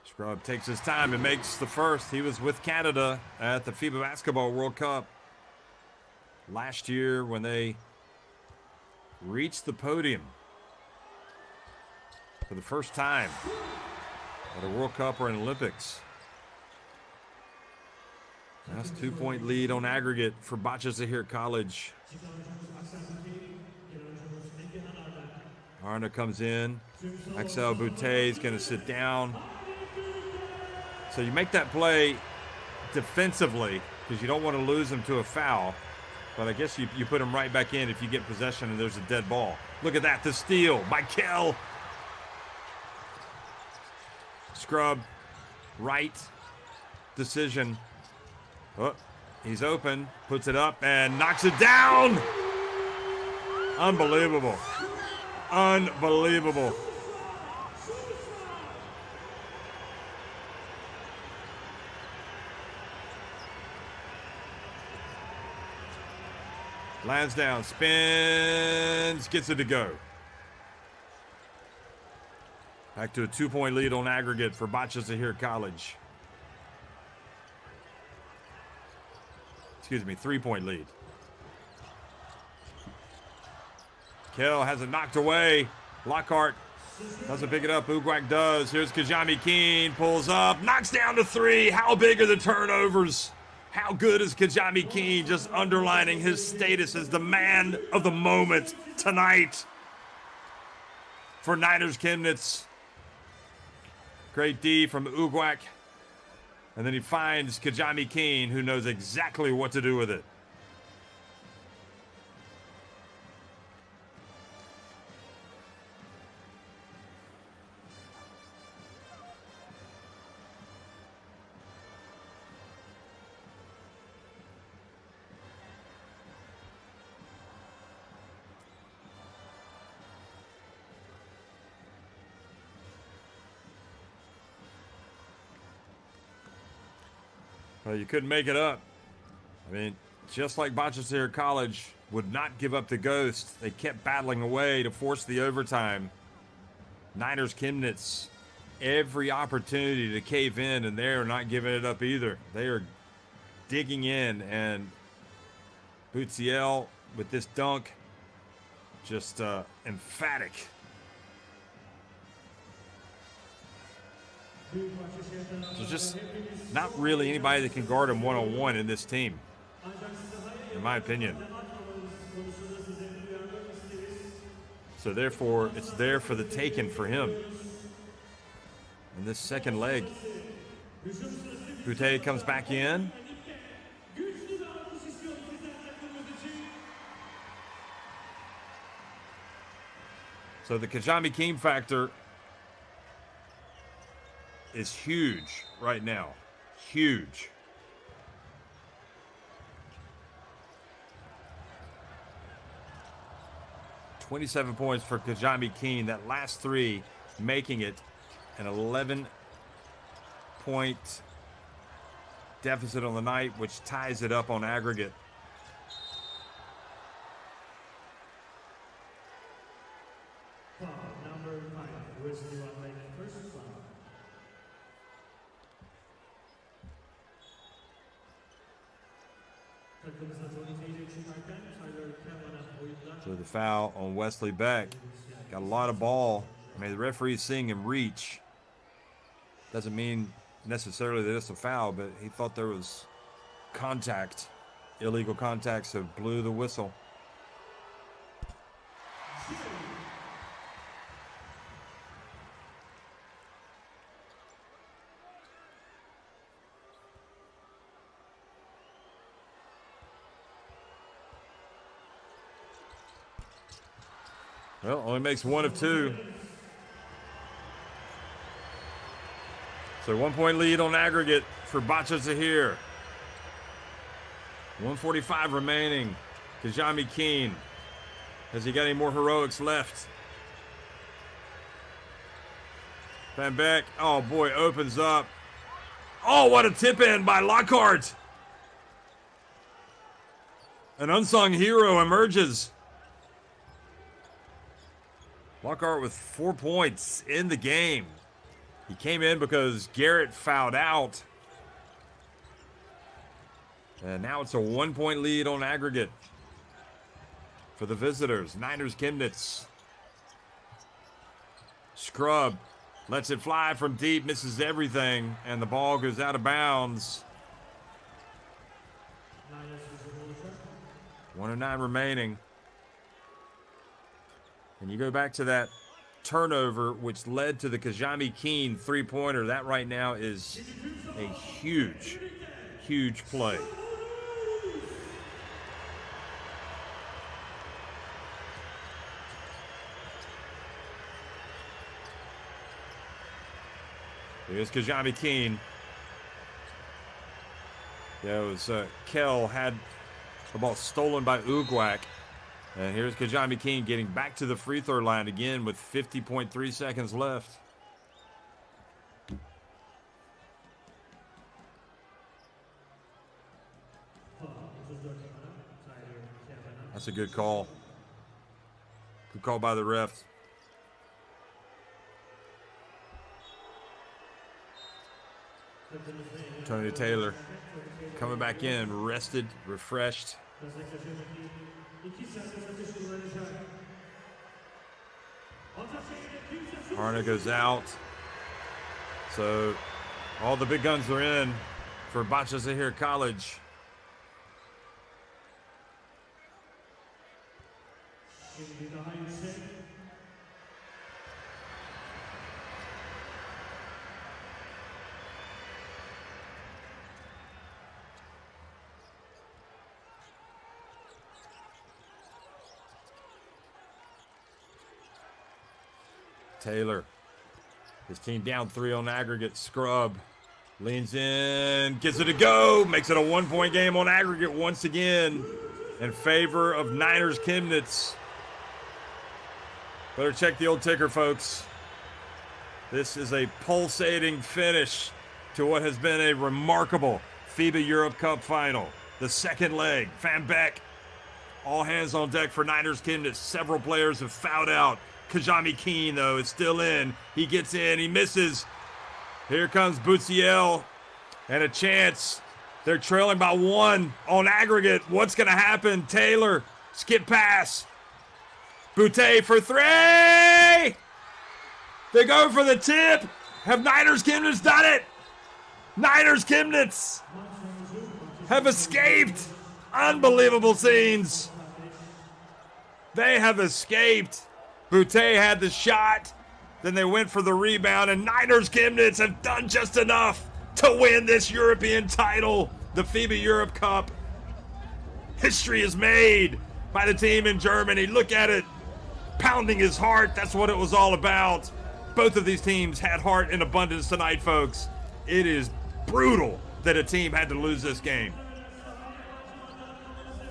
Scrub takes his time and makes the first. He was with Canada at the FIBA Basketball World Cup last year when they reached the podium for the first time at a World Cup or an Olympics. That's a 2-point lead on aggregate for Bahcesehir College. Arna comes in. Axel Boute is going to sit down. So you make that play defensively because you don't want to lose him to a foul. But I guess you put him right back in if you get possession and there's a dead ball. Look at that, the steal by Kell. Scrub, right decision. Oh, he's open, puts it up and knocks it down. Unbelievable. Unbelievable. Lansdowne spins, gets it to go. Back to a 2-point lead on aggregate for Bahcesehir College. Excuse me, 3-point lead. Kell has it knocked away. Lockhart doesn't pick it up. Ugwak does. Here's Kajami Keene. Pulls up. Knocks down to 3. How big are the turnovers? How good is Kajami Keene? Just underlining his status as the man of the moment tonight for Niners Chemnitz. Great D from Ugwak. And then he finds Kajami Keene, who knows exactly what to do with it. Well, you couldn't make it up. I mean, just like Bahcesehir College would not give up the ghost, they kept battling away to force the overtime. Niners Chemnitz, every opportunity to cave in, and they're not giving it up either. They are digging in, and Bahcesehir with this dunk, just emphatic. There's just not really anybody that can guard him one-on-one in this team, in my opinion. So therefore, it's there for the taking for him. In this second leg, Boutte comes back in. So the Kajami Keene factor is huge right now. Huge. $27 points for Kajami Keene. That last 3 making it an 11-point deficit on the night, which ties it up on aggregate. Number 5, Wesley Van Lake, first foul. So the foul on Wesley Beck. Got a lot of ball. I mean, the referee's seeing him reach. Doesn't mean necessarily that it's a foul, but he thought there was contact, illegal contact, so blew the whistle. Well, only makes 1 of 2. So 1-point lead on aggregate for Bahcesehir. 1:45 remaining. Kajami Keene. Has he got any more heroics left? Van Beck. Oh boy, opens up. Oh, what a tip in by Lockhart. An unsung hero emerges. Lockhart with 4 points in the game. He came in because Garrett fouled out. And now it's a 1-point lead on aggregate for the visitors. Niners Chemnitz. Scrub lets it fly from deep, misses everything, and the ball goes out of bounds. 1:09 remaining. And you go back to that turnover, which led to the Kajami Keene 3-pointer. That right now is a huge, huge play. Here's Kajami Keene. Yeah, it was Kell had the ball stolen by Ugwak. And here's Kajami Keene getting back to the free throw line again with 50.3 seconds left. That's a good call. Good call by the refs. Tony Taylor coming back in, rested, refreshed. Harna goes out. So all the big guns are in for Bahcesehir College. Taylor, his team down 3 on aggregate. Scrub leans in, gets it to go, makes it a 1-point game on aggregate once again in favor of Niners Chemnitz. Better check the old ticker, folks. This is a pulsating finish to what has been a remarkable FIBA Europe Cup final. The second leg, Van Beek, all hands on deck for Niners Chemnitz. Several players have fouled out. Kajami Keene, though, is still in. He gets in. He misses. Here comes Butsiel. And a chance. They're trailing by 1 on aggregate. What's going to happen? Taylor, skip pass. Boutte for 3. They go for the tip. Have Niners Chemnitz done it? Niners Chemnitz have escaped. Unbelievable scenes. They have escaped. Boutte had the shot, then they went for the rebound, and Niners Chemnitz have done just enough to win this European title, the FIBA Europe Cup. History is made by the team in Germany. Look at it, pounding his heart. That's what it was all about. Both of these teams had heart in abundance tonight, folks. It is brutal that a team had to lose this game.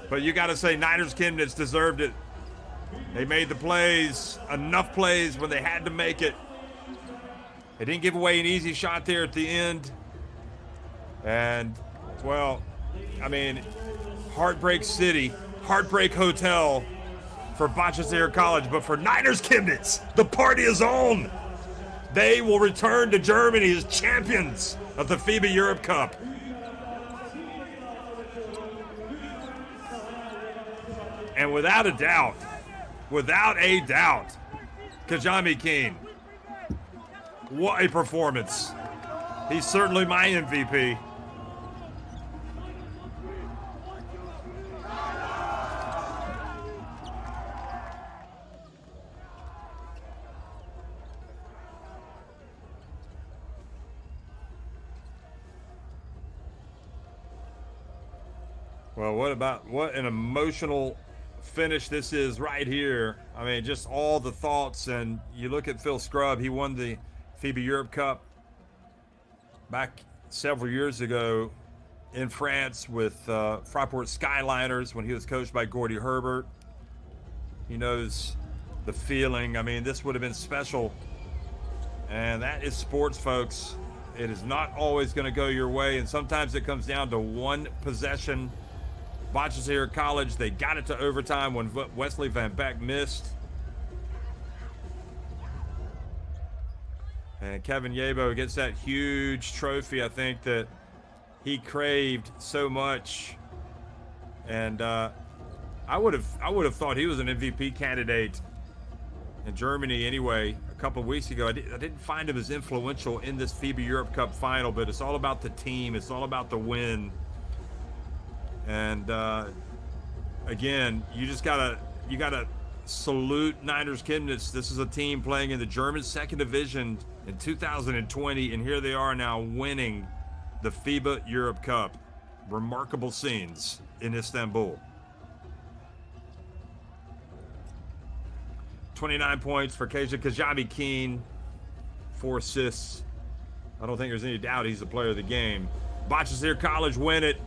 But you got to say Niners Chemnitz deserved it. They made the plays, enough plays when they had to make it. They didn't give away an easy shot there at the end. And, well, I mean, Heartbreak City, Heartbreak Hotel for Bahcesehir College. But for Niners Chemnitz, the party is on. They will return to Germany as champions of the FIBA Europe Cup. And without a doubt, Kajami Keene, what a performance. He's certainly my MVP. Well, what an emotional finish this is right here. I mean, just all the thoughts. And you look at Phil Scrub, he won the FIBA Europe Cup back several years ago in France with Fraport Skyliners when he was coached by Gordy Herbert. He knows the feeling. I mean, this would have been special. And that is sports, folks. It is not always going to go your way, and sometimes it comes down to one possession. Bahcesehir College, they got it to overtime when Wesley Van Beek missed. And Kevin Yabo gets that huge trophy, I think, that he craved so much. And I would have thought he was an MVP candidate in Germany anyway. A couple of weeks ago, I didn't find him as influential in this FIBA Europe Cup final, but it's all about the team. It's all about the win. And again, you gotta salute Niners Chemnitz. This is a team playing in the German second division in 2020, and here they are now winning the FIBA Europe Cup. Remarkable scenes in Istanbul. 29 points for Kajami Keene, 4 assists. I don't think there's any doubt he's the player of the game. Bahcesehir College win it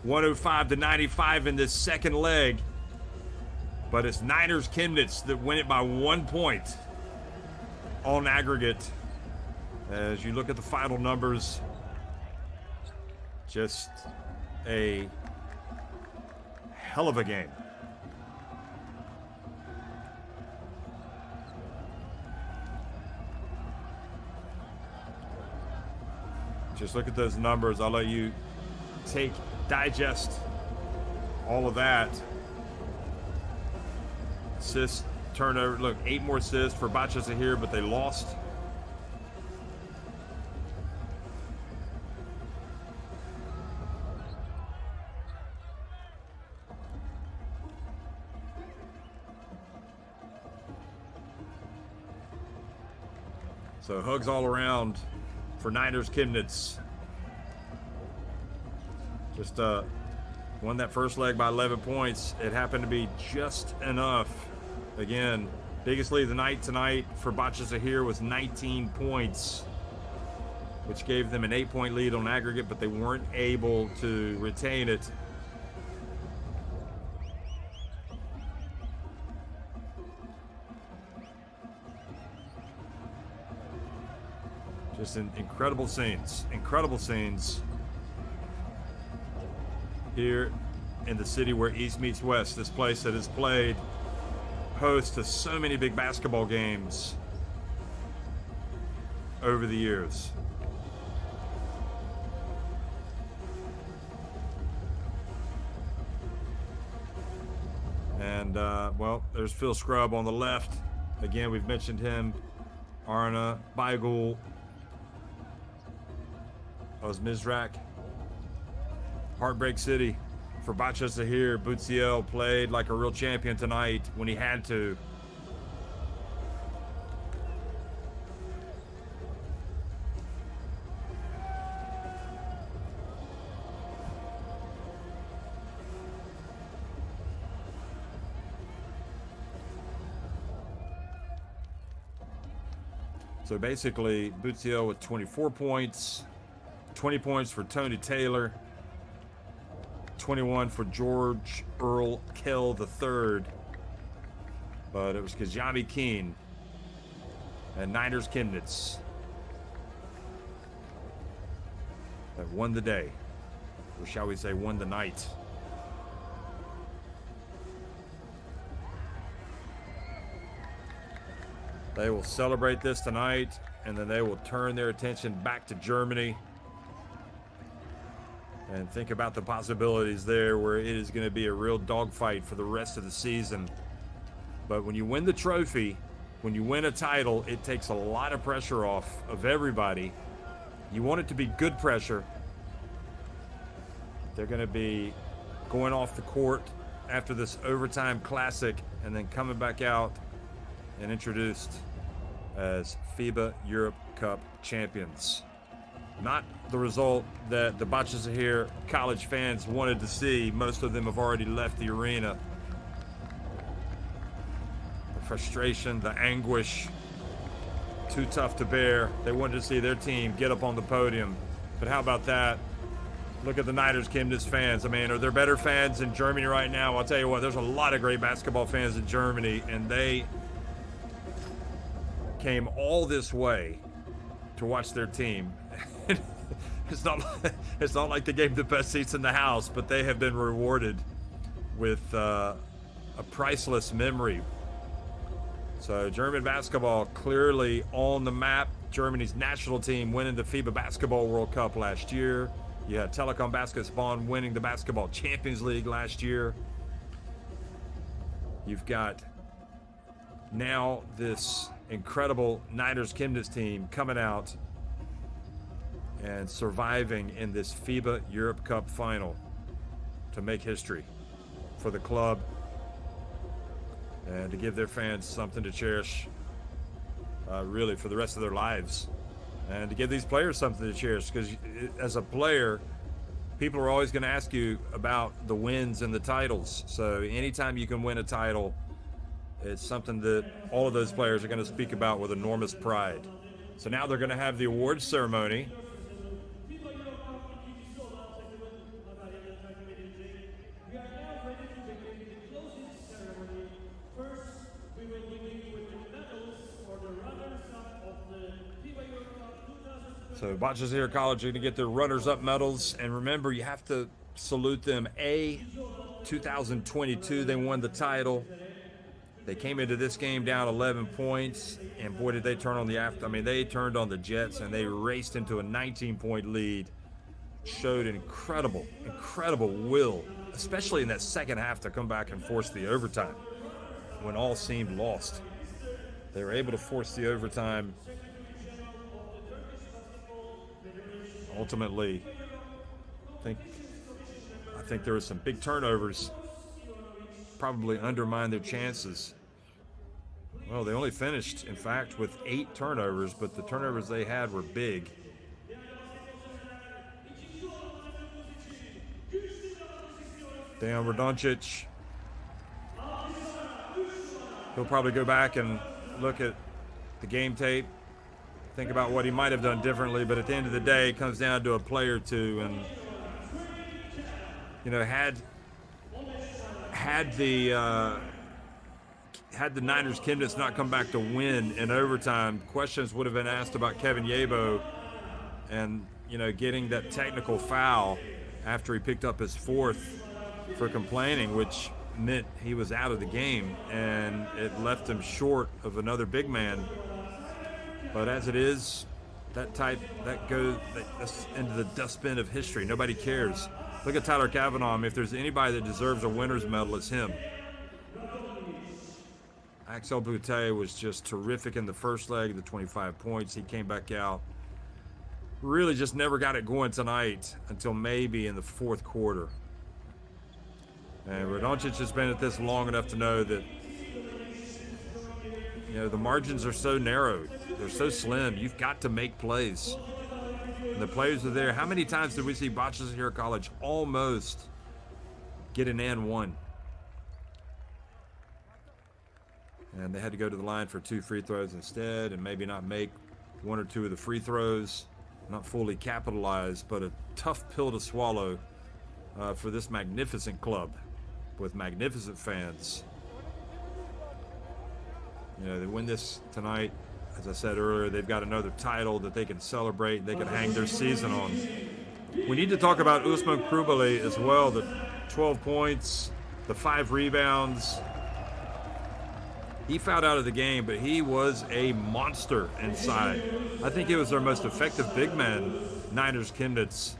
105-95 in this second leg. But it's Niners Chemnitz that win it by 1 point on aggregate. As you look at the final numbers, just a hell of a game. Just look at those numbers. I'll let you digest all of that. Assists, turnover. Look, 8 more assists for Bahcesehir, but they lost. So hugs all around for NINERS Chemnitz. Just won that first leg by 11 points. It happened to be just enough. Again, biggest lead of the night tonight for Bahcesehir was 19 points, which gave them an 8-point lead on aggregate, but they weren't able to retain it. Just incredible scenes here in the city where East meets West. This place that has played host to so many big basketball games over the years. And well, there's Phil Scrubb on the left. Again, we've mentioned him. Arna, Baigul, Mizrak. Heartbreak City for Bahcesehir. Bahcesehir played like a real champion tonight when he had to. So basically, Bahcesehir with 24 points, 20 points for Tony Taylor, 21 for George Earl Kell III. But it was Kajami Keene and NINERS Chemnitz that won the day, or shall we say won the night. They will celebrate this tonight, and then they will turn their attention back to Germany and think about the possibilities there, where it is going to be a real dogfight for the rest of the season. But when you win the trophy, when you win a title, it takes a lot of pressure off of everybody. You want it to be good pressure. They're going to be going off the court after this overtime classic and then coming back out and introduced as FIBA Europe Cup champions. Not the result that the Bahcesehir college fans wanted to see. Most of them have already left the arena. The frustration, the anguish, too tough to bear. They wanted to see their team get up on the podium. But how about that? Look at the NINERS Chemnitz fans. I mean, are there better fans in Germany right now? I'll tell you what, there's a lot of great basketball fans in Germany, and they came all this way to watch their team. It's not like they gave the best seats in the house, but they have been rewarded with a priceless memory. So German basketball clearly on the map. Germany's national team winning the FIBA Basketball World Cup last year. You had Telekom Basketball winning the Basketball Champions League last year. You've got now this incredible NINERS Chemnitz team coming out and surviving in this FIBA Europe Cup final to make history for the club and to give their fans something to cherish really for the rest of their lives, and to give these players something to cherish, because as a player, people are always going to ask you about the wins and the titles. So anytime you can win a title, it's something that all of those players are going to speak about with enormous pride. So now they're going to have the awards ceremony. So Bahcesehir College are going to get their runners-up medals. And remember, you have to salute them. 2022, they won the title. They came into this game down 11 points, and boy, did they turn on they turned on the Jets, and they raced into a 19-point lead. Showed incredible will, especially in that second half, to come back and force the overtime when all seemed lost. They were able to force the overtime. Ultimately, I think there were some big turnovers, probably undermined their chances. Well, they only finished, in fact, with 8 turnovers, but the turnovers they had were big. Dejan Radoncic, he'll probably go back and look at the game tape, think about what he might have done differently, but at the end of the day, it comes down to a play or two. And, you know, had the Niners Chemnitz not come back to win in overtime, questions would have been asked about Kevin Yabo and, you know, getting that technical foul after he picked up his 4th for complaining, which meant he was out of the game, and it left him short of another big man. But as it is, that's into the dustbin of history. Nobody cares. Look at Tyler Kavanaugh. If there's anybody that deserves a winner's medal, it's him. Axel Boutte was just terrific in the first leg, the 25 points. He came back out. Really just never got it going tonight until maybe in the 4th quarter. And Radoncic has been at this long enough to know that, you know, the margins are so narrow. They're so slim. You've got to make plays. And the players are there. How many times did we see Bahcesehir College almost get an N1? And they had to go to the line for 2 free throws instead, and maybe not make 1 or 2 of the free throws. Not fully capitalized, but a tough pill to swallow for this magnificent club with magnificent fans. You know, they win this tonight. As I said earlier, they've got another title that they can celebrate, they can hang their season on. We need to talk about Usman Krubali as well, the 12 points, the 5 rebounds. He fouled out of the game, but he was a monster inside. I think he was their most effective big man, Niners Chemnitz.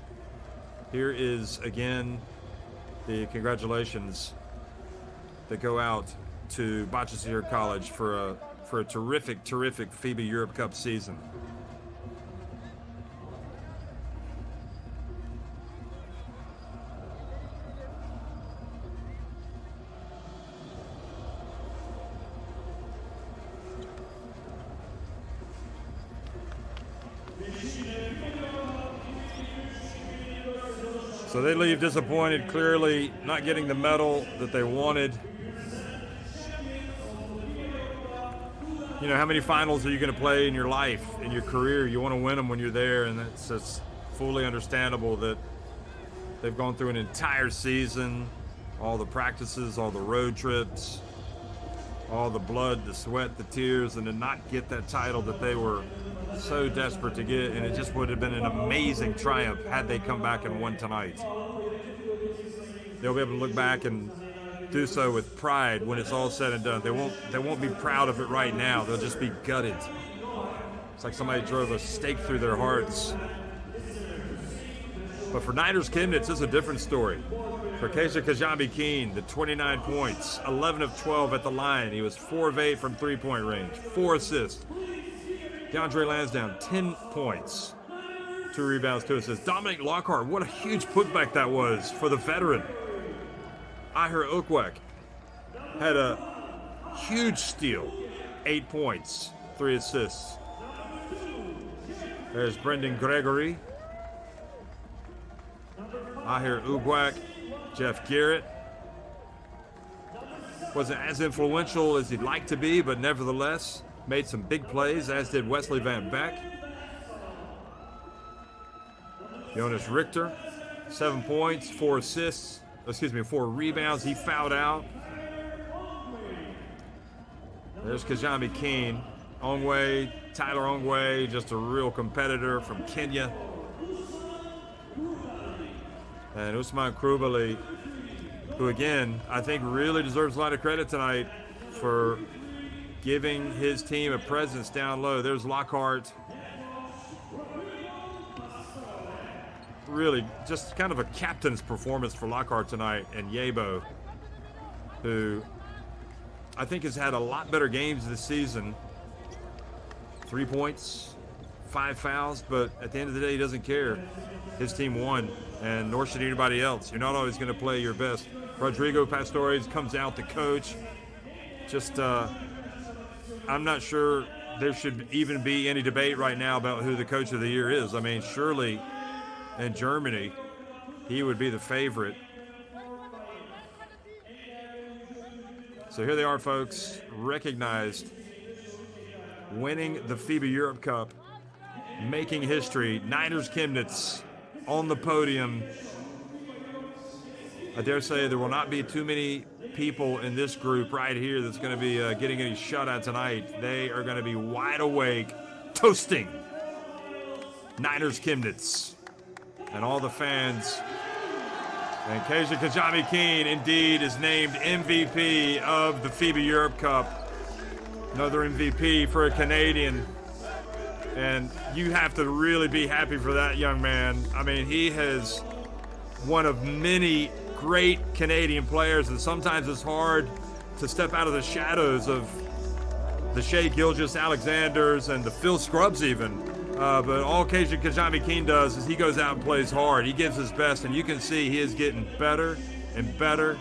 Here is, again, the congratulations that go out to Bahcesehir College for a terrific FIBA Europe Cup season. So they leave disappointed, clearly not getting the medal that they wanted. You know, how many finals are you going to play in your life, in your career? You want to win them when you're there, and it's fully understandable that they've gone through an entire season, all the practices, all the road trips, all the blood, the sweat, the tears, and to not get that title that they were so desperate to get. And it just would have been an amazing triumph had they come back and won tonight. They'll be able to look back and do so with pride when it's all said and done. They won't be proud of it right now. They'll just be gutted. It's like somebody drove a stake through their hearts. But for Niners Chemnitz, it's a different story. For Keisha Kajambi-Keen, the 29 points, 11 of 12 at the line. He was 4 of 8 from three-point range, 4 assists. DeAndre Lansdowne, 10 points, 2 rebounds, 2 assists. Dominic Lockhart, what a huge putback that was for the veteran. Ahir Okwek had a huge steal, 8 points, 3 assists. There's Brendan Gregory, Ahir Okwek, Jeff Garrett. Wasn't as influential as he'd like to be, but nevertheless made some big plays, as did Wesley Van Beck. Jonas Richter, 7 points, 4 assists. 4 rebounds. He fouled out. There's Kajambi-Keen. Ongwe, Tyler Ongwe, just a real competitor from Kenya. And Usman Krubali, who again, I think really deserves a lot of credit tonight for giving his team a presence down low. There's Lockhart. Really just kind of a captain's performance for Lockhart tonight, and Yabo, who I think has had a lot better games this season. 3 points, 5 fouls, but at the end of the day, he doesn't care. His team won, and nor should anybody else. You're not always going to play your best. Rodrigo Pastores comes out to coach. Just, I'm not sure there should even be any debate right now about who the coach of the year is. I mean, surely in Germany, he would be the favorite. So here they are, folks, recognized, winning the FIBA Europe Cup, making history. Niners Chemnitz on the podium. I dare say there will not be too many people in this group right here that's going to be getting any shutout tonight. They are going to be wide awake, toasting Niners Chemnitz and all the fans. And Kasia Kajami-Keen indeed is named MVP of the FIBA Europe Cup. Another MVP for a Canadian. And you have to really be happy for that young man. I mean, he has one of many great Canadian players, and sometimes it's hard to step out of the shadows of the Shea Gilgeous-Alexanders and the Phil Scrubs even. But all Kasia Kajami-Keen does is he goes out and plays hard. He gives his best, and you can see he is getting better and better.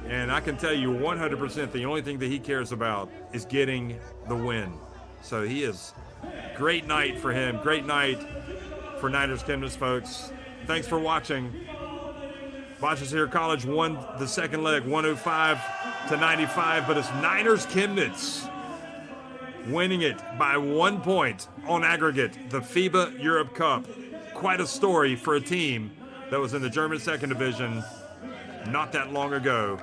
And I can tell you 100% the only thing that he cares about is getting the win. So he is, great night for him. Great night for Niners Chemnitz, folks. Thanks for watching. Bahcesehir College won the second leg, 105-95, but it's Niners Chemnitz winning it by 1 point on aggregate, the FIBA Europe Cup. Quite a story for a team that was in the German second division not that long ago.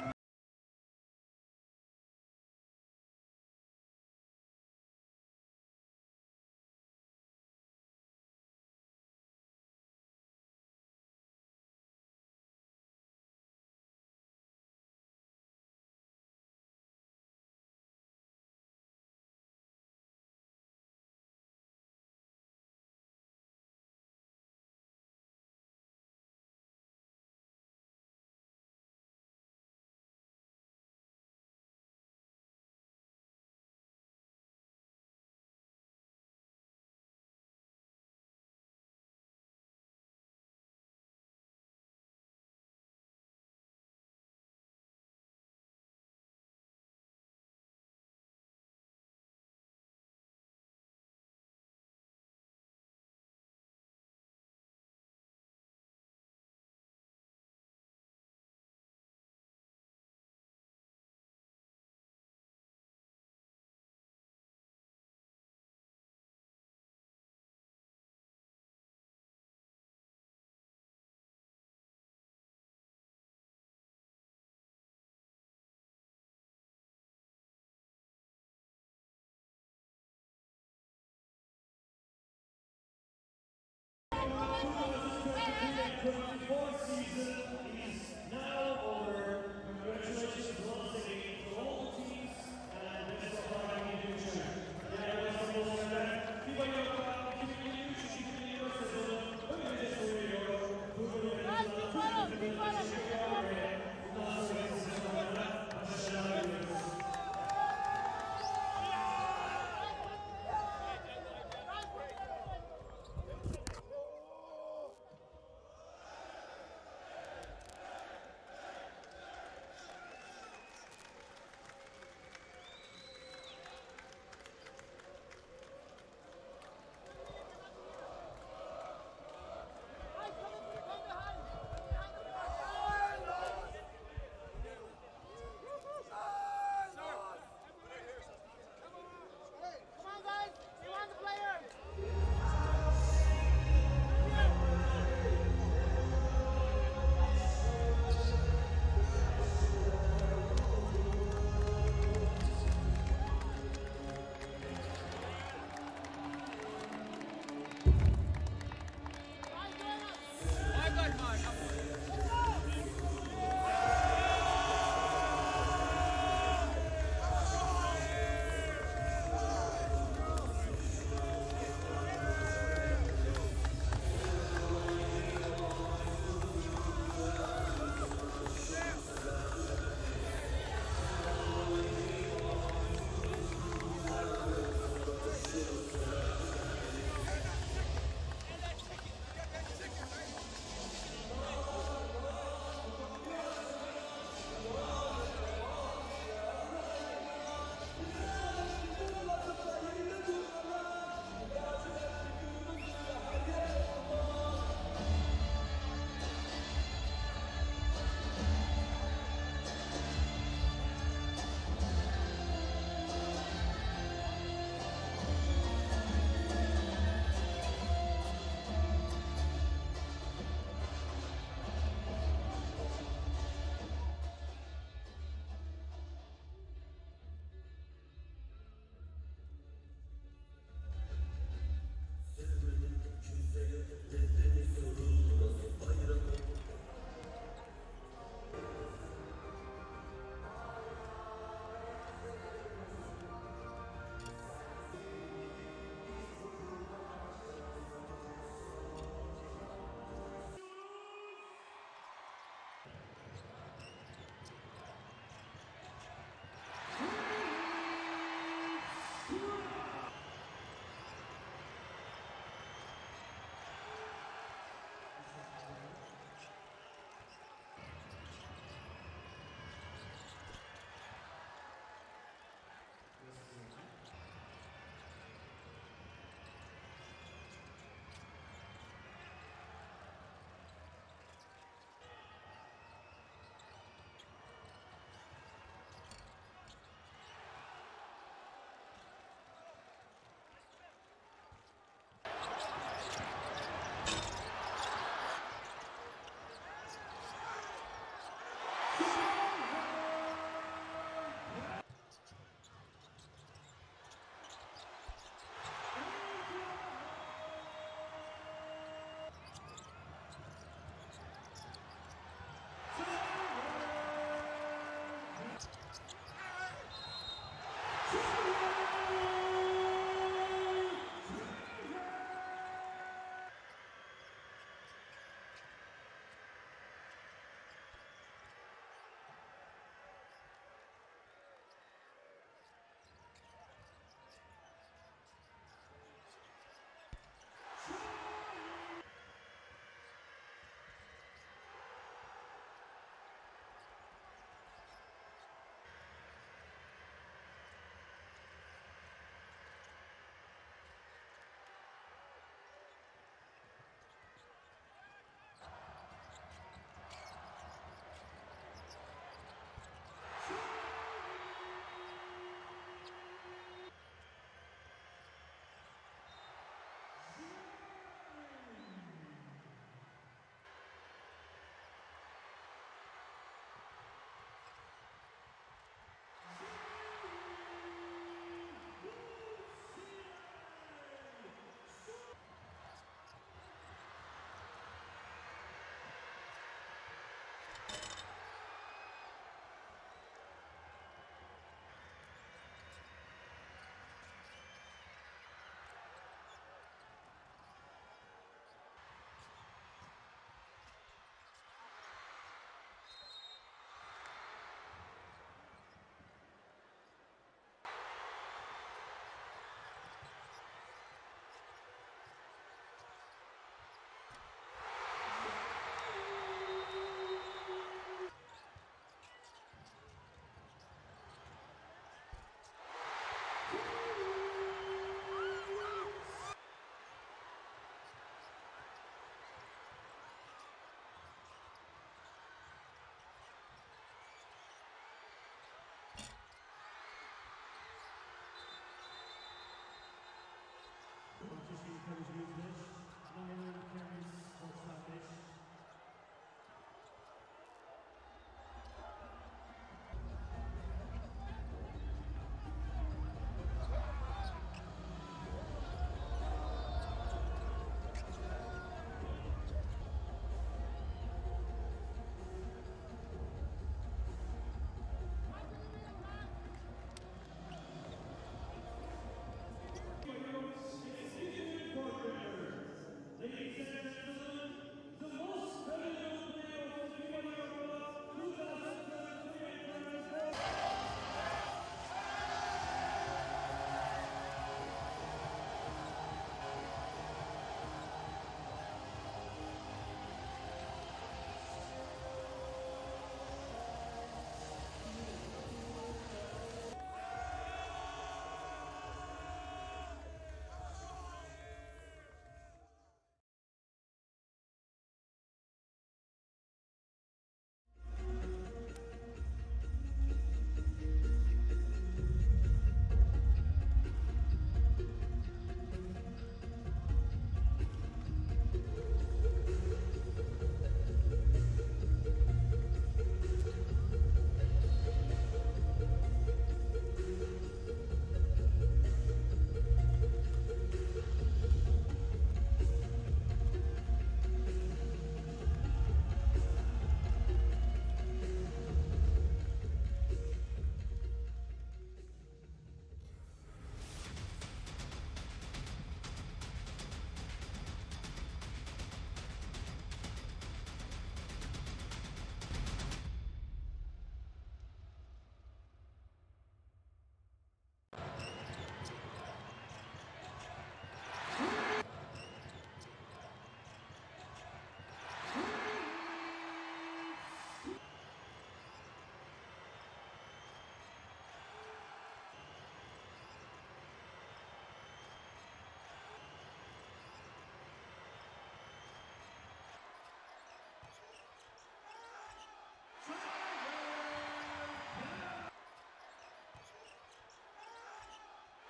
sayıcı 105. Numaralı Chemnitz 95.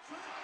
Try